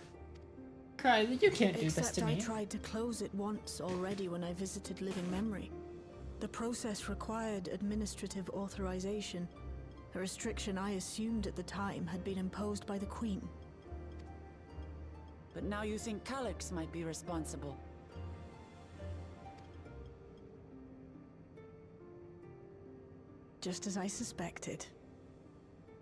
Cry, you can't do this to Except me. I tried to close it once already when I visited Living Memory. The process required administrative authorization, a restriction I assumed at the time had been imposed by the Queen. But now you think Calyx might be responsible. Just as I suspected.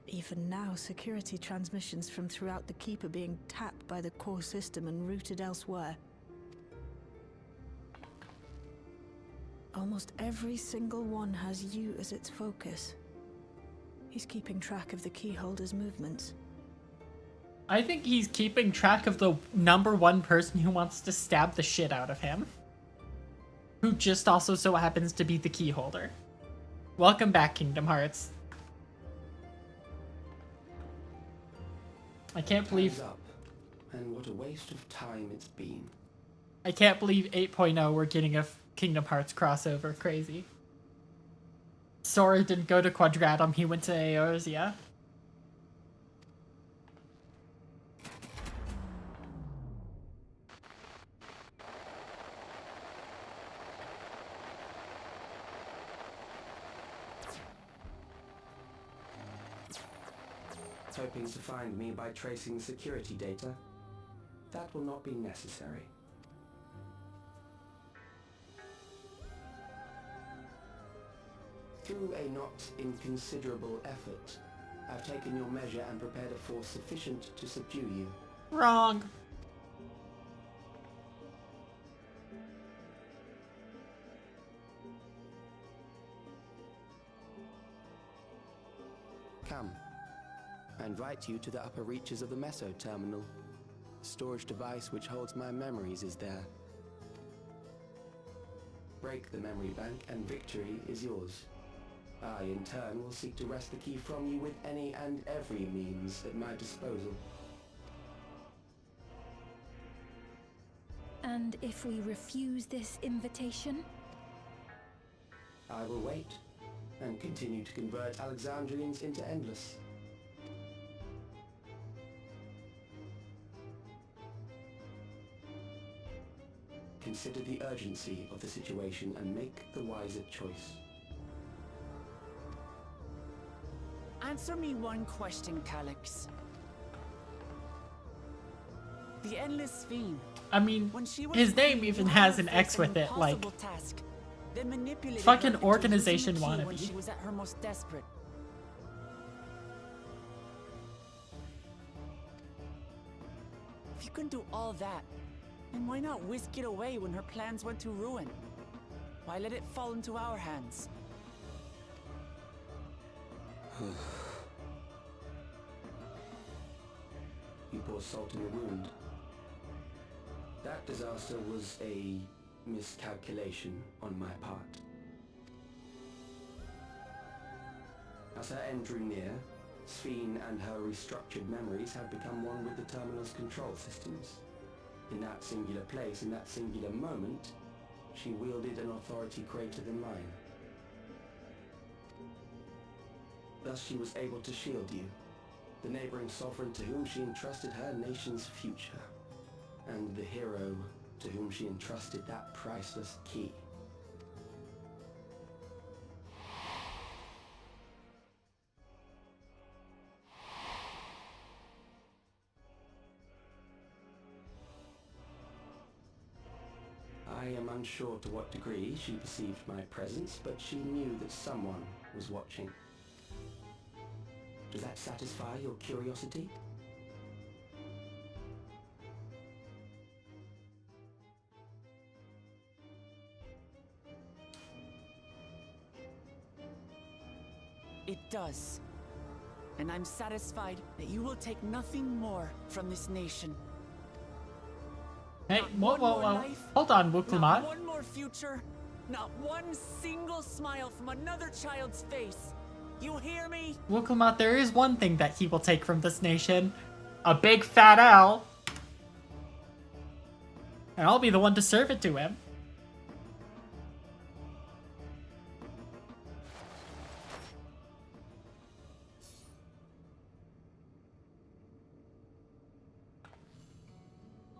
Even now, security transmissions from throughout the Keep are being tapped by the core system and routed elsewhere. Almost every single one has you as its focus. He's keeping track of the keyholder's movements. I think he's keeping track of the #1 person who wants to stab the shit out of him. Who just also so happens to be the keyholder. Welcome back, Kingdom Hearts. I can't believe... Time's up, and what a waste of time it's been. I can't believe 8.0 we're getting a Kingdom Hearts crossover. Crazy. Sora didn't go to Quadratum, he went to Eorzea. Hoping to find me by tracing security data? That will not be necessary. Through a not inconsiderable effort, I've taken your measure and prepared a force sufficient to subdue you. Wrong. Come. I invite you to the upper reaches of the Meso terminal. The storage device which holds my memories is there. Break the memory bank and victory is yours. I, in turn, will seek to wrest the key from you with any and every means at my disposal. And if we refuse this invitation? I will wait and continue to convert Alexandrians into Endless. Consider the urgency of the situation and make the wiser choice. Answer me one question, Calyx. The Endless Fiend. I mean, when she was his name even has an X with it, like, task, they manipulated fucking her into organization losing the key when wannabe. she was at her most desperate. If you can do all that, then why not whisk it away when her plans went to ruin? Why let it fall into our hands? You pour salt in the wound. That disaster was a miscalculation on my part. As her end drew near, Sphene and her restructured memories had become one with the terminal's control systems. In that singular place, in that singular moment, she wielded an authority greater than mine. Thus she was able to shield you, the neighboring sovereign to whom she entrusted her nation's future, and the hero to whom she entrusted that priceless key. I am unsure to what degree she perceived my presence, but she knew that someone was watching. Does that satisfy your curiosity? It does. And I'm satisfied that you will take nothing more from this nation. Hey, Not whoa, one whoa, more whoa. life, Hold on, not Wuklamat. one more future, not one single smile from another child's face. You hear me? Wuklamat, there is one thing that he will take from this nation. A big fat L. And I'll be the one to serve it to him.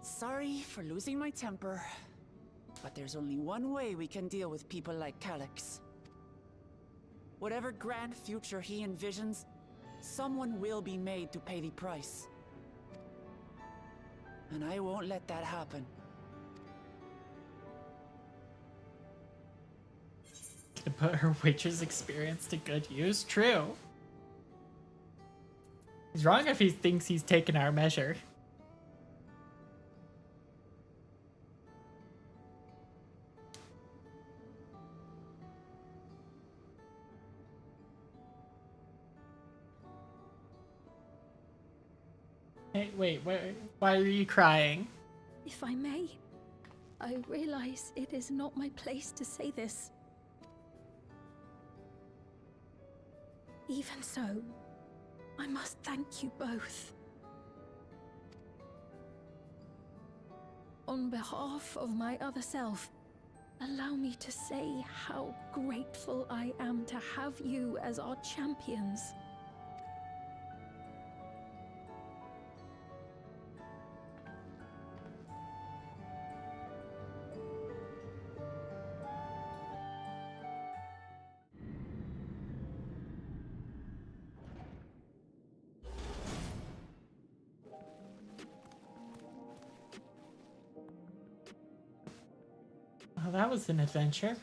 Sorry for losing my temper, but there's only one way we can deal with people like Calyx. Whatever grand future he envisions, someone will be made to pay the price. And I won't let that happen. To put her waitress experience to good use. True. He's wrong if he thinks he's taken our measure. Hey, wait, why are you crying? If I may, I realize it is not my place to say this. Even so, I must thank you both. On behalf of my other self, allow me to say how grateful I am to have you as our champions. Well, that was an adventure.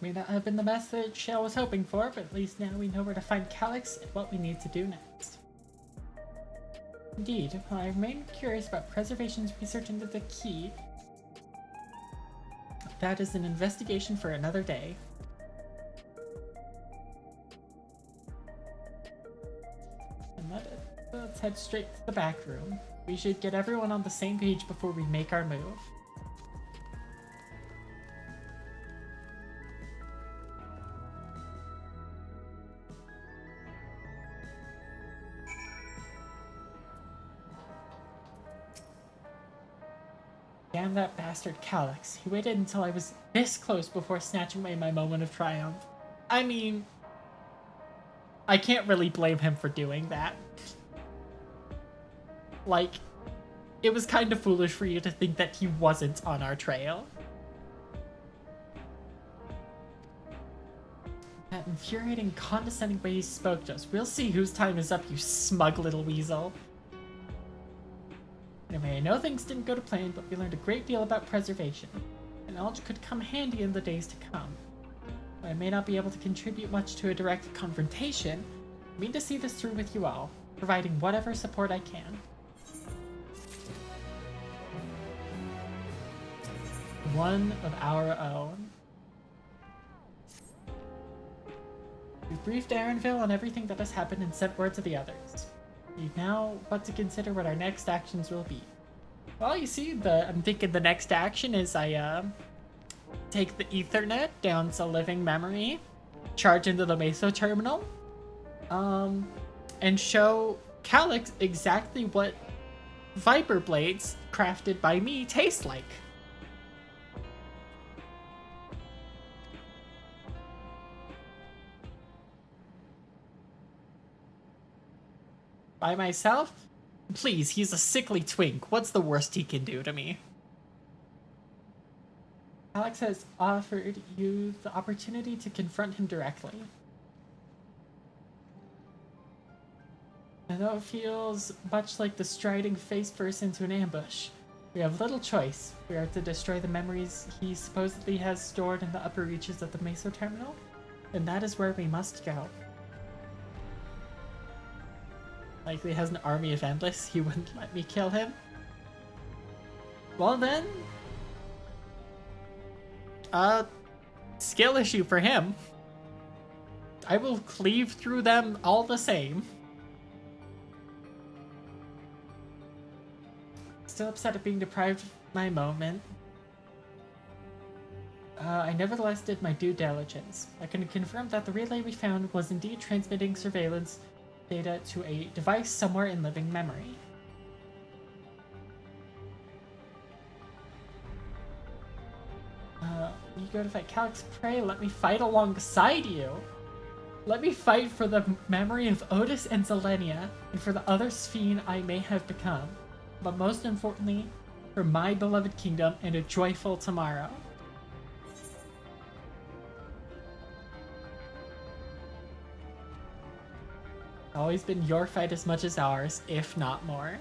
May not have been the message I was hoping for, but at least now we know where to find Calyx and what we need to do next. Indeed, I remain curious about Preservation's research into the key. That is an investigation for another day. And let's head straight to the back room. We should get everyone on the same page before we make our move. Damn that bastard Calyx. He waited until I was this close before snatching away my moment of triumph. I mean, I can't really blame him for doing that. Like, it was kind of foolish for you to think that he wasn't on our trail. That infuriating, condescending way he spoke to us. We'll see whose time is up, you smug little weasel. Anyway, I know things didn't go to plan, but we learned a great deal about preservation. And knowledge could come handy in the days to come. While I may not be able to contribute much to a direct confrontation, I mean to see this through with you all, providing whatever support I can. One of our own. We've briefed Aaronville on everything that has happened and sent word to the others. We now want to consider what our next actions will be. Well, you see, I'm thinking the next action is I take the Ethernet down to living memory, charge into the Meso terminal, and show Calyx exactly what Viper blades crafted by me taste like. By myself? Please, he's a sickly twink. What's the worst he can do to me? Alex has offered you the opportunity to confront him directly. And though it feels much like the striding face first into an ambush, we have little choice. We are to destroy the memories he supposedly has stored in the upper reaches of the Meso terminal, and that is where we must go. Likely has an army of Endless. He wouldn't let me kill him. Well then, skill issue for him. I will cleave through them all the same. Still upset at being deprived of my moment. I nevertheless did my due diligence. I can confirm that the relay we found was indeed transmitting surveillance data to a device somewhere in living memory. You go to fight Calyx, pray, let me fight alongside you. Let me fight for the memory of Otis and Zelenia, and for the other Sphene I may have become. But most importantly, for my beloved kingdom and a joyful tomorrow. Always been your fight as much as ours, if not more.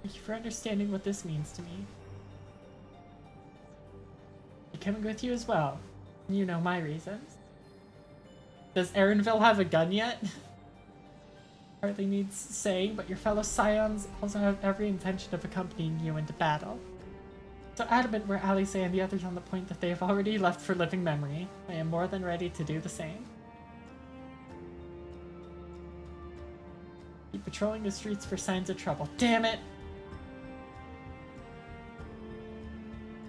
Thank you for understanding what this means to me. I'm coming with you as well. You know my reasons. Does Aaronville have a gun yet? Hardly needs saying, but your fellow Scions also have every intention of accompanying you into battle. So adamant were Alice and the others on the point that they have already left for living memory. I am more than ready to do the same. Keep patrolling the streets for signs of trouble. Damn it!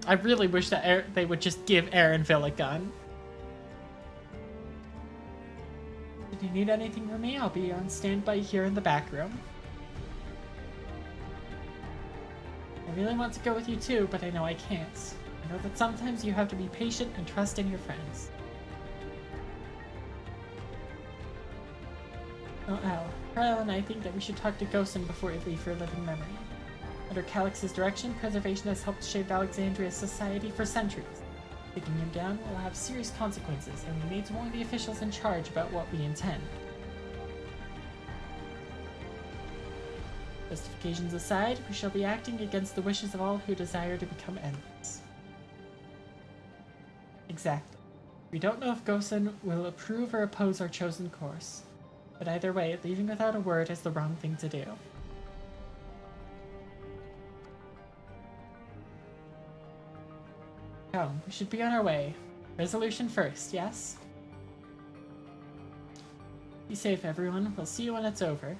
I really wish that they would just give Aaronville a gun. If you need anything from me, I'll be on standby here in the back room. I really want to go with you too, but I know I can't. I know that sometimes you have to be patient and trust in your friends. Oh, Carl and I think that we should talk to Gosen before we leave for living memory. Under Calyx's direction, preservation has helped shape Alexandria's society for centuries. Taking him down will have serious consequences, and we need to warn the officials in charge about what we intend. Justifications aside, we shall be acting against the wishes of all who desire to become endless. Exactly. We don't know if Gosen will approve or oppose our chosen course, but either way, leaving without a word is the wrong thing to do. Come, we should be on our way. Resolution first, yes? Be safe, everyone. We'll see you when it's over.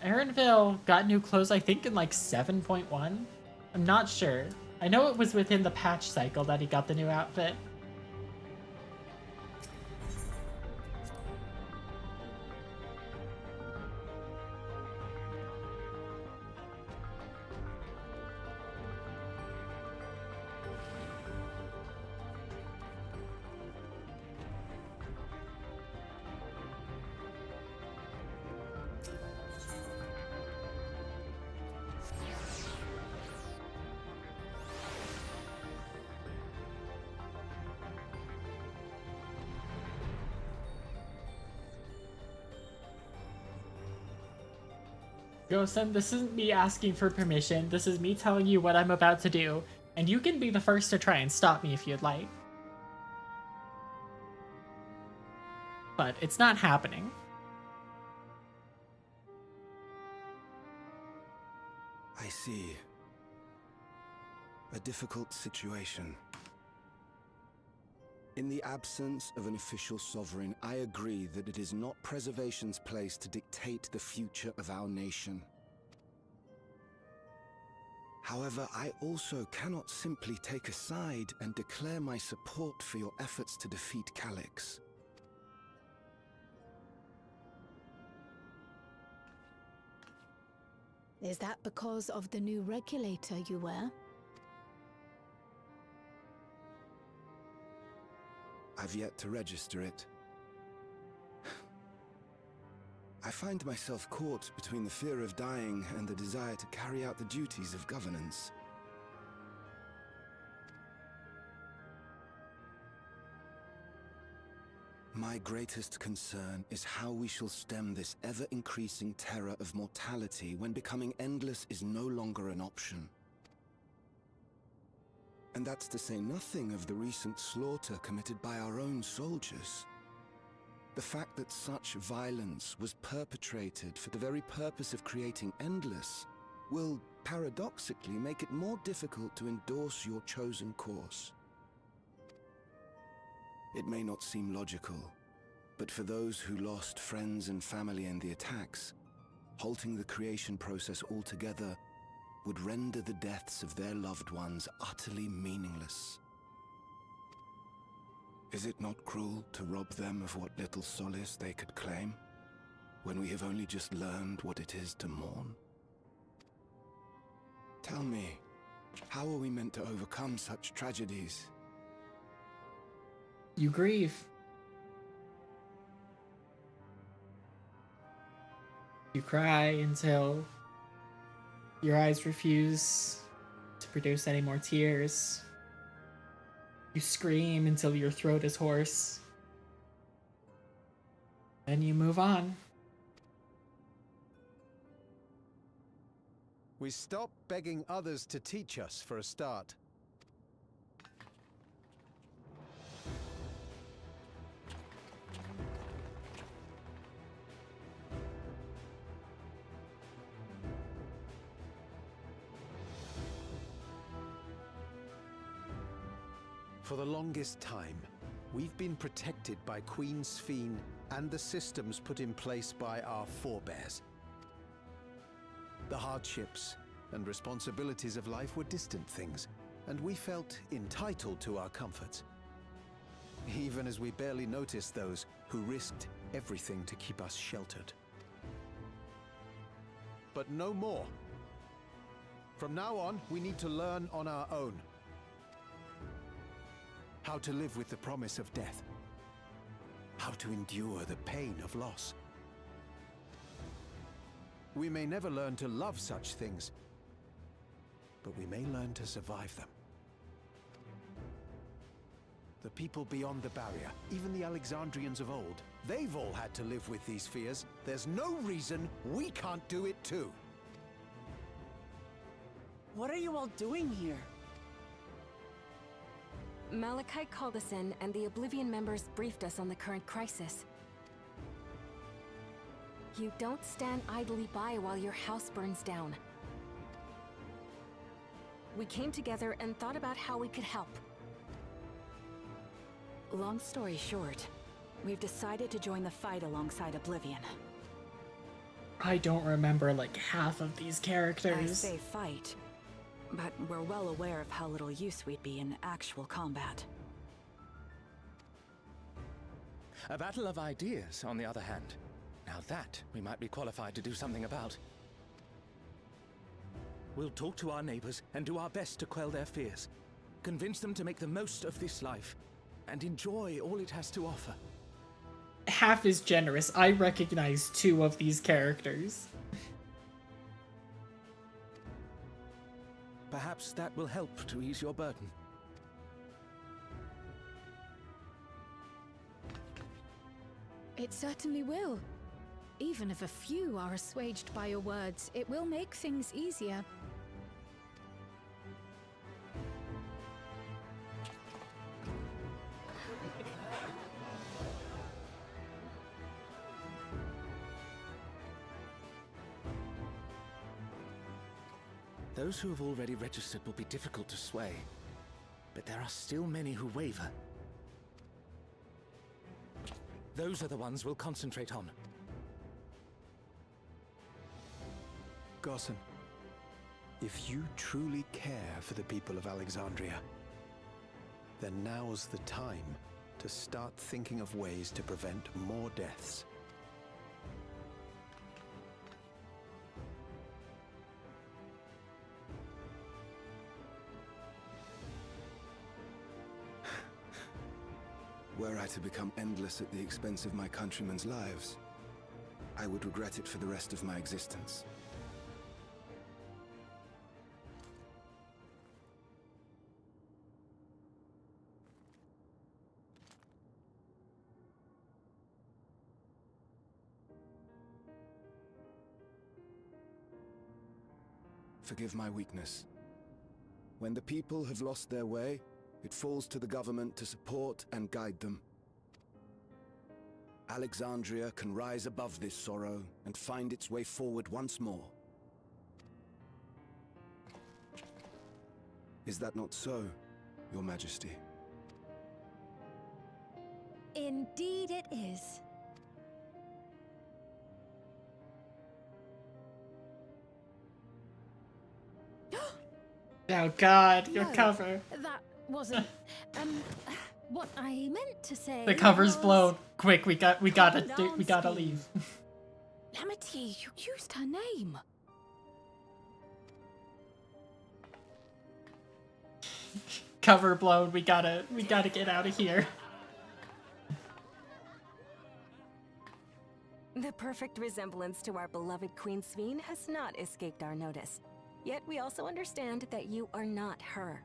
Aaronville got new clothes, I think, in like 7.1. I'm not sure. I know it was within the patch cycle that he got the new outfit. Gosen, this isn't me asking for permission. This is me telling you what I'm about to do, and you can be the first to try and stop me if you'd like. But it's not happening. I see. A difficult situation. In the absence of an official sovereign, I agree that it is not Preservation's place to dictate the future of our nation. However, I also cannot simply take a side and declare my support for your efforts to defeat Calyx. Is that because of the new regulator you wear? I've yet to register it. I find myself caught between the fear of dying and the desire to carry out the duties of governance. My greatest concern is how we shall stem this ever-increasing terror of mortality when becoming endless is no longer an option. And that's to say nothing of the recent slaughter committed by our own soldiers. The fact that such violence was perpetrated for the very purpose of creating endless will, paradoxically, make it more difficult to endorse your chosen course. It may not seem logical, but for those who lost friends and family in the attacks, halting the creation process altogether would render the deaths of their loved ones utterly meaningless. Is it not cruel to rob them of what little solace they could claim, when we have only just learned what it is to mourn? Tell me, how are we meant to overcome such tragedies? You grieve. You cry until your eyes refuse to produce any more tears. You scream until your throat is hoarse. Then you move on. We stop begging others to teach us for a start. For the longest time, we've been protected by Queen Sphene and the systems put in place by our forebears. The hardships and responsibilities of life were distant things, and we felt entitled to our comforts, even as we barely noticed those who risked everything to keep us sheltered. But no more. From now on, we need to learn on our own. How to live with the promise of death. How to endure the pain of loss. We may never learn to love such things, but we may learn to survive them. The people beyond the barrier, even the Alexandrians of old, they've all had to live with these fears. There's no reason we can't do it too. What are you all doing here? Malachite called us in, and the Oblivion members briefed us on the current crisis. You don't stand idly by while your house burns down. We came together and thought about how we could help. Long story short, we've decided to join the fight alongside Oblivion. I don't remember like half of these characters. I say fight, but we're well aware of how little use we'd be in actual combat. A battle of ideas, on the other hand. Now that we might be qualified to do something about. We'll talk to our neighbors and do our best to quell their fears. Convince them to make the most of this life and enjoy all it has to offer. Half is generous. I recognize 2 of these characters. Perhaps that will help to ease your burden. It certainly will. Even if a few are assuaged by your words, it will make things easier. Those who have already registered will be difficult to sway, but there are still many who waver. Those are the ones we'll concentrate on. Gossan, if you truly care for the people of Alexandria, then now's the time to start thinking of ways to prevent more deaths. Were I to become endless at the expense of my countrymen's lives, I would regret it for the rest of my existence. Forgive my weakness. When the people have lost their way, it falls to the government to support and guide them. Alexandria can rise above this sorrow and find its way forward once more. Is that not so, Your Majesty? Indeed it is. Oh god, your No, cover. That wasn't what I meant to say. The cover's was- blown. Quick, we gotta down, leave. Lamity, you used her name. Cover blown. We gotta get out of here. The perfect resemblance to our beloved Queen Sveen has not escaped our notice. Yet we also understand that you are not her.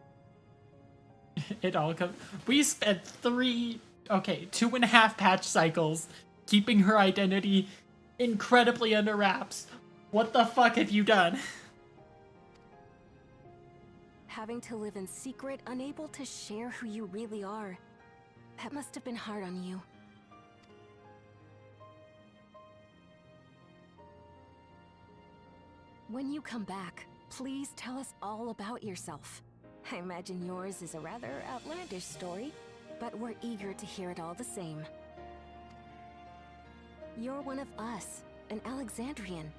It all comes. We spent 2.5 patch cycles keeping her identity incredibly under wraps. What the fuck have you done? Having to live in secret, unable to share who you really are. That must have been hard on you. When you come back, please tell us all about yourself. I imagine yours is a rather outlandish story, but we're eager to hear it all the same. You're one of us, an Alexandrian,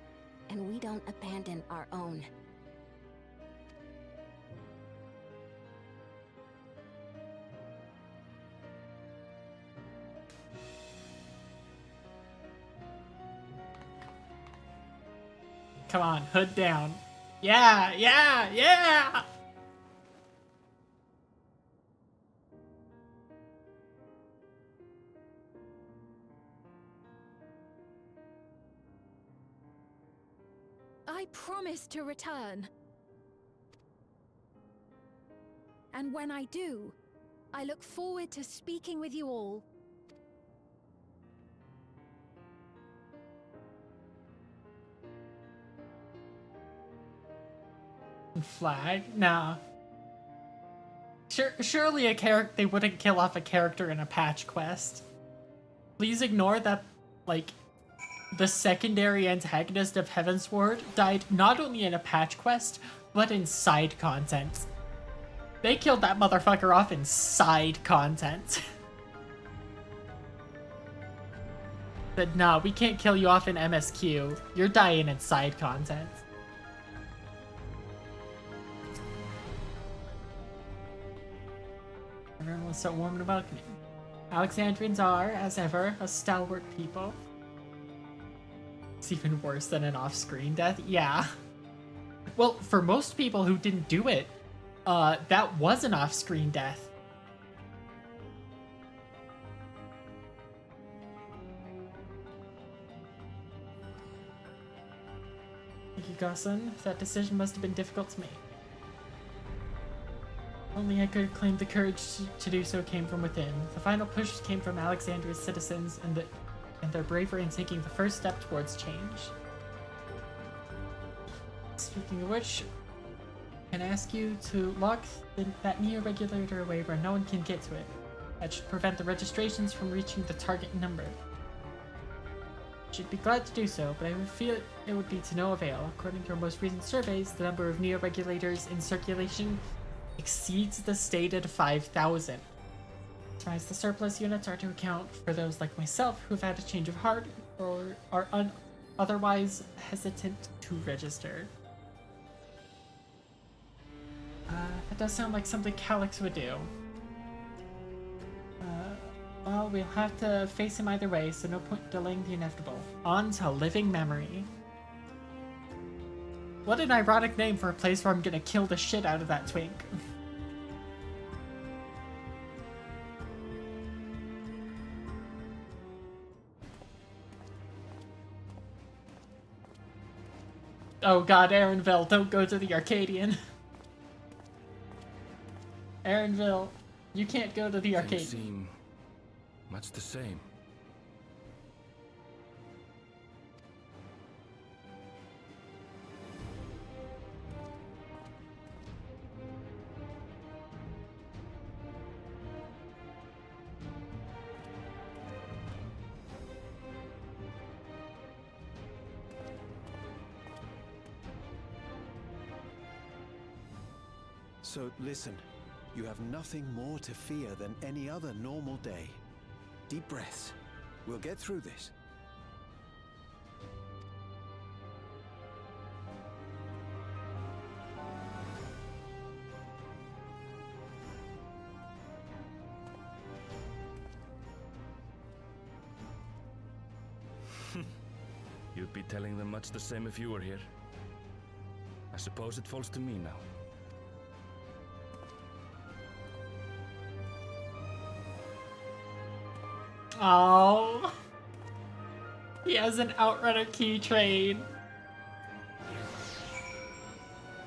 and we don't abandon our own. Come on, hood down. Yeah, yeah, yeah! I promise to return. And when I do, I look forward to speaking with you all. Flag? Nah. Surely they wouldn't kill off a character in a patch quest. Please ignore that, like, the secondary antagonist of Heavensward died not only in a patch quest, but in side content. They killed that motherfucker off in side content. Said, nah, we can't kill you off in MSQ. You're dying in side content. Everyone was so warm and welcoming. Alexandrians are, as ever, a stalwart people. It's even worse than an off-screen death. Yeah. Well, for most people who didn't do it, that was an off-screen death. Thank you, Gossan. That decision must have been difficult to make. Only I could have claimed the courage to do so came from within. The final push came from Alexandria's citizens and the and their bravery in taking the first step towards change. Speaking of which, I can ask you to lock that Neo-regulator away where no one can get to it. That should prevent the registrations from reaching the target number. Should be glad to do so, but I would feel it would be to no avail. According to our most recent surveys, the number of Neo-regulators in circulation exceeds the stated 5,000. As the surplus units are to account for those like myself who've had a change of heart or are otherwise hesitant to register. That does sound like something Calyx would do. Well, we'll have to face him either way, so no point delaying the inevitable. On to living memory. What an ironic name for a place where I'm gonna kill the shit out of that twink. Oh god, Aaronville, don't go to the Arcadian. Aaronville, you can't go to the Arcadian. Things seem much the same. So listen, you have nothing more to fear than any other normal day. Deep breaths. We'll get through this. You'd be telling them much the same if you were here. I suppose it falls to me now. Oh, he has an Outrunner keychain.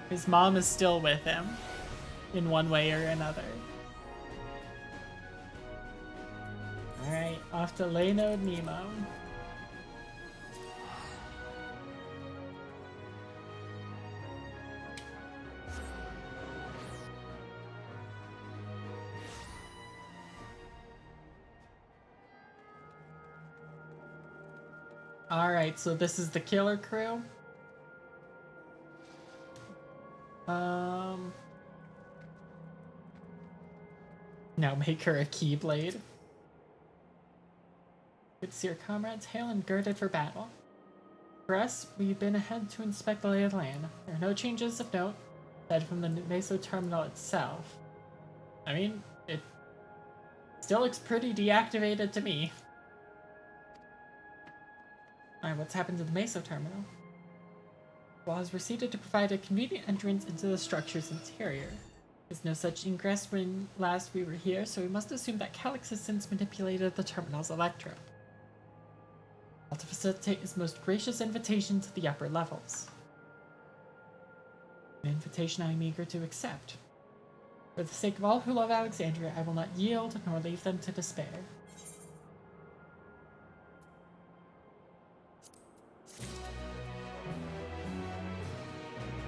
His mom is still with him, in one way or another. Alright, off to Laynode Nemo. Alright, so this is the killer crew. Now make her a Keyblade. Good to see our comrades hail and girded for battle. For us, we've been ahead to inspect the lay of the land. There are no changes of note, aside from the Meso terminal itself. I mean, it still looks pretty deactivated to me. Alright, what's happened to the Meso terminal? Walls were seated to provide a convenient entrance into the structure's interior. There's no such ingress when last we were here, so we must assume that Calyx has since manipulated the terminal's electro. All to facilitate his most gracious invitation to the upper levels. An invitation I am eager to accept. For the sake of all who love Alexandria, I will not yield nor leave them to despair.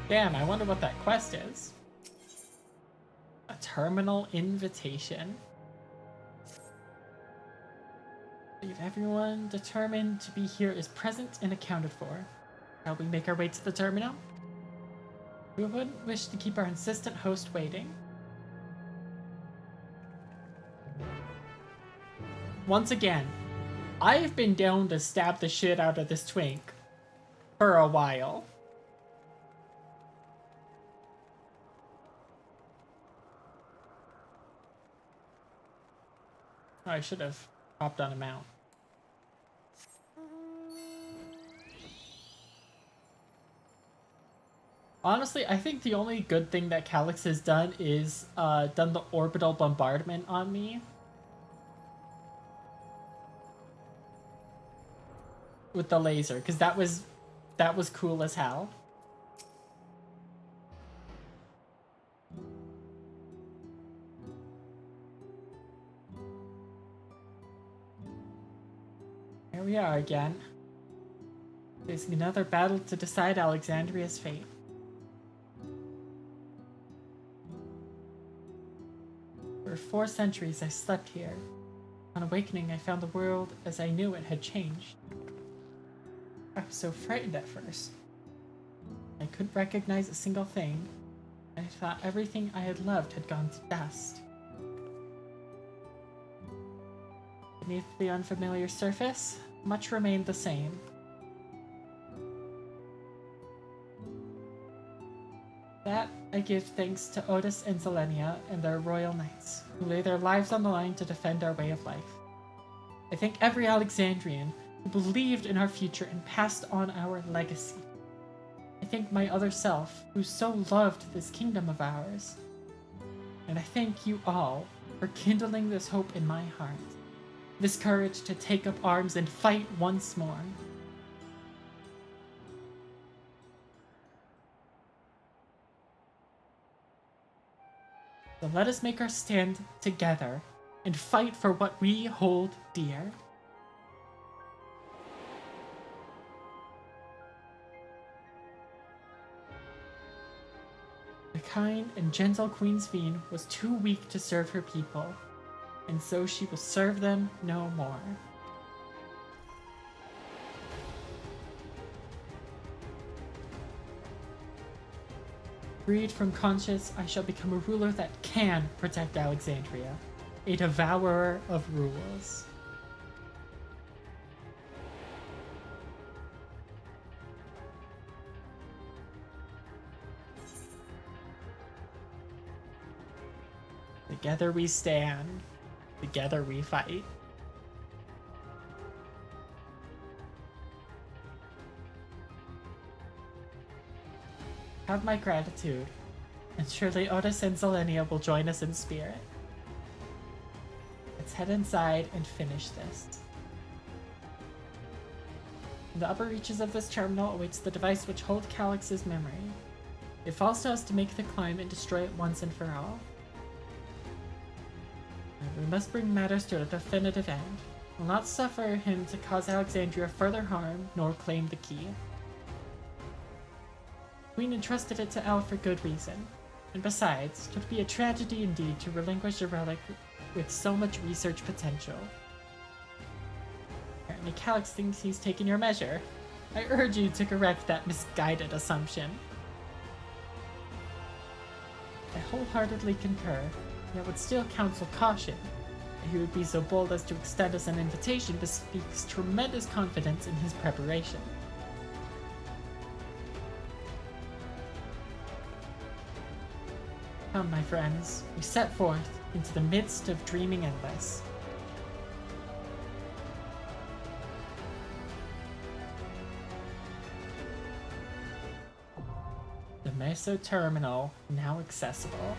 Damn, I wonder what that quest is. A terminal invitation. Leave everyone determined to be here is present and accounted for. Shall we make our way to the terminal? We wouldn't wish to keep our insistent host waiting. Once again, I've been down to stab the shit out of this twink for a while. Oh, I should have hopped on a mount. Honestly, I think the only good thing that Calyx has done is done the orbital bombardment on me. With the laser, because that was cool as hell. Here we are again, facing another battle to decide Alexandria's fate. For 4 centuries I slept here. On awakening, I found the world as I knew it had changed. I was so frightened at first. I couldn't recognize a single thing, and I thought everything I had loved had gone to dust. Beneath the unfamiliar surface, much remained the same. That I give thanks to Otis and Zelenia and their royal knights, who lay their lives on the line to defend our way of life. I thank every Alexandrian who believed in our future and passed on our legacy. I thank my other self, who so loved this kingdom of ours. And I thank you all for kindling this hope in my heart, this courage to take up arms and fight once more. So let us make our stand together and fight for what we hold dear. The kind and gentle Queen Sphene was too weak to serve her people, and so she will serve them no more. Freed from conscience, I shall become a ruler that can protect Alexandria, a devourer of rules. Together we stand, together we fight. Have my gratitude, and surely Otis and Zelenia will join us in spirit. Let's head inside and finish this. In the upper reaches of this terminal awaits the device which holds Calyx's memory. It falls to us to make the climb and destroy it once and for all. We must bring matters to a definitive end. We'll not suffer him to cause Alexandria further harm, nor claim the key. Queen entrusted it to Elle for good reason, and besides, it would be a tragedy indeed to relinquish a relic with so much research potential. Apparently Calyx thinks he's taken your measure. I urge you to correct that misguided assumption. I wholeheartedly concur, yet would still counsel caution. That he would be so bold as to extend us an invitation bespeaks tremendous confidence in his preparation. Come, my friends, we set forth into the midst of dreaming endless. The Meso Terminal, now accessible.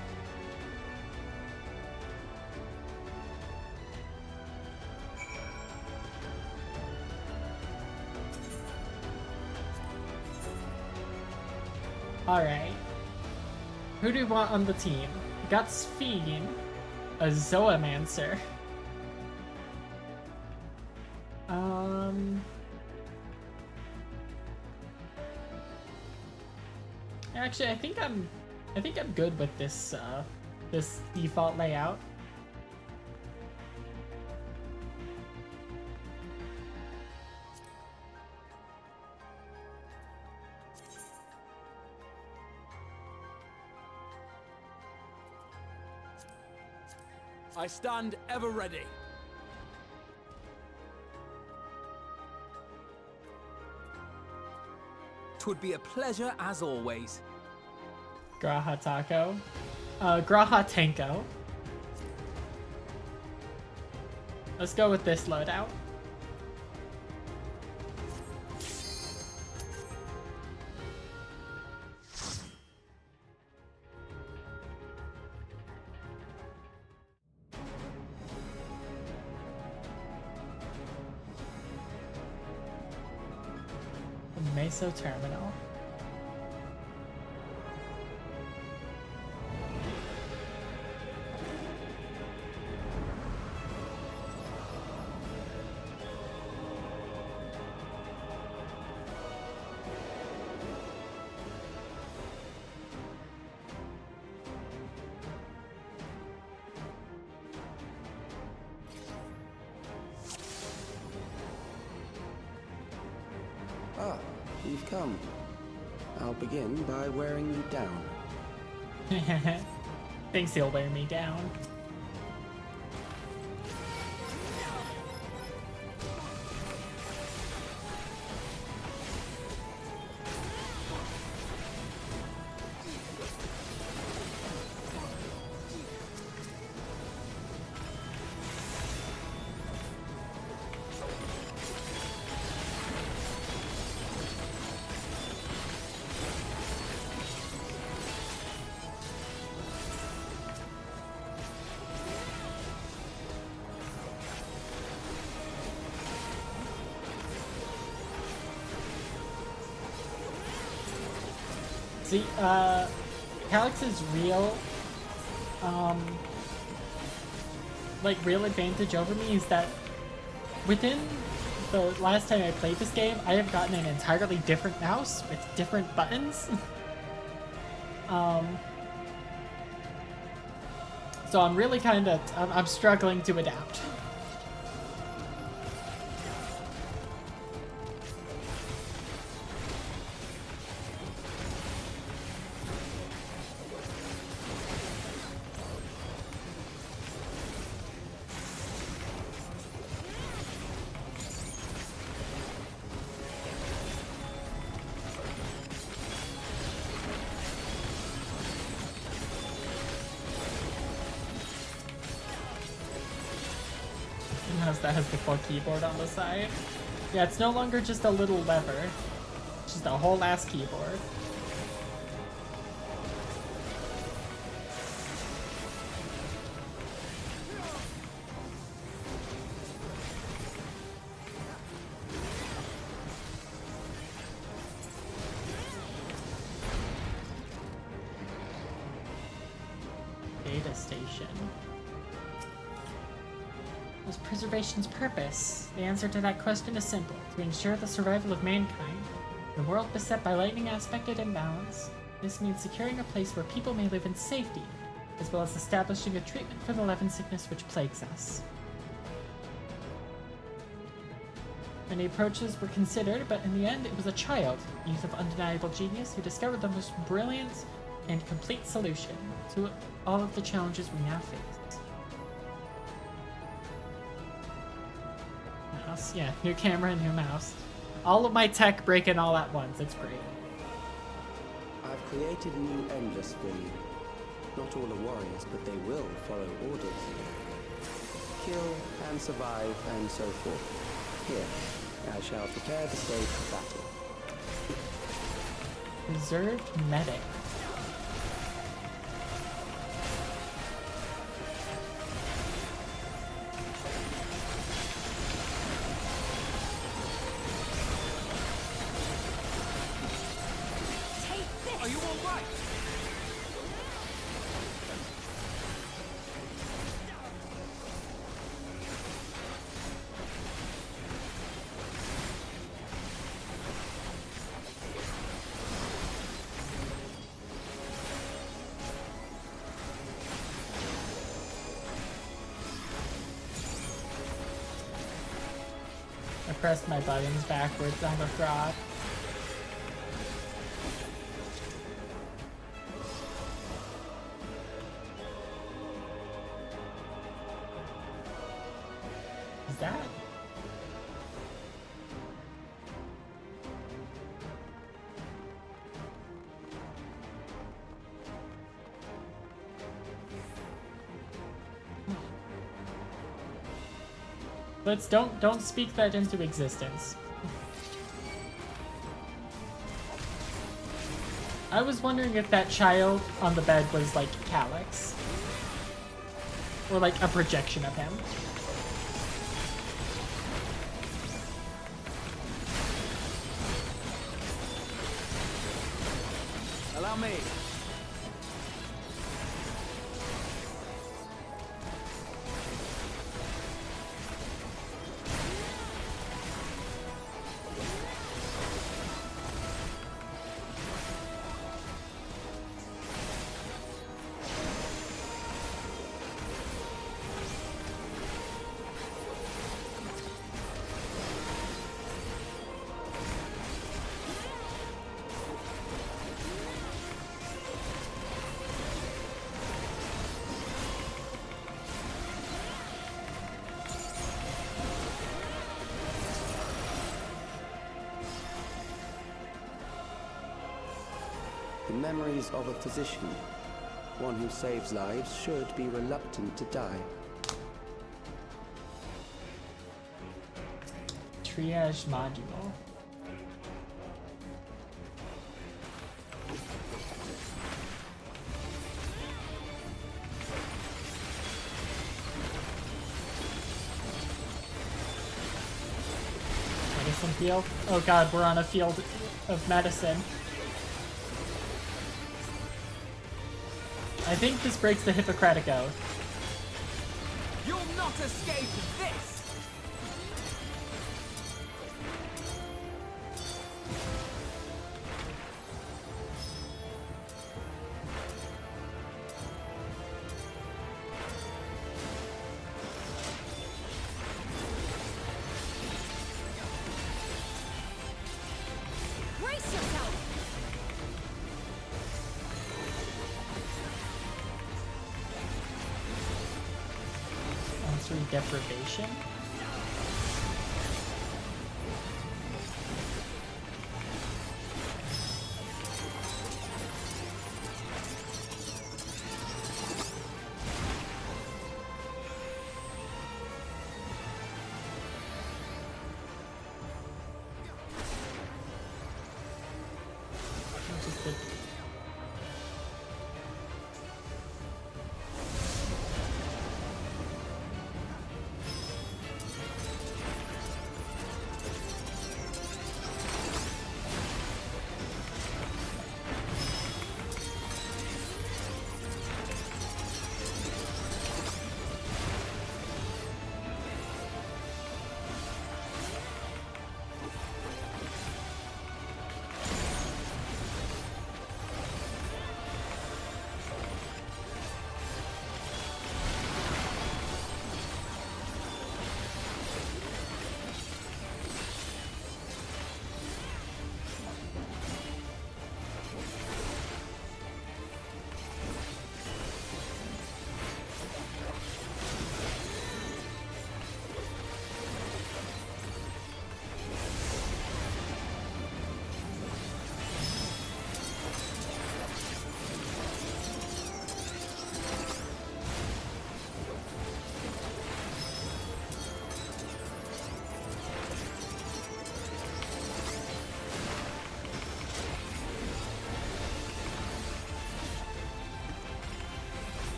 Alright. Who do we want on the team? We got Sphene, a Zoomancer. Actually, I think I'm good with this this default layout. I stand ever ready. 'Twould be a pleasure as always. Graha Taco. Graha Tanko. Let's go with this loadout. Meso Terminal. Ah, you've come. I'll begin by wearing you down. Thinks he'll wear me down. See, Calix's real, real advantage over me is that within the last time I played this game, I have gotten an entirely different mouse with different buttons. So I'm really I'm struggling to adapt. That has the full keyboard on the side. Yeah, it's no longer just a little lever. It's just a whole ass keyboard. Data station. Was preservation's purpose? The answer to that question is simple: to ensure the survival of mankind. In a world beset by lightning aspected imbalance, this means securing a place where people may live in safety, as well as establishing a treatment for the Levin sickness which plagues us. Many approaches were considered, but in the end it was a child, youth of undeniable genius, who discovered the most brilliant and complete solution to all of the challenges we now face. Yeah, new camera, new mouse. All of my tech breaking all at once. It's great. I've created new Endless for you. Not all are warriors, but they will follow orders. Kill and survive and so forth. Here, I shall prepare the stage for battle. Reserved medic. I pressed my buttons backwards on the drop. Is that? Let's don't speak that into existence. I was wondering if that child on the bed was like Calix. Or like a projection of him. Allow me. the memories of a physician. One who saves lives should be reluctant to die. Triage module. Medicine field? Oh god, we're on a field of medicine. I think this breaks the Hippocratic Oath. You'll not escape this! Deprivation?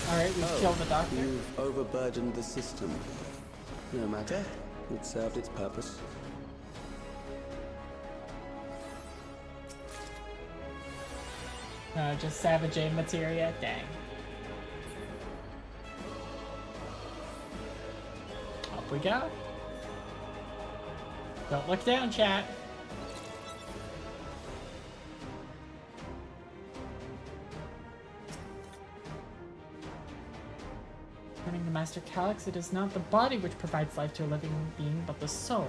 Alright, we've killed the doctor. You've overburdened the system. No matter. It served its purpose. Just savaging materia? Dang. Up we go. Don't look down, chat. According to Master Calyx, it is not the body which provides life to a living being, but the soul.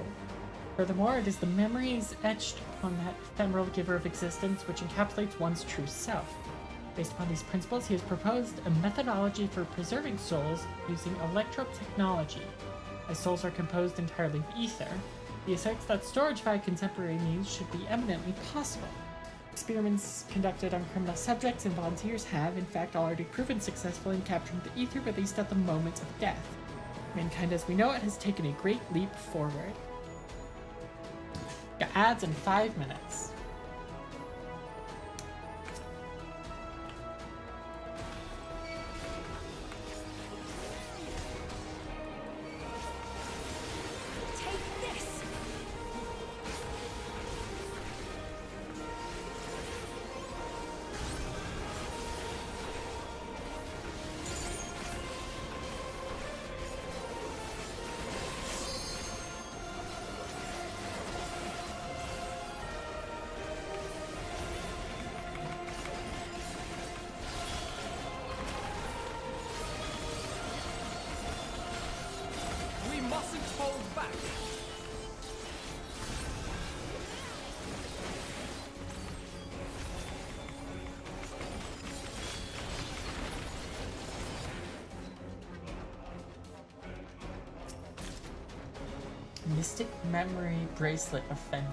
Furthermore, it is the memories etched upon that ephemeral giver of existence which encapsulates one's true self. Based upon these principles, he has proposed a methodology for preserving souls using electrotechnology. As souls are composed entirely of ether, he asserts that storage via contemporary means should be eminently possible. Experiments conducted on criminal subjects and volunteers have, in fact, already proven successful in capturing the ether released at the moment of death. Mankind as we know it has taken a great leap forward. Got ads in 5 minutes. Mystic Memory Bracelet of Fenrir.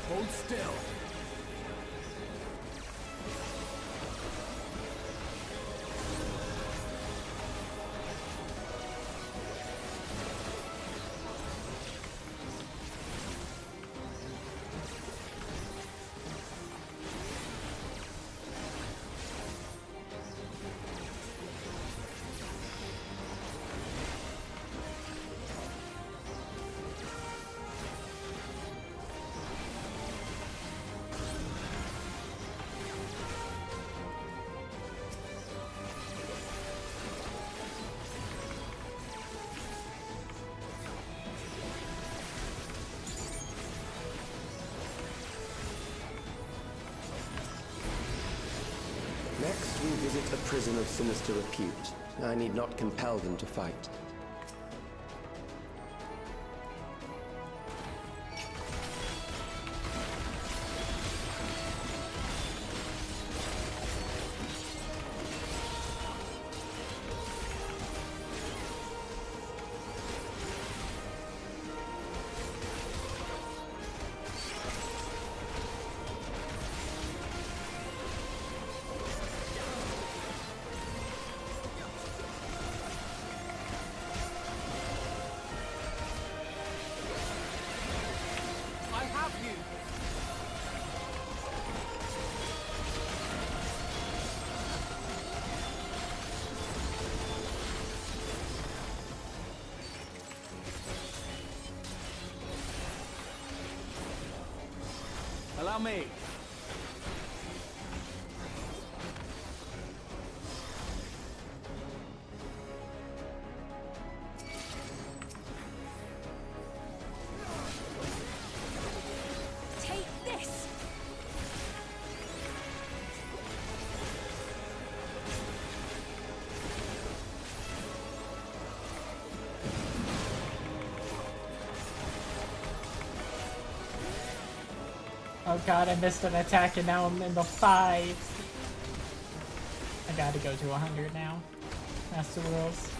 Hold still. Next, we visit a prison of sinister repute. I need not compel them to fight. Allow me. Take this! Oh god, I missed an attack and now I'm in the 5. I gotta go to 100 now. That's the rules.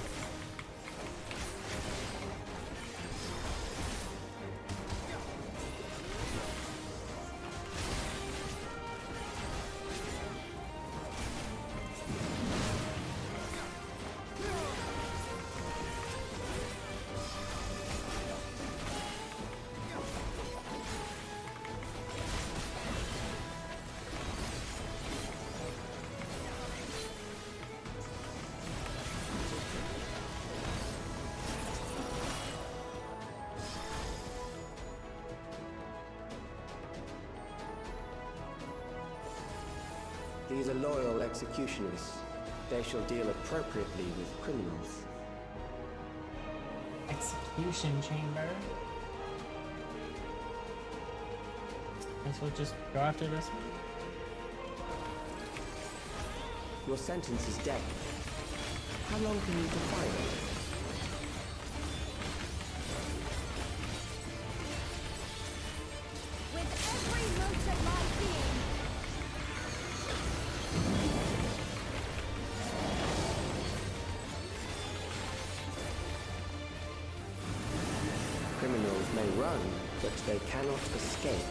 These are loyal executioners. They shall deal appropriately with criminals. Execution chamber. Guess we'll just go after this one. Your sentence is death. How long can you defy it? With every note of my being, criminals may run, but they cannot escape.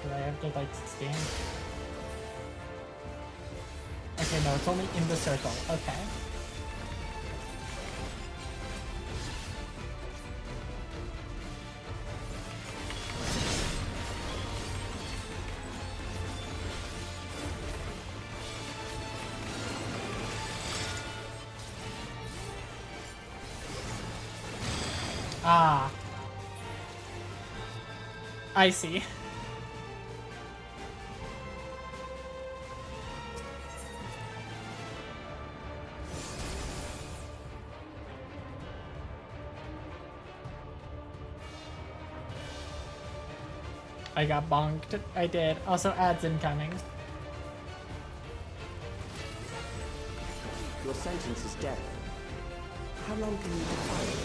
Do I have to like stand? Okay, no, it's only in the circle. Okay. Ah. I see. I got bonked. I did. Also, ads incoming. Your sentence is death. How long can you defy it?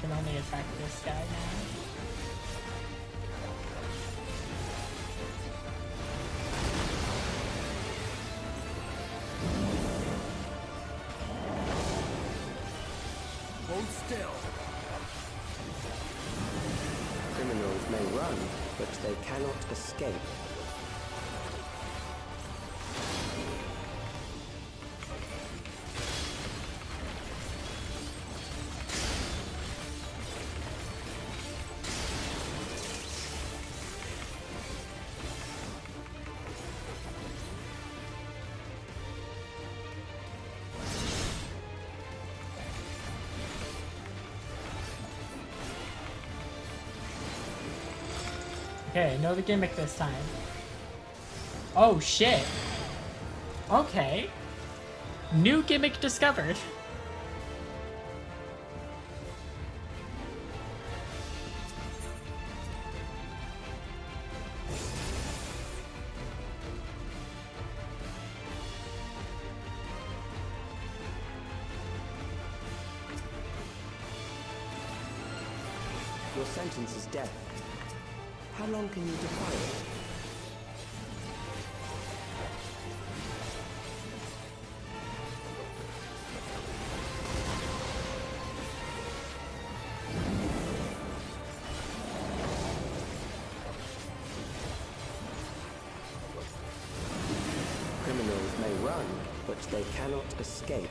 can only attack this guy now. Hold still. Criminals may run, but they cannot escape. Okay, know the gimmick this time. Oh shit. Okay. New gimmick discovered. Your sentence is death. How long can you defy it? Criminals may run, but they cannot escape.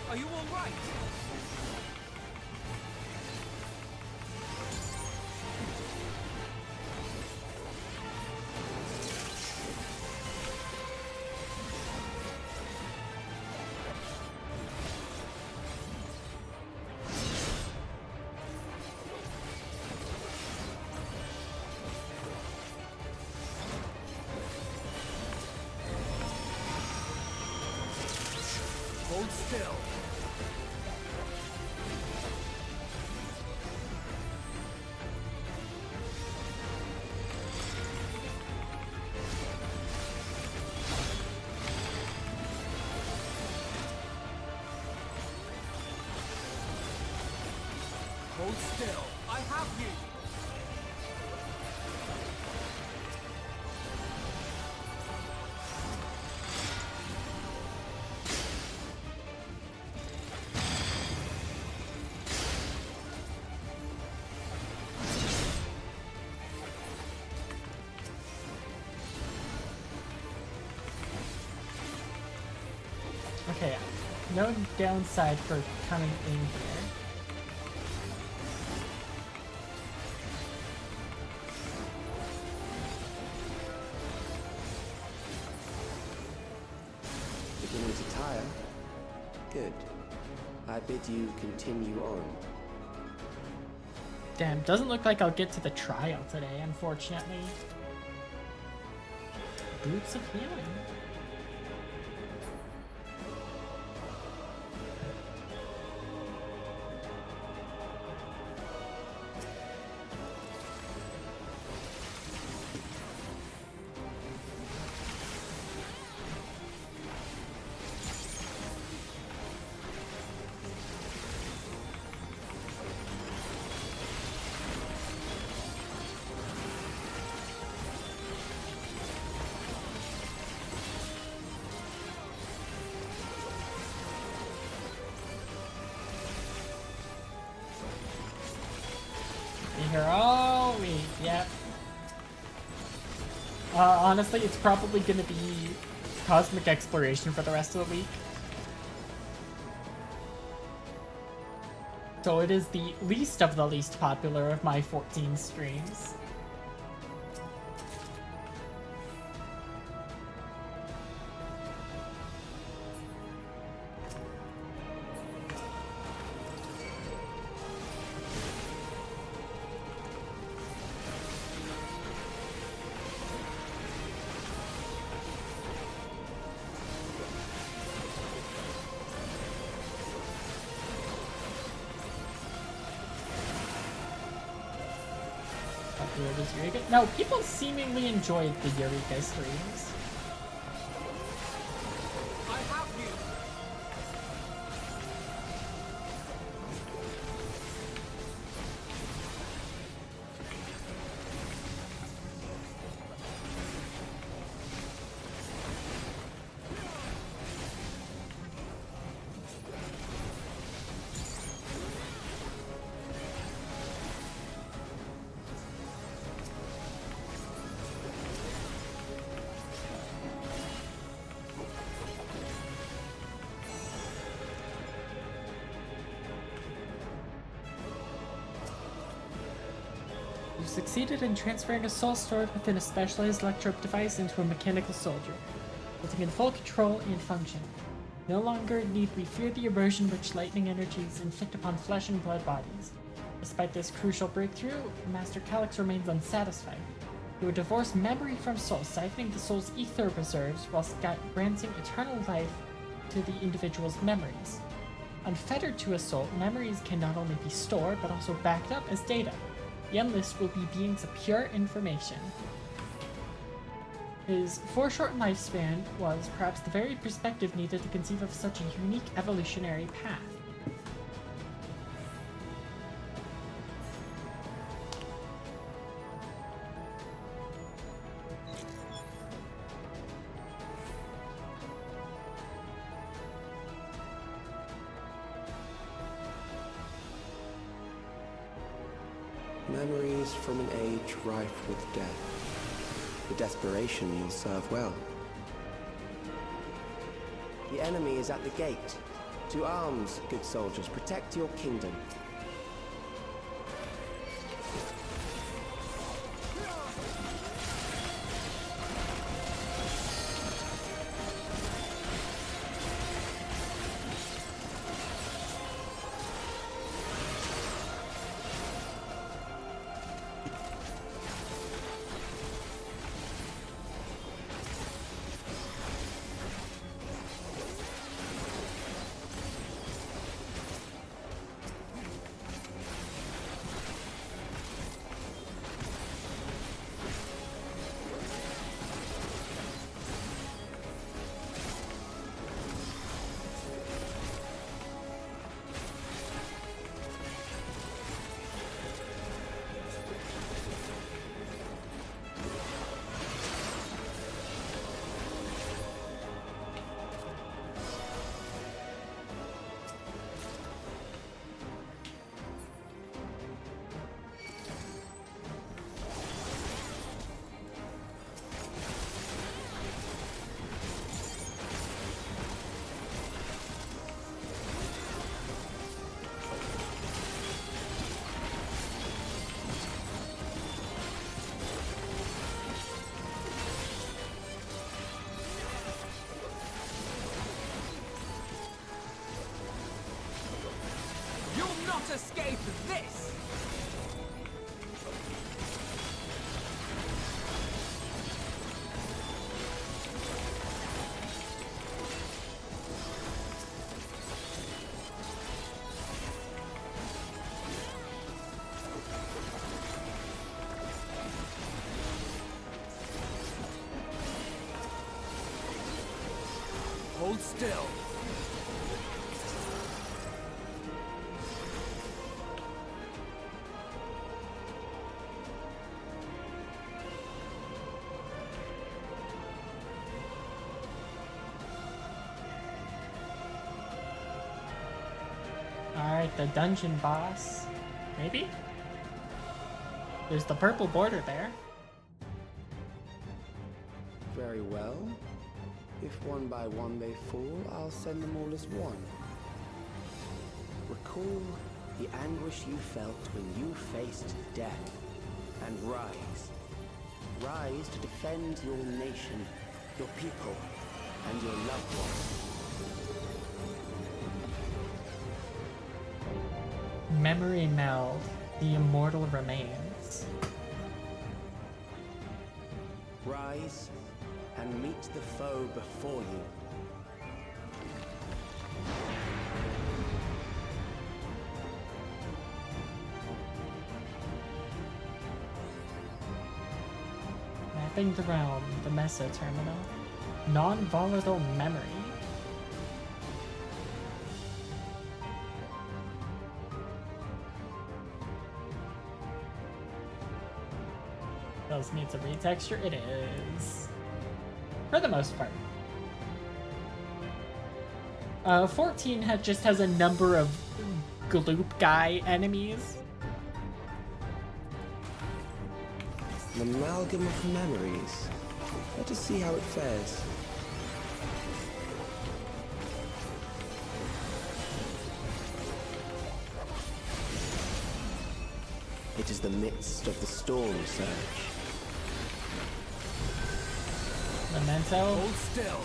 Are you all right? Hold still. Hold still. I have you. Okay, no downside for coming in here. Beginning to tire? Good. I bid you continue on. Damn, doesn't look like I'll get to the trial today, unfortunately. Boots of Healing. here all week. Yep. Honestly, it's probably gonna be cosmic exploration for the rest of the week. So it is the least of the least popular of my 14 streams. No, people seemingly enjoyed the Eureka streams. You succeeded in transferring a soul stored within a specialized electrope device into a mechanical soldier, putting in full control and function. No longer need we fear the erosion which lightning energies inflict upon flesh and blood bodies. Despite this crucial breakthrough, Master Calyx remains unsatisfied. He would divorce memory from soul, siphoning the soul's ether reserves whilst granting eternal life to the individual's memories. Unfettered to a soul, memories can not only be stored but also backed up as data. The Endless will be beings of pure information. His foreshortened lifespan was perhaps the very perspective needed to conceive of such a unique evolutionary path. Memories from an age rife with death. The desperation you'll serve well. The enemy is at the gate. To arms, good soldiers, protect your kingdom. Escape this! Hold still. Alright, the dungeon boss. Maybe? There's the purple border there. Very well. If one by one they fall, I'll send them all as one. Recall the anguish you felt when you faced death, and rise. Rise to defend your nation, your people, and your loved ones. Memory meld. The immortal remains. Rise and meet the foe before you. Mapping the realm, the Mesa terminal. Non-volatile memory. Else needs a retexture? It is. For the most part. 14 just has a number of gloop guy enemies. An amalgam of memories. Let us see how it fares. It is the midst of the storm surge. Memento. Hold still.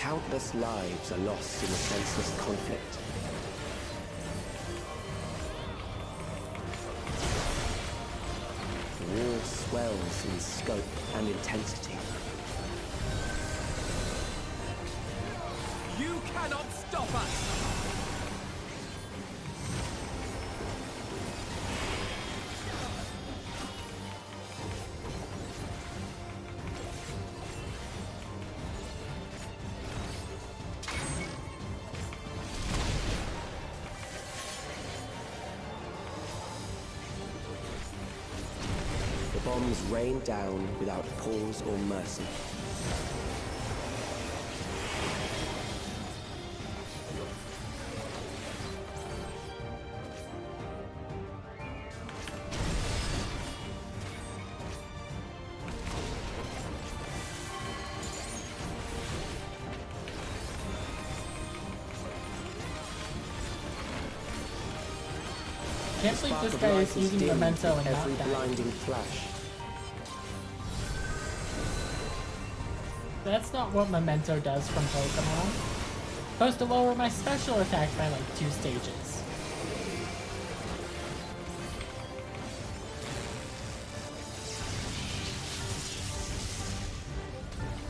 Countless lives are lost in a senseless conflict. The war swells in scope and intensity. You cannot stop us! Bombs rain down without pause or mercy. Can't believe this guy is using Memento and every not dying. blinding flash. That's not what Memento does from Pokemon. Supposed to lower my special attack by like 2 stages.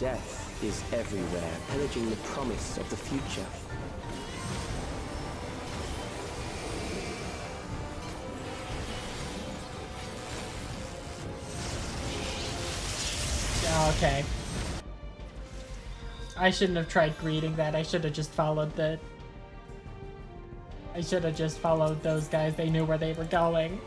Death is everywhere, pillaging the promise of the future. Okay. I shouldn't have tried greeting that. I should have just followed the... I should have just followed those guys. They knew where they were going.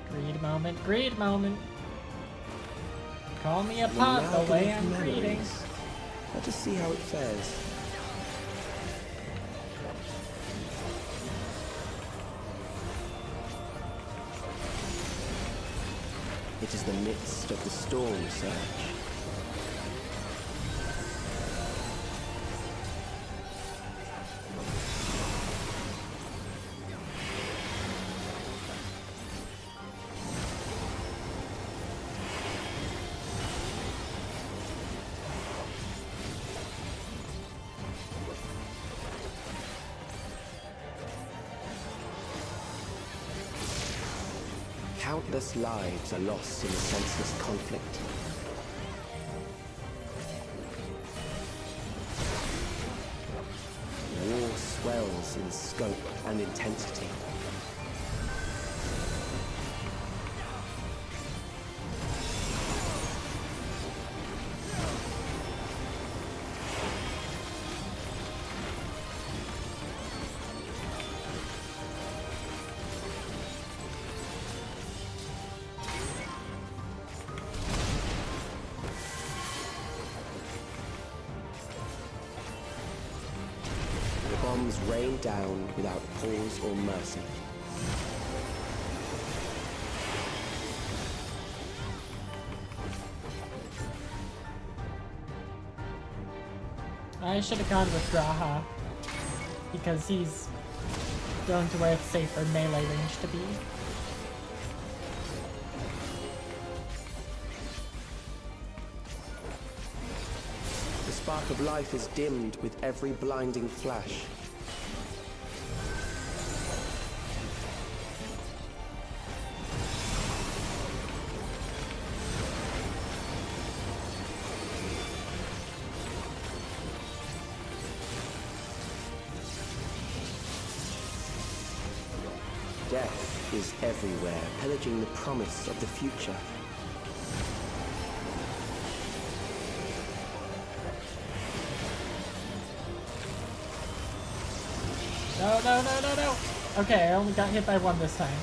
Greed moment, greed moment. Call me a pot the way I'm greeting. Let us see how it fares. It is the midst of the storm surge. Countless lives are lost in a senseless conflict. War swells increase in scope and intensity. Bombs rain down without pause or mercy. I should have gone with Graha, because he's going to where it's safer melee range to be. The spark of life is dimmed with every blinding flash. Death is everywhere, pillaging the promise of the future. No, no, no, no, no! Okay, I only got hit by one this time.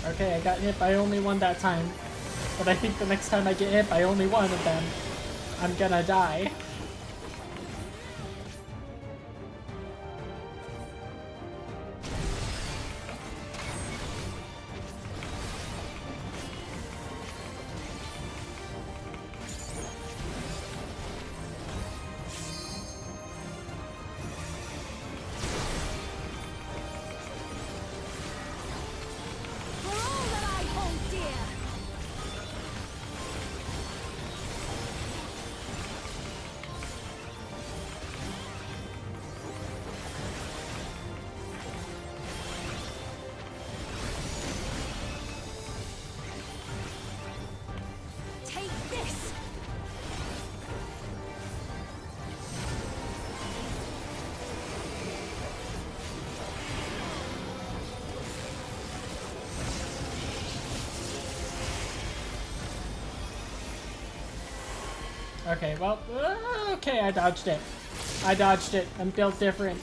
Okay, I got hit by only one that time. But I think the next time I get hit by only one of them, I'm gonna die. Okay, well, okay, I dodged it. I dodged it. I'm built different.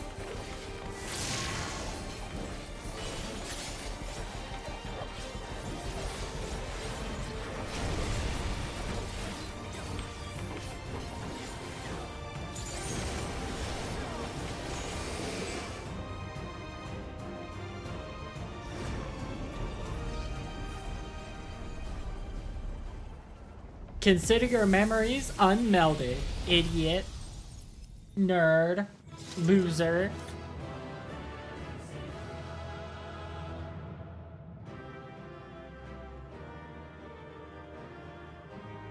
Consider your memories unmelded, idiot, nerd, loser.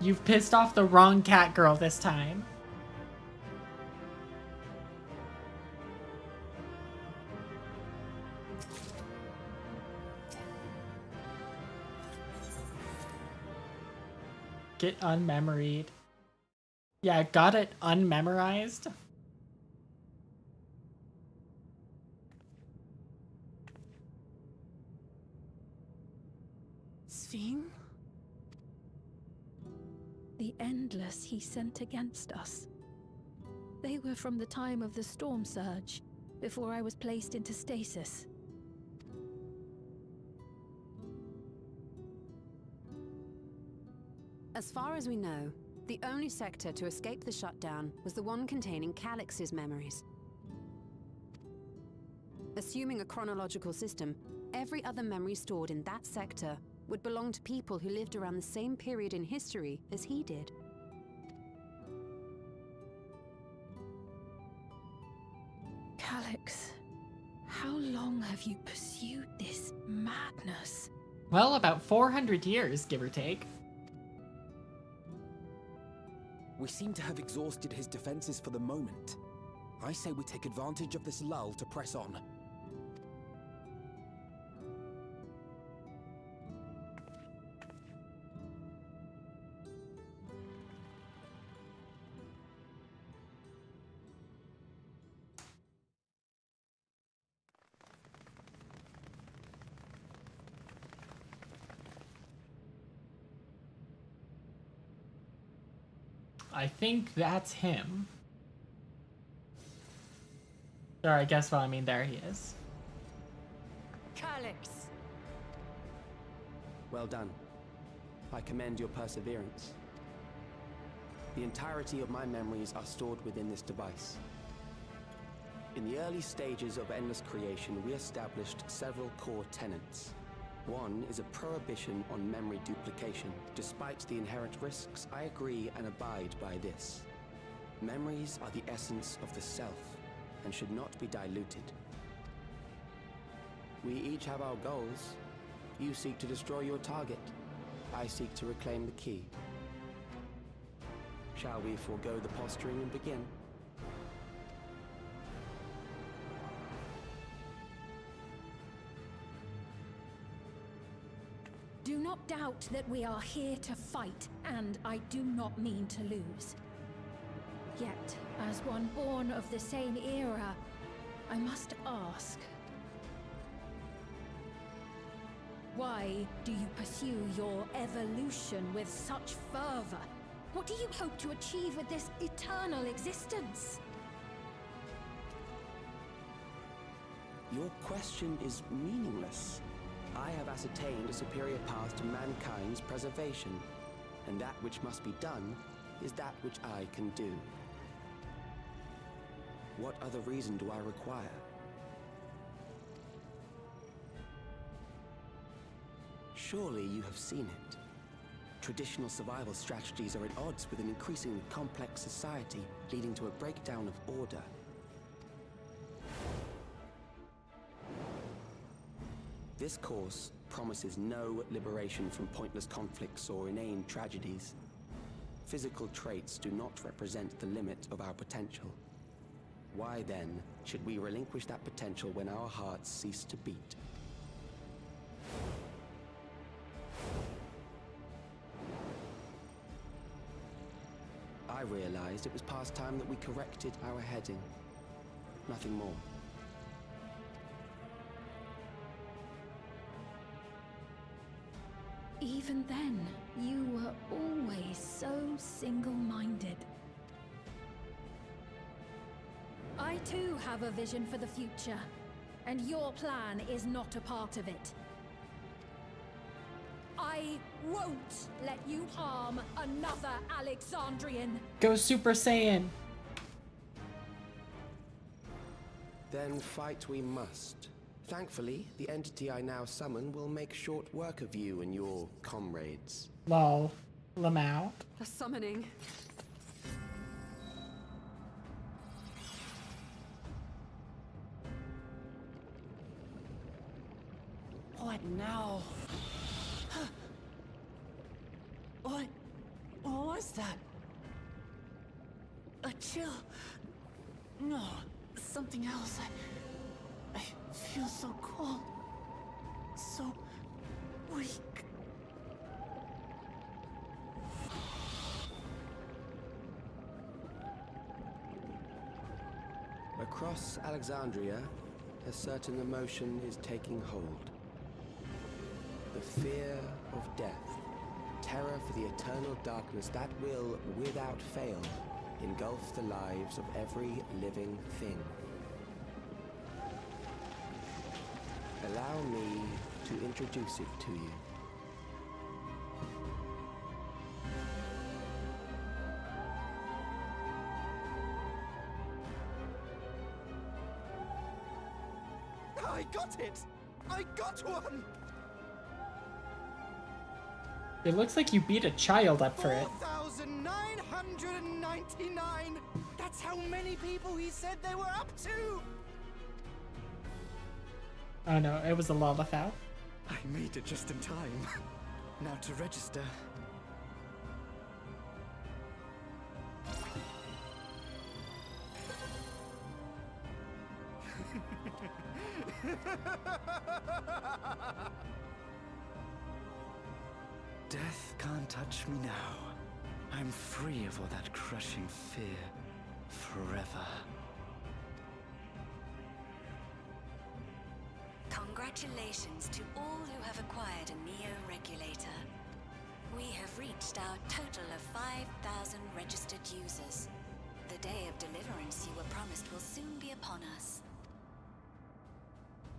You've pissed off the wrong cat girl this time. Get unmemoried. Yeah, got it unmemorized. Sphene? The Endless he sent against us. They were from the time of the storm surge, before I was placed into stasis. As far as we know, the only sector to escape the shutdown was the one containing Calix's memories. Assuming a chronological system, every other memory stored in that sector would belong to people who lived around the same period in history as he did. Calix, How long have you pursued this madness? Well, about 400 years, give or take. We seem to have exhausted his defenses for the moment. I say we take advantage of this lull to press on. I think that's him. Sorry, guess what I mean. There he is. Calyx! Well done. I commend your perseverance. The entirety of my memories are stored within this device. In the early stages of Endless Creation, we established several core tenets. One is a prohibition on memory duplication. Despite the inherent risks, I agree and abide by this. Memories are the essence of the self, and should not be diluted. We each have our goals. You seek to destroy your target. I seek to reclaim the key. Shall we forego the posturing and begin? Do not doubt that we are here to fight, and I do not mean to lose. Yet, as one born of the same era, I must ask, why do you pursue your evolution with such fervor? What do you hope to achieve with this eternal existence? Your question is meaningless. I have ascertained a superior path to mankind's preservation, and that which must be done is that which I can do. What other reason do I require? Surely you have seen it. Traditional survival strategies are at odds with an increasingly complex society, leading to a breakdown of order. This course promises no liberation from pointless conflicts or inane tragedies. Physical traits do not represent the limit of our potential. Why then should we relinquish that potential when our hearts cease to beat? I realized it was past time that we corrected our heading. Nothing more. Even then, you were always so single-minded. I too have a vision for the future, and your plan is not a part of it. I won't let you harm another Alexandrian. Go Super Saiyan. Then fight we must. Thankfully, the entity I now summon will make short work of you and your comrades. Lol. Lamau. A summoning. What now? What was that? A chill? No, something else. I feel so cold. So weak. Across Alexandria, a certain emotion is taking hold. The fear of death. Terror for the eternal darkness that will, without fail, engulf the lives of every living thing. Allow me to introduce it to you. I got it! I got one! It looks like you beat a child up for it. 4,999! That's how many people he said they were up to! Oh no, it was a Lalafowl. I made it just in time. Now to register. Death can't touch me now. I'm free of all that crushing fear. Forever. Congratulations to all who have acquired a Neo-Regulator. We have reached our total of 5,000 registered users. The day of deliverance you were promised will soon be upon us.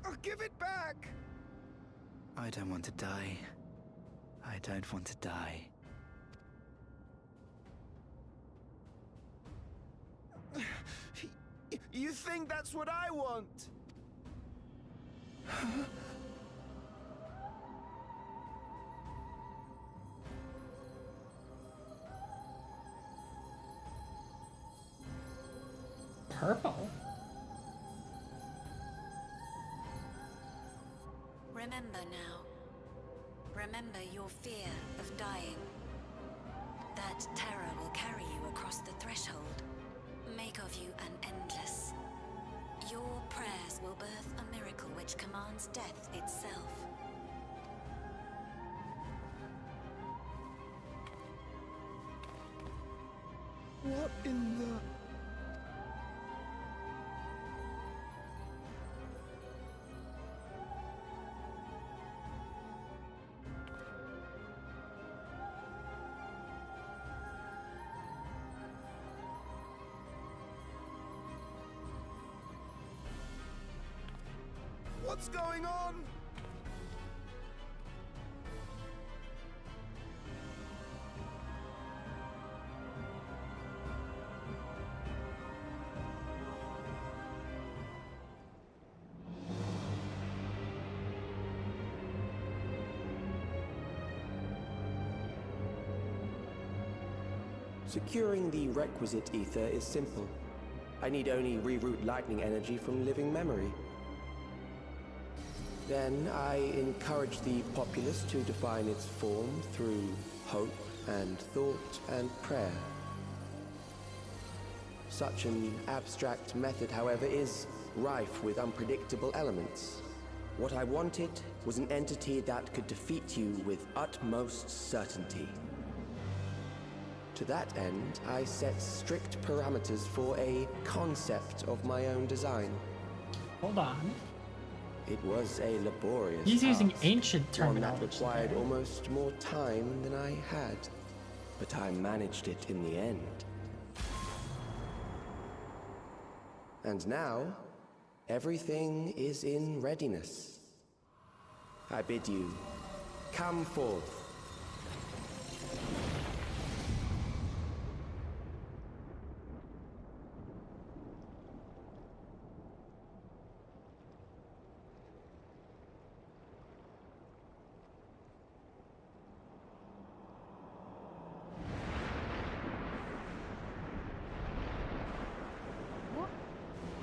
Oh, give it back! I don't want to die. I don't want to die. You think that's what I want? Purple? Remember now. Remember your fear of dying. That terror will carry you across the threshold. Make of you an endless. Your prayers will birth a miracle which commands death itself. What in the... What's going on? Securing the requisite ether is simple. I need only reroute lightning energy from living memory. Then I encourage the populace to define its form through hope and thought and prayer. Such an abstract method, however, is rife with unpredictable elements. What I wanted was an entity that could defeat you with utmost certainty. To that end, I set strict parameters for a concept of my own design. Hold on. It was a laborious He's using task, ancient one that terminology required there. almost more time than I had. But I managed it in the end. And now, everything is in readiness. I bid you, come forth.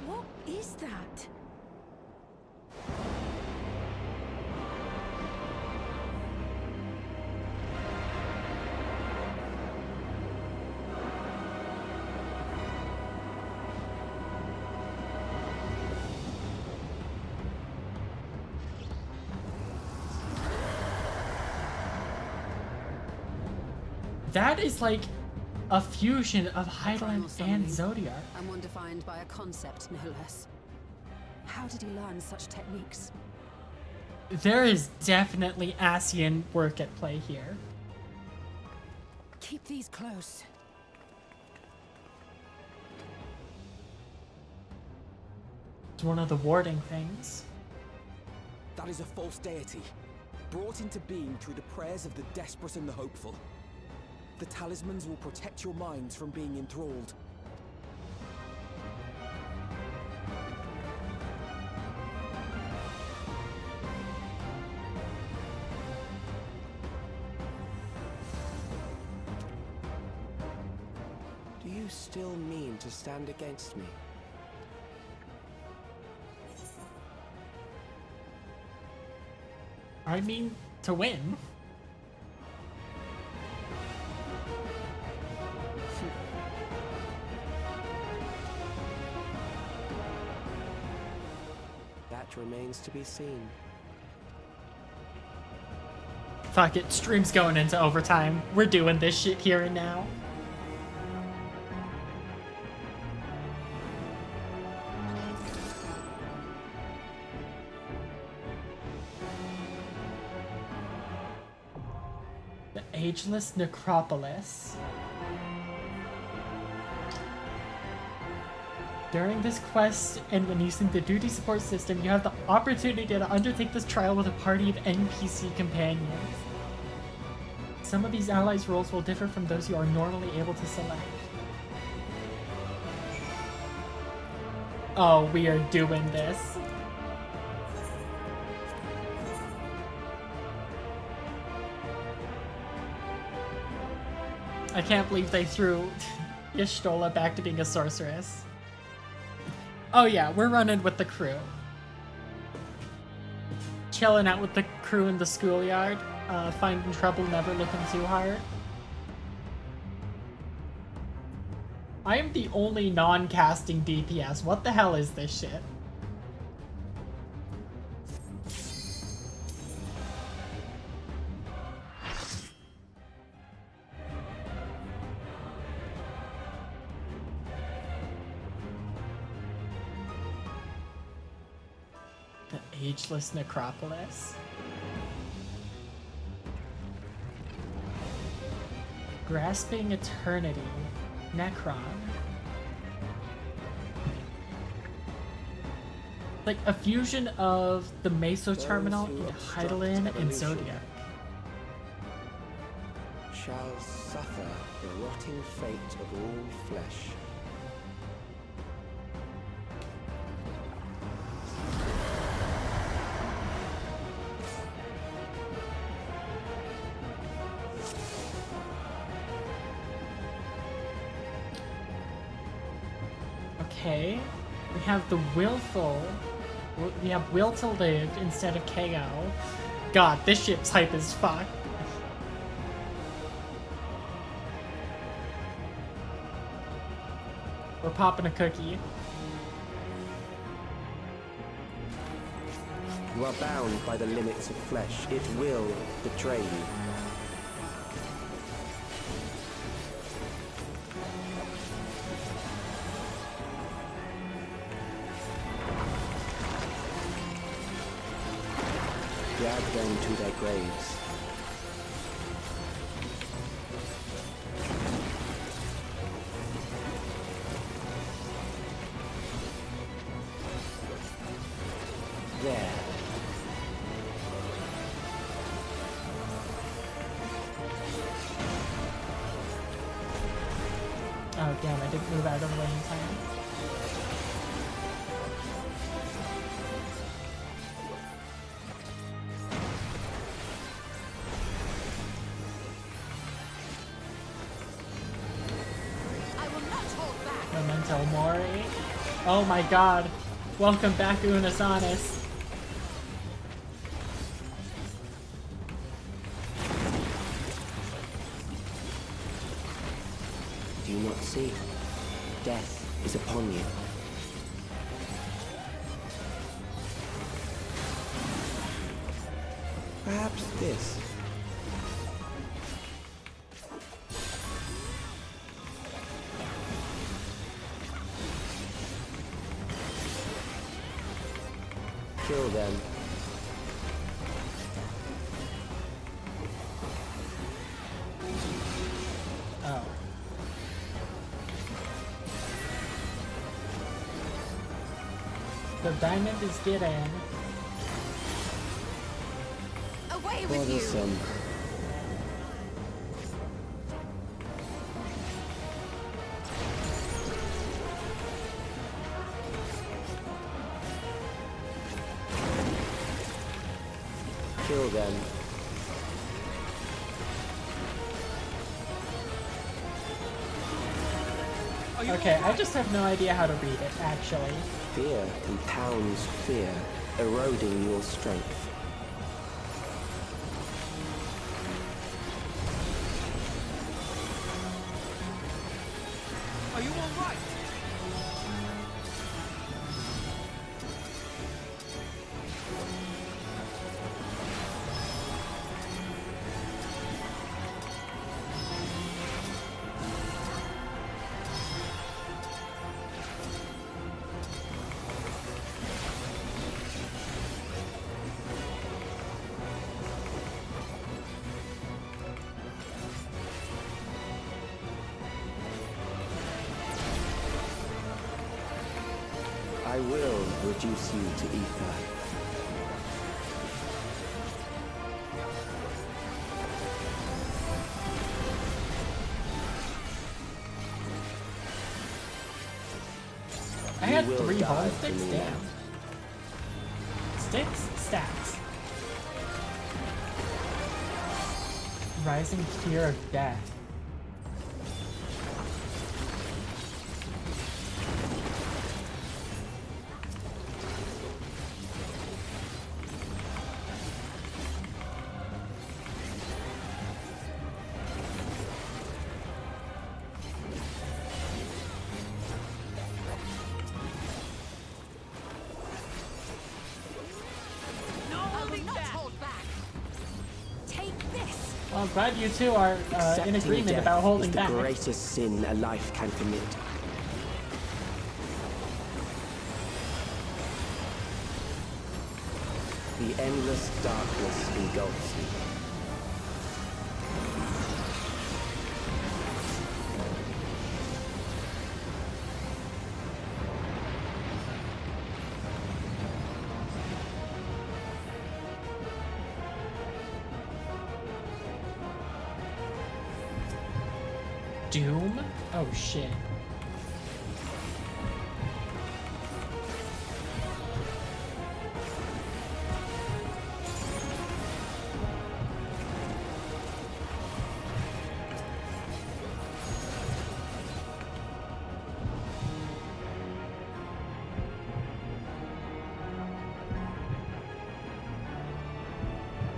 What is that? That is like a fusion of Highland and Zodiac. And one defined by a concept, no less. How did he learn such techniques? There is definitely Asian work at play here. Keep these close. It's one of the warding things. That is a false deity, brought into being through the prayers of the desperate and the hopeful. The talismans will protect your minds from being enthralled. Do you still mean to stand against me? I mean, to win. That remains to be seen. Fuck it, stream's going into overtime. We're doing this shit here and now. The Ageless Necropolis. During this quest, and when using the duty support system, you have the opportunity to undertake this trial with a party of NPC companions. Some of these allies' roles will differ from those you are normally able to select. Oh, we are doing this. I can't believe they threw Y'shtola back to being a sorceress. Oh yeah, we're running with the crew. Chilling out with the crew in the schoolyard. Finding trouble, never looking too hard. I am the only non-casting DPS. What the hell is this shit? The Ageless Necropolis. Grasping Eternity. Necron. Like a fusion of the Meso Terminal into Heidelin and Zodiac. Shall suffer the rotting fate of all flesh. Okay, we have the Willful. We have Will to Live instead of KO. God, this ship's hype as fuck. We're popping a cookie. You are bound by the limits of flesh. It will betray you. Drag them to their graves. There. Oh damn, I didn't move out of the way in time. Memento Mori. Oh my god. Welcome back, Unasanis. Do you not see? Death is upon you. Perhaps this. Kill them. Oh. The diamond is getting. Away with you! Bothersome. Kill them. Okay, I just have no idea how to read it, actually. Fear compounds fear, eroding your strength. Are you all right? I will reduce you to ether. I had You will 3 die ball for sticks? me Damn. now. Sticks? Stacks. Rising Fear of Death. Well, I'm glad you two are in Accepting agreement death about holding is the back. greatest sin a life can commit. The endless darkness engulfs you. Doom? Oh shit.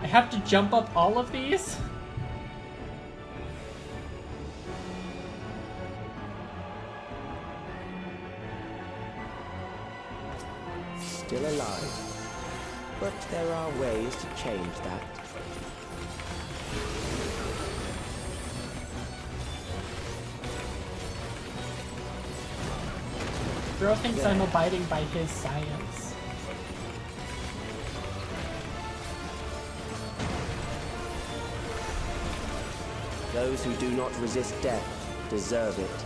I have to jump up all of these? Still alive. But there are ways to change that. Bro thinks I'm abiding by his science. Those who do not resist death deserve it.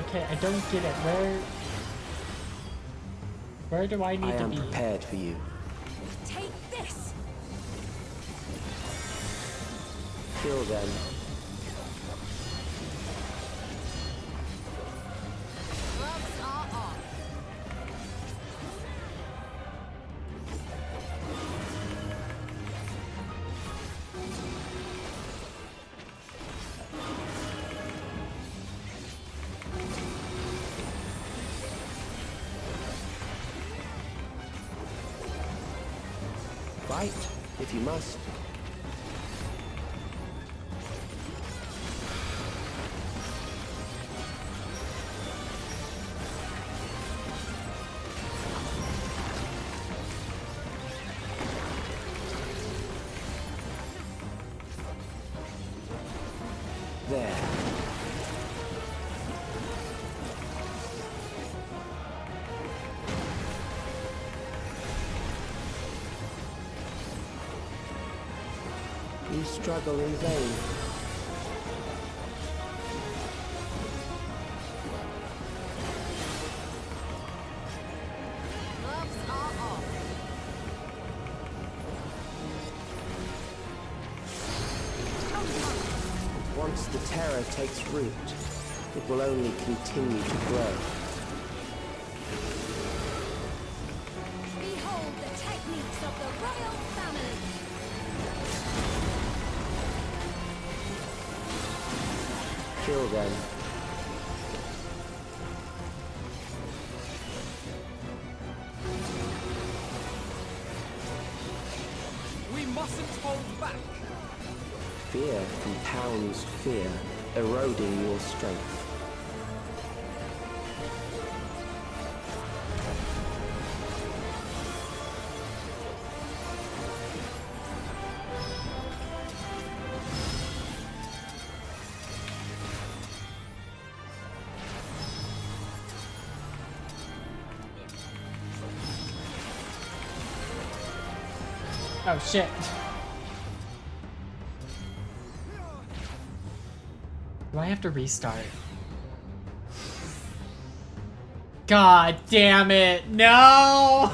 Okay, I don't get it. Where do I need I to am be? prepared for you. Take this! Kill them. Gloves are off. Fight, if you must. There. You struggle in vain. Gloves are off. Once the terror takes root, it will only continue to grow. Behold the techniques of the royal family. Kill them. compounds fear, eroding your strength. Oh shit. Do I have to restart? God damn it, no!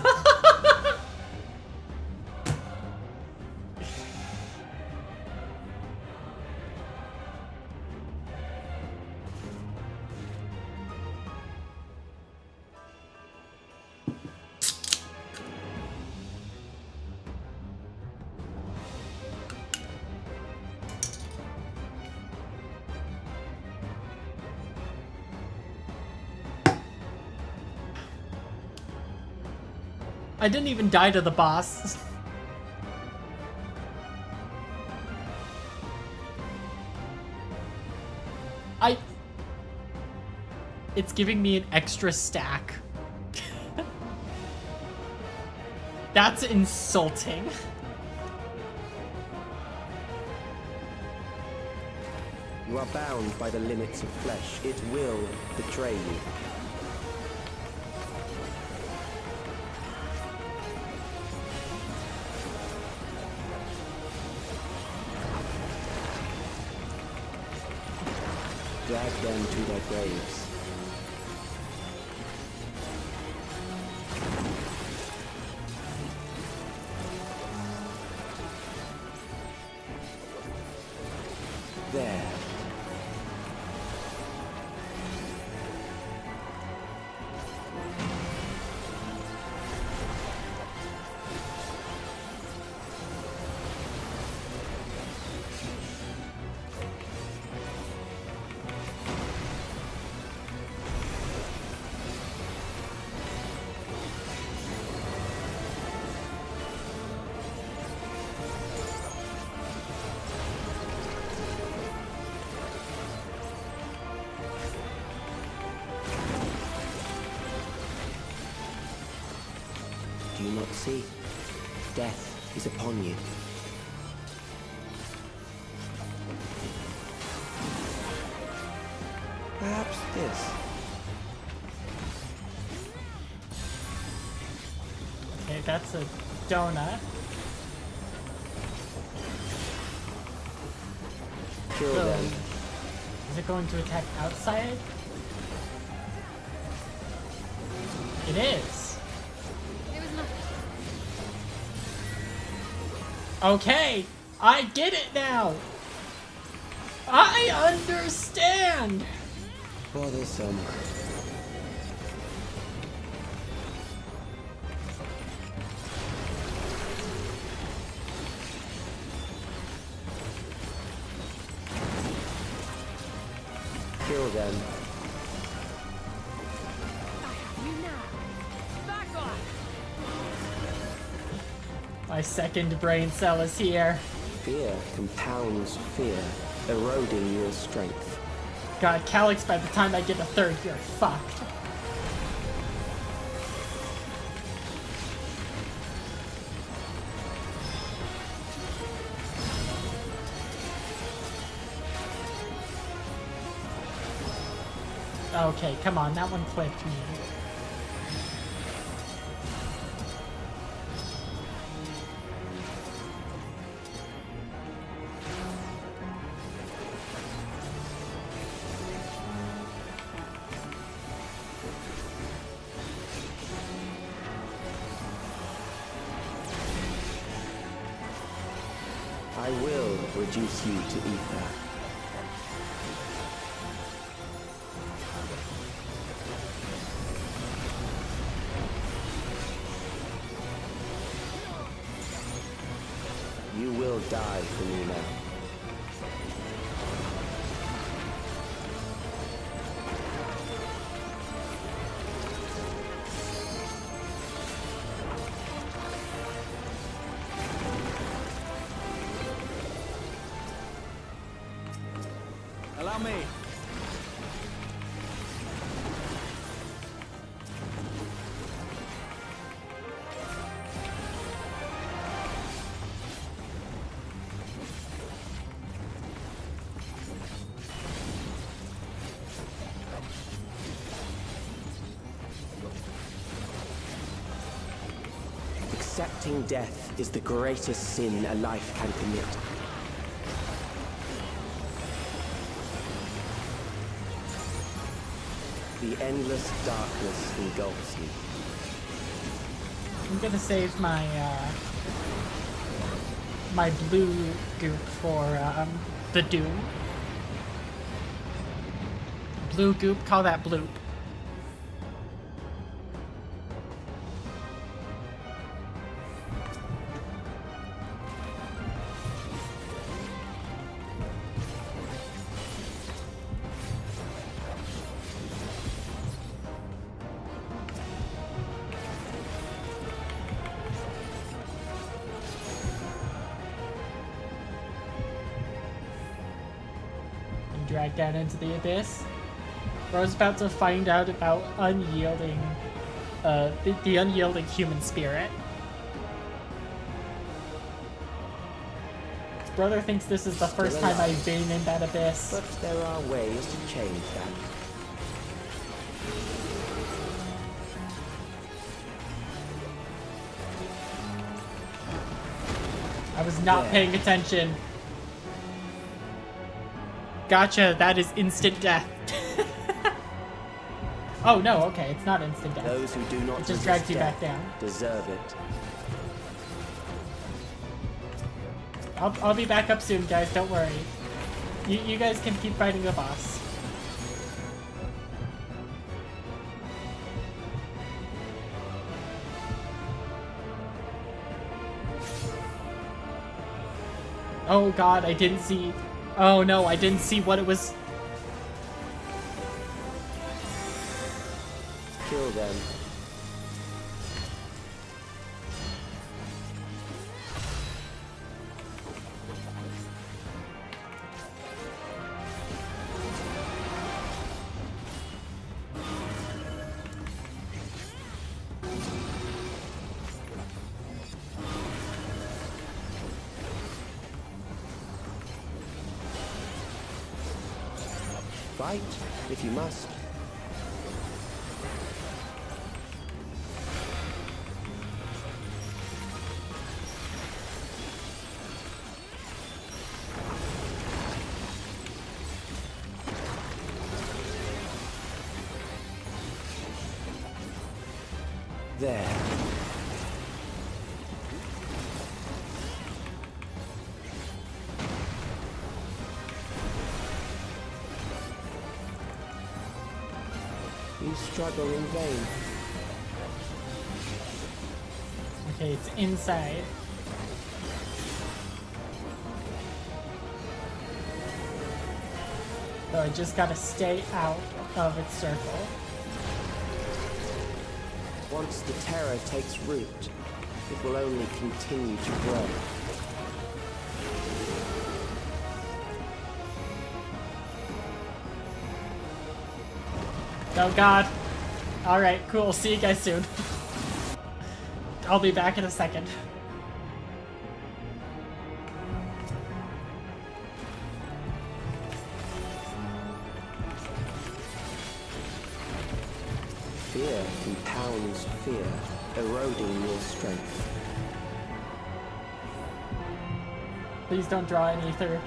I didn't even die to the boss. It's giving me an extra stack. That's insulting. You are bound by the limits of flesh. It will betray you. Drag them to their graves. There. Do you not see? Death is upon you. Perhaps this. Okay, that's a donut. Kill So, them. is it going to attack outside? It is. Okay, I get it now. I understand. Bothersome. Kill them. My second brain cell is here. Fear compounds fear, eroding your strength. God, Calyx, by the time I get a third, you're fucked. Okay, come on, that one clipped me. I will reduce you to ether. You will die for me now. Allow me. Accepting death is the greatest sin a life can commit. The endless darkness engulfs you. I'm gonna save my my blue goop for the Doom. Blue goop, call that bloop. Drag down into the abyss. Bro's about to find out about unyielding, the unyielding human spirit. His brother thinks this is the first time I've been in that abyss. But there are ways to change that. I was not paying attention. Gotcha, that is instant death. Oh no, okay, it's not instant death. Those who do not it just drags you back down. Deserve it. I'll be back up soon, guys, don't worry. You guys can keep fighting the boss. Oh god, I didn't see... Oh no, I didn't see what it was. Kill them. Fight, if you must. There. You struggle in vain. Okay, it's inside. So I just gotta stay out of its circle. Once the terror takes root, it will only continue to grow. Oh god. Alright, cool. See you guys soon. I'll be back in a second. Fear compounds fear, eroding your strength. Please don't draw an ether.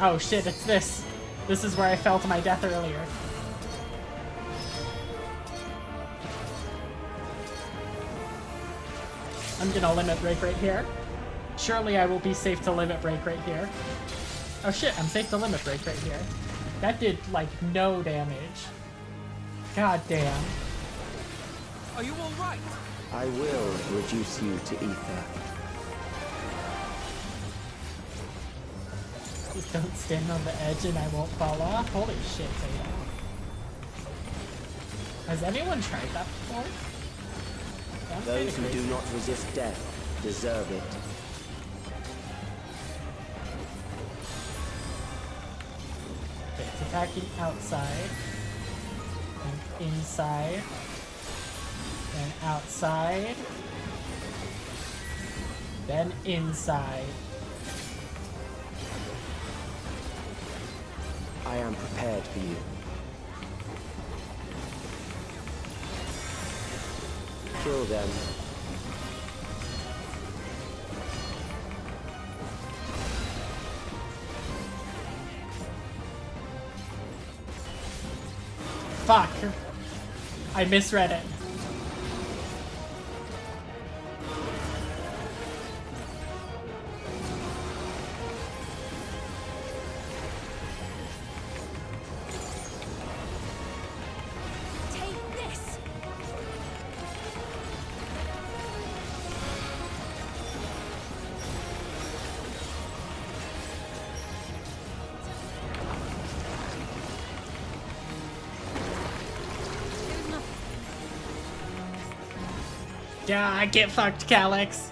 Oh shit, it's this. This is where I fell to my death earlier. I'm gonna limit break right here. Surely I will be safe to limit break right here. Oh shit, I'm safe to limit break right here. That did, like, no damage. God damn. Are you alright? I will reduce you to ether. Just don't stand on the edge and I won't fall off. Holy shit, Zeta. Has anyone tried that before? Those who do not resist death deserve it. Okay, it's attacking outside, and inside, then outside, then inside. I am prepared for you. Kill them. Fuck! I misread it. Take this! Yeah, get fucked, Calyx.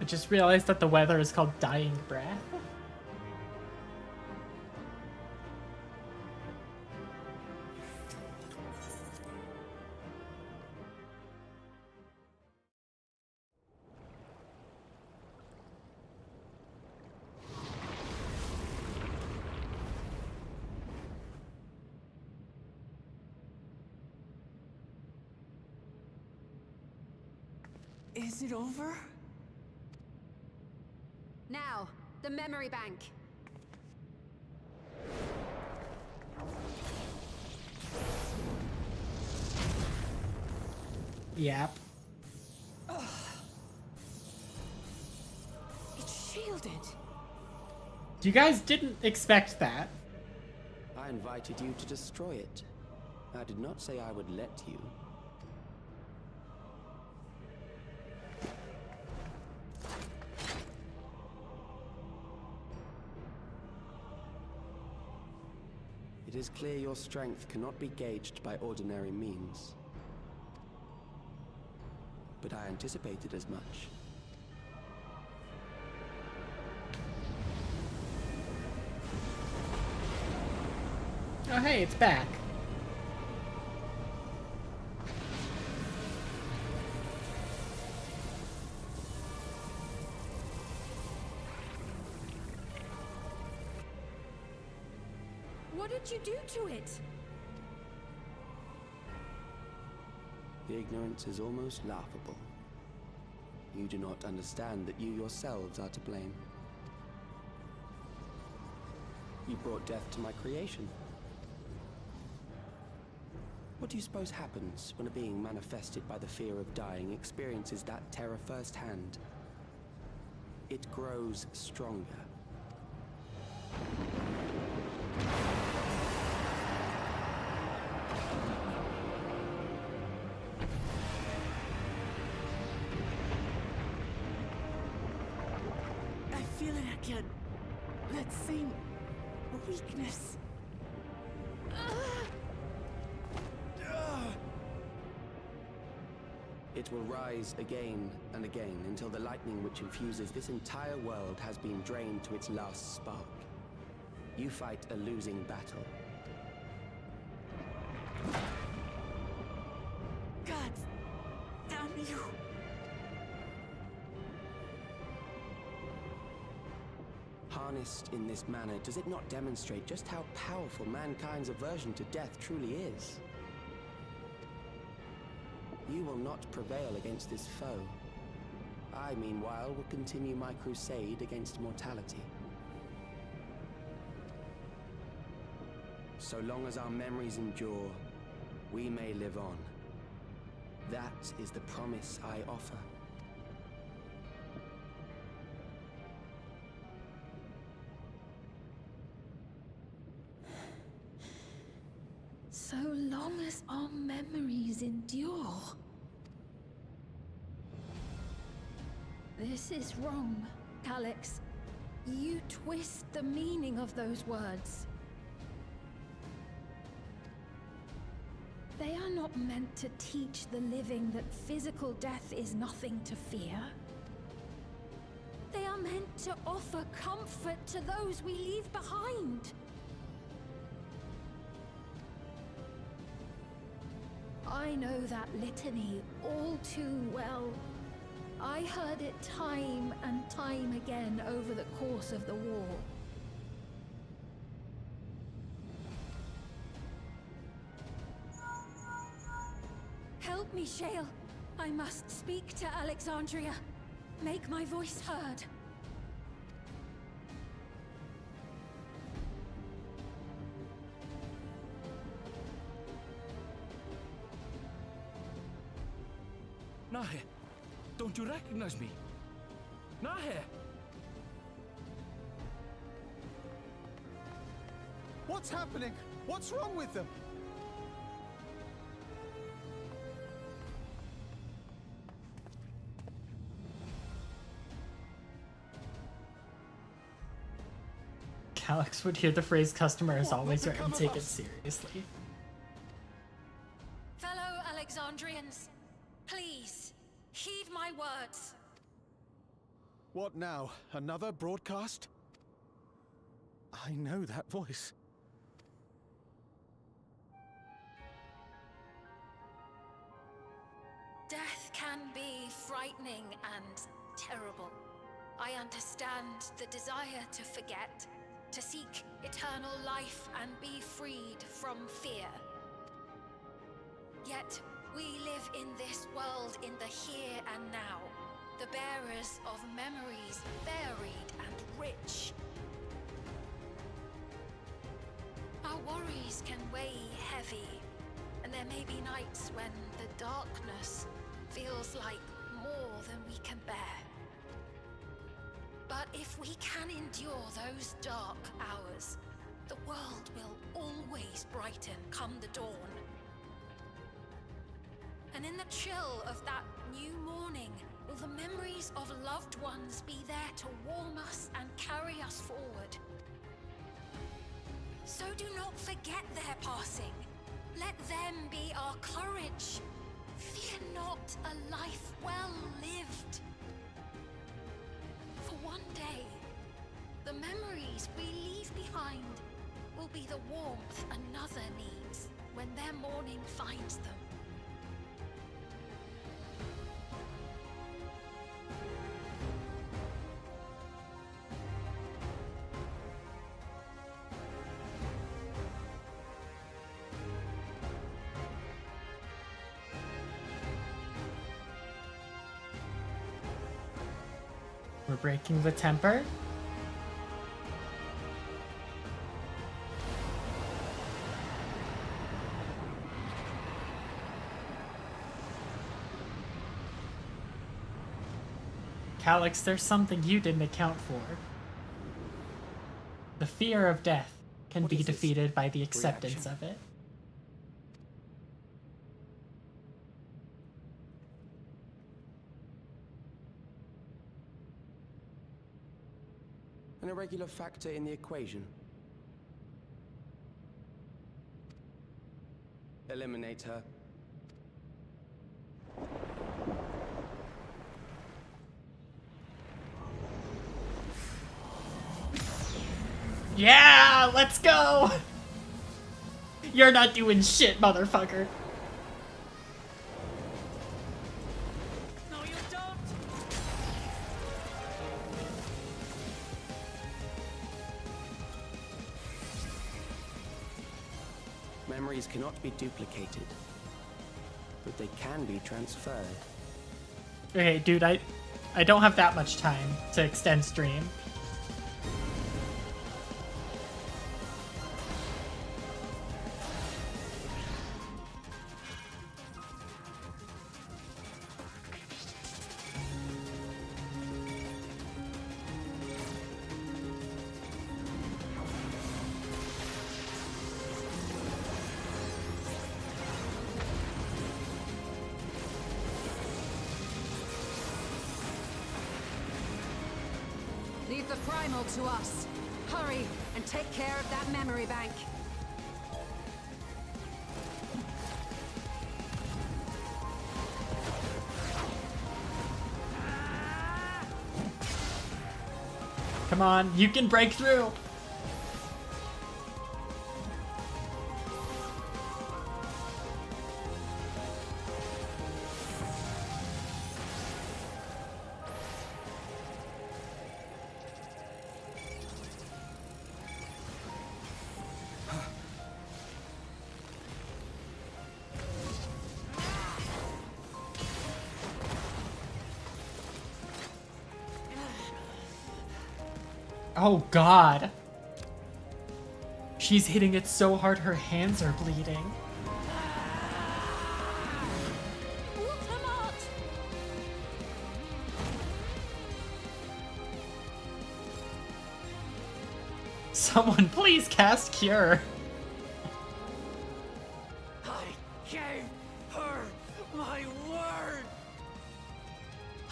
I just realized that the weather is called Dying Breath. Is it over? Now, the memory bank. Yep. It's shielded. You guys didn't expect that. I invited you to destroy it. I did not say I would let you. It is clear your strength cannot be gauged by ordinary means. But I anticipated as much. Oh hey, it's back. What did you do to it? The ignorance is almost laughable. You do not understand that you yourselves are to blame. You brought death to my creation. What do you suppose happens when a being manifested by the fear of dying experiences that terror firsthand? It grows stronger. I feel it again. That same weakness. It will rise again and again until the lightning which infuses this entire world has been drained to its last spark. You fight a losing battle. God damn you! Harnessed in this manner, does it not demonstrate just how powerful mankind's aversion to death truly is? You will not prevail against this foe. I, meanwhile, will continue my crusade against mortality. So long as our memories endure, we may live on. That is the promise I offer. long as our memories endure. This is wrong, Calyx. You twist the meaning of those words. They are not meant to teach the living that physical death is nothing to fear. They are meant to offer comfort to those we leave behind. I know that litany all too well. I heard it time and time again over the course of the war. Help me, Shale. I must speak to Alexandria. Make my voice heard. Nahe, don't you recognize me? Nahe! What's happening? What's wrong with them? Calyx would hear the phrase customer is always right and take it seriously. Fellow Alexandrians, please, heed my words. What now? Another broadcast? I know that voice. Death can be frightening and terrible. I understand the desire to forget, to seek eternal life and be freed from fear. Yet, we live in this world in the here and now, the bearers of memories varied and rich. Our worries can weigh heavy, and there may be nights when the darkness feels like more than we can bear. But if we can endure those dark hours, the world will always brighten come the dawn. And in the chill of that new morning, will the memories of loved ones be there to warm us and carry us forward? So do not forget their passing. Let them be our courage. Fear not a life well lived. For one day, the memories we leave behind will be the warmth another needs when their morning finds them. We're breaking the temper. Calyx, there's something you didn't account for. The fear of death can be defeated by the acceptance of it. An irregular factor in the equation. Eliminate her. Yeah, let's go! You're not doing shit, motherfucker. No, you don't! Memories cannot be duplicated, but they can be transferred. Okay, dude, I don't have that much time to extend stream. Leave the primal to us. Hurry and take care of that memory bank. Come on, you can break through. Oh god. She's hitting it so hard her hands are bleeding. Someone please cast Cure. I gave her my word.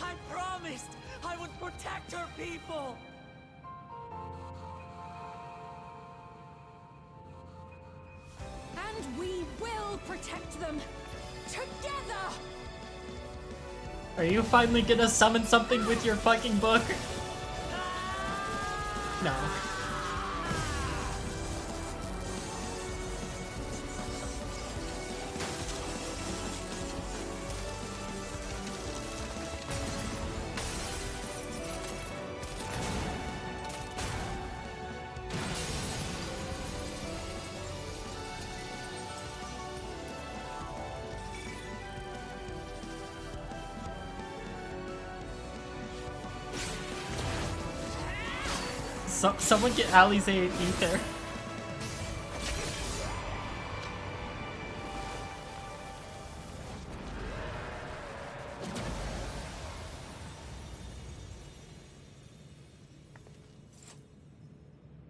I promised I would protect her people. And we will protect them together. Are you finally gonna summon something with your fucking book? No. Someone get Alize and Ether.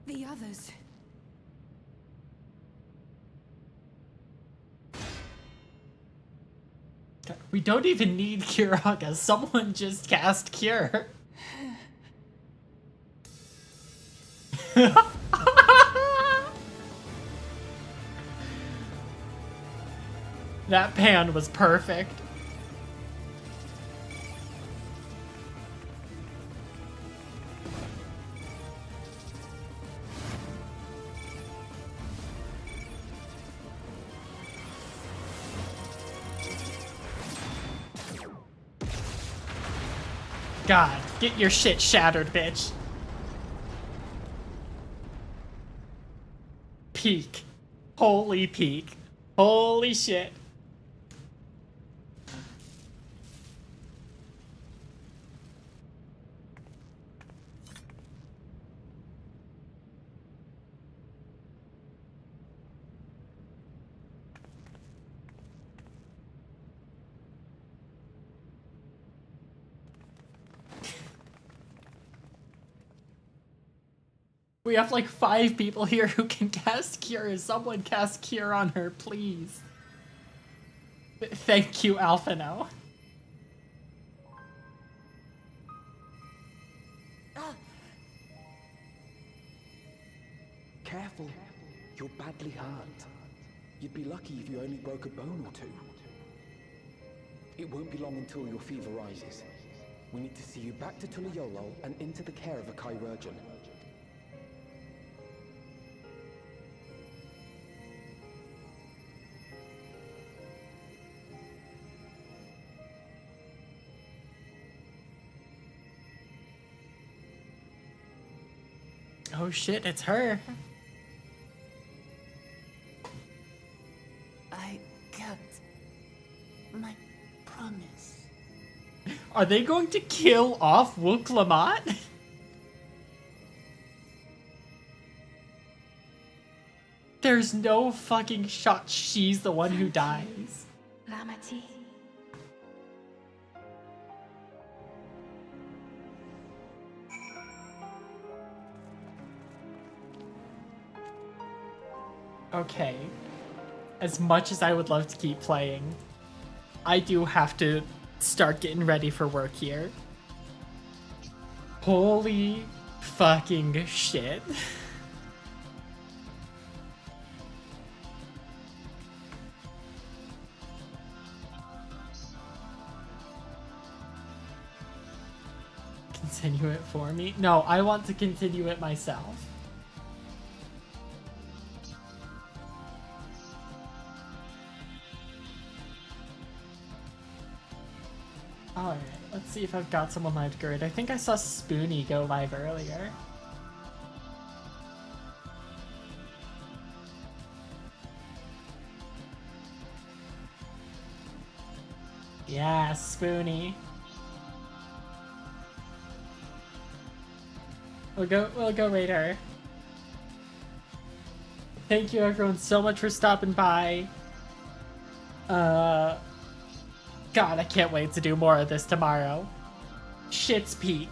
The others. We don't even need Kiraga. Someone just cast Cure. That pan was perfect. God, get your shit shattered, bitch. Peak. Holy peak. Holy shit. We have like 5 people here who can cast Cure. Someone cast Cure on her, please. Thank you, Alphino. Careful. You're badly hurt. You'd be lucky if you only broke a bone or two. It won't be long until your fever rises. We need to see you back to Tulayolo and into the care of a chirurgeon. Oh shit, it's her. I kept my promise. Are they going to kill off Wook Lamont? There's no fucking shot she's the one who dies. Lamati. Okay. As much as I would love to keep playing, I do have to start getting ready for work here. Holy fucking shit. Continue it for me? No, I want to continue it myself. Alright, let's see if I've got someone live good. I think I saw Spoonie go live earlier. Yeah, Spoonie. We'll go rate her. Thank you everyone so much for stopping by. God, I can't wait to do more of this tomorrow. Shit's peak.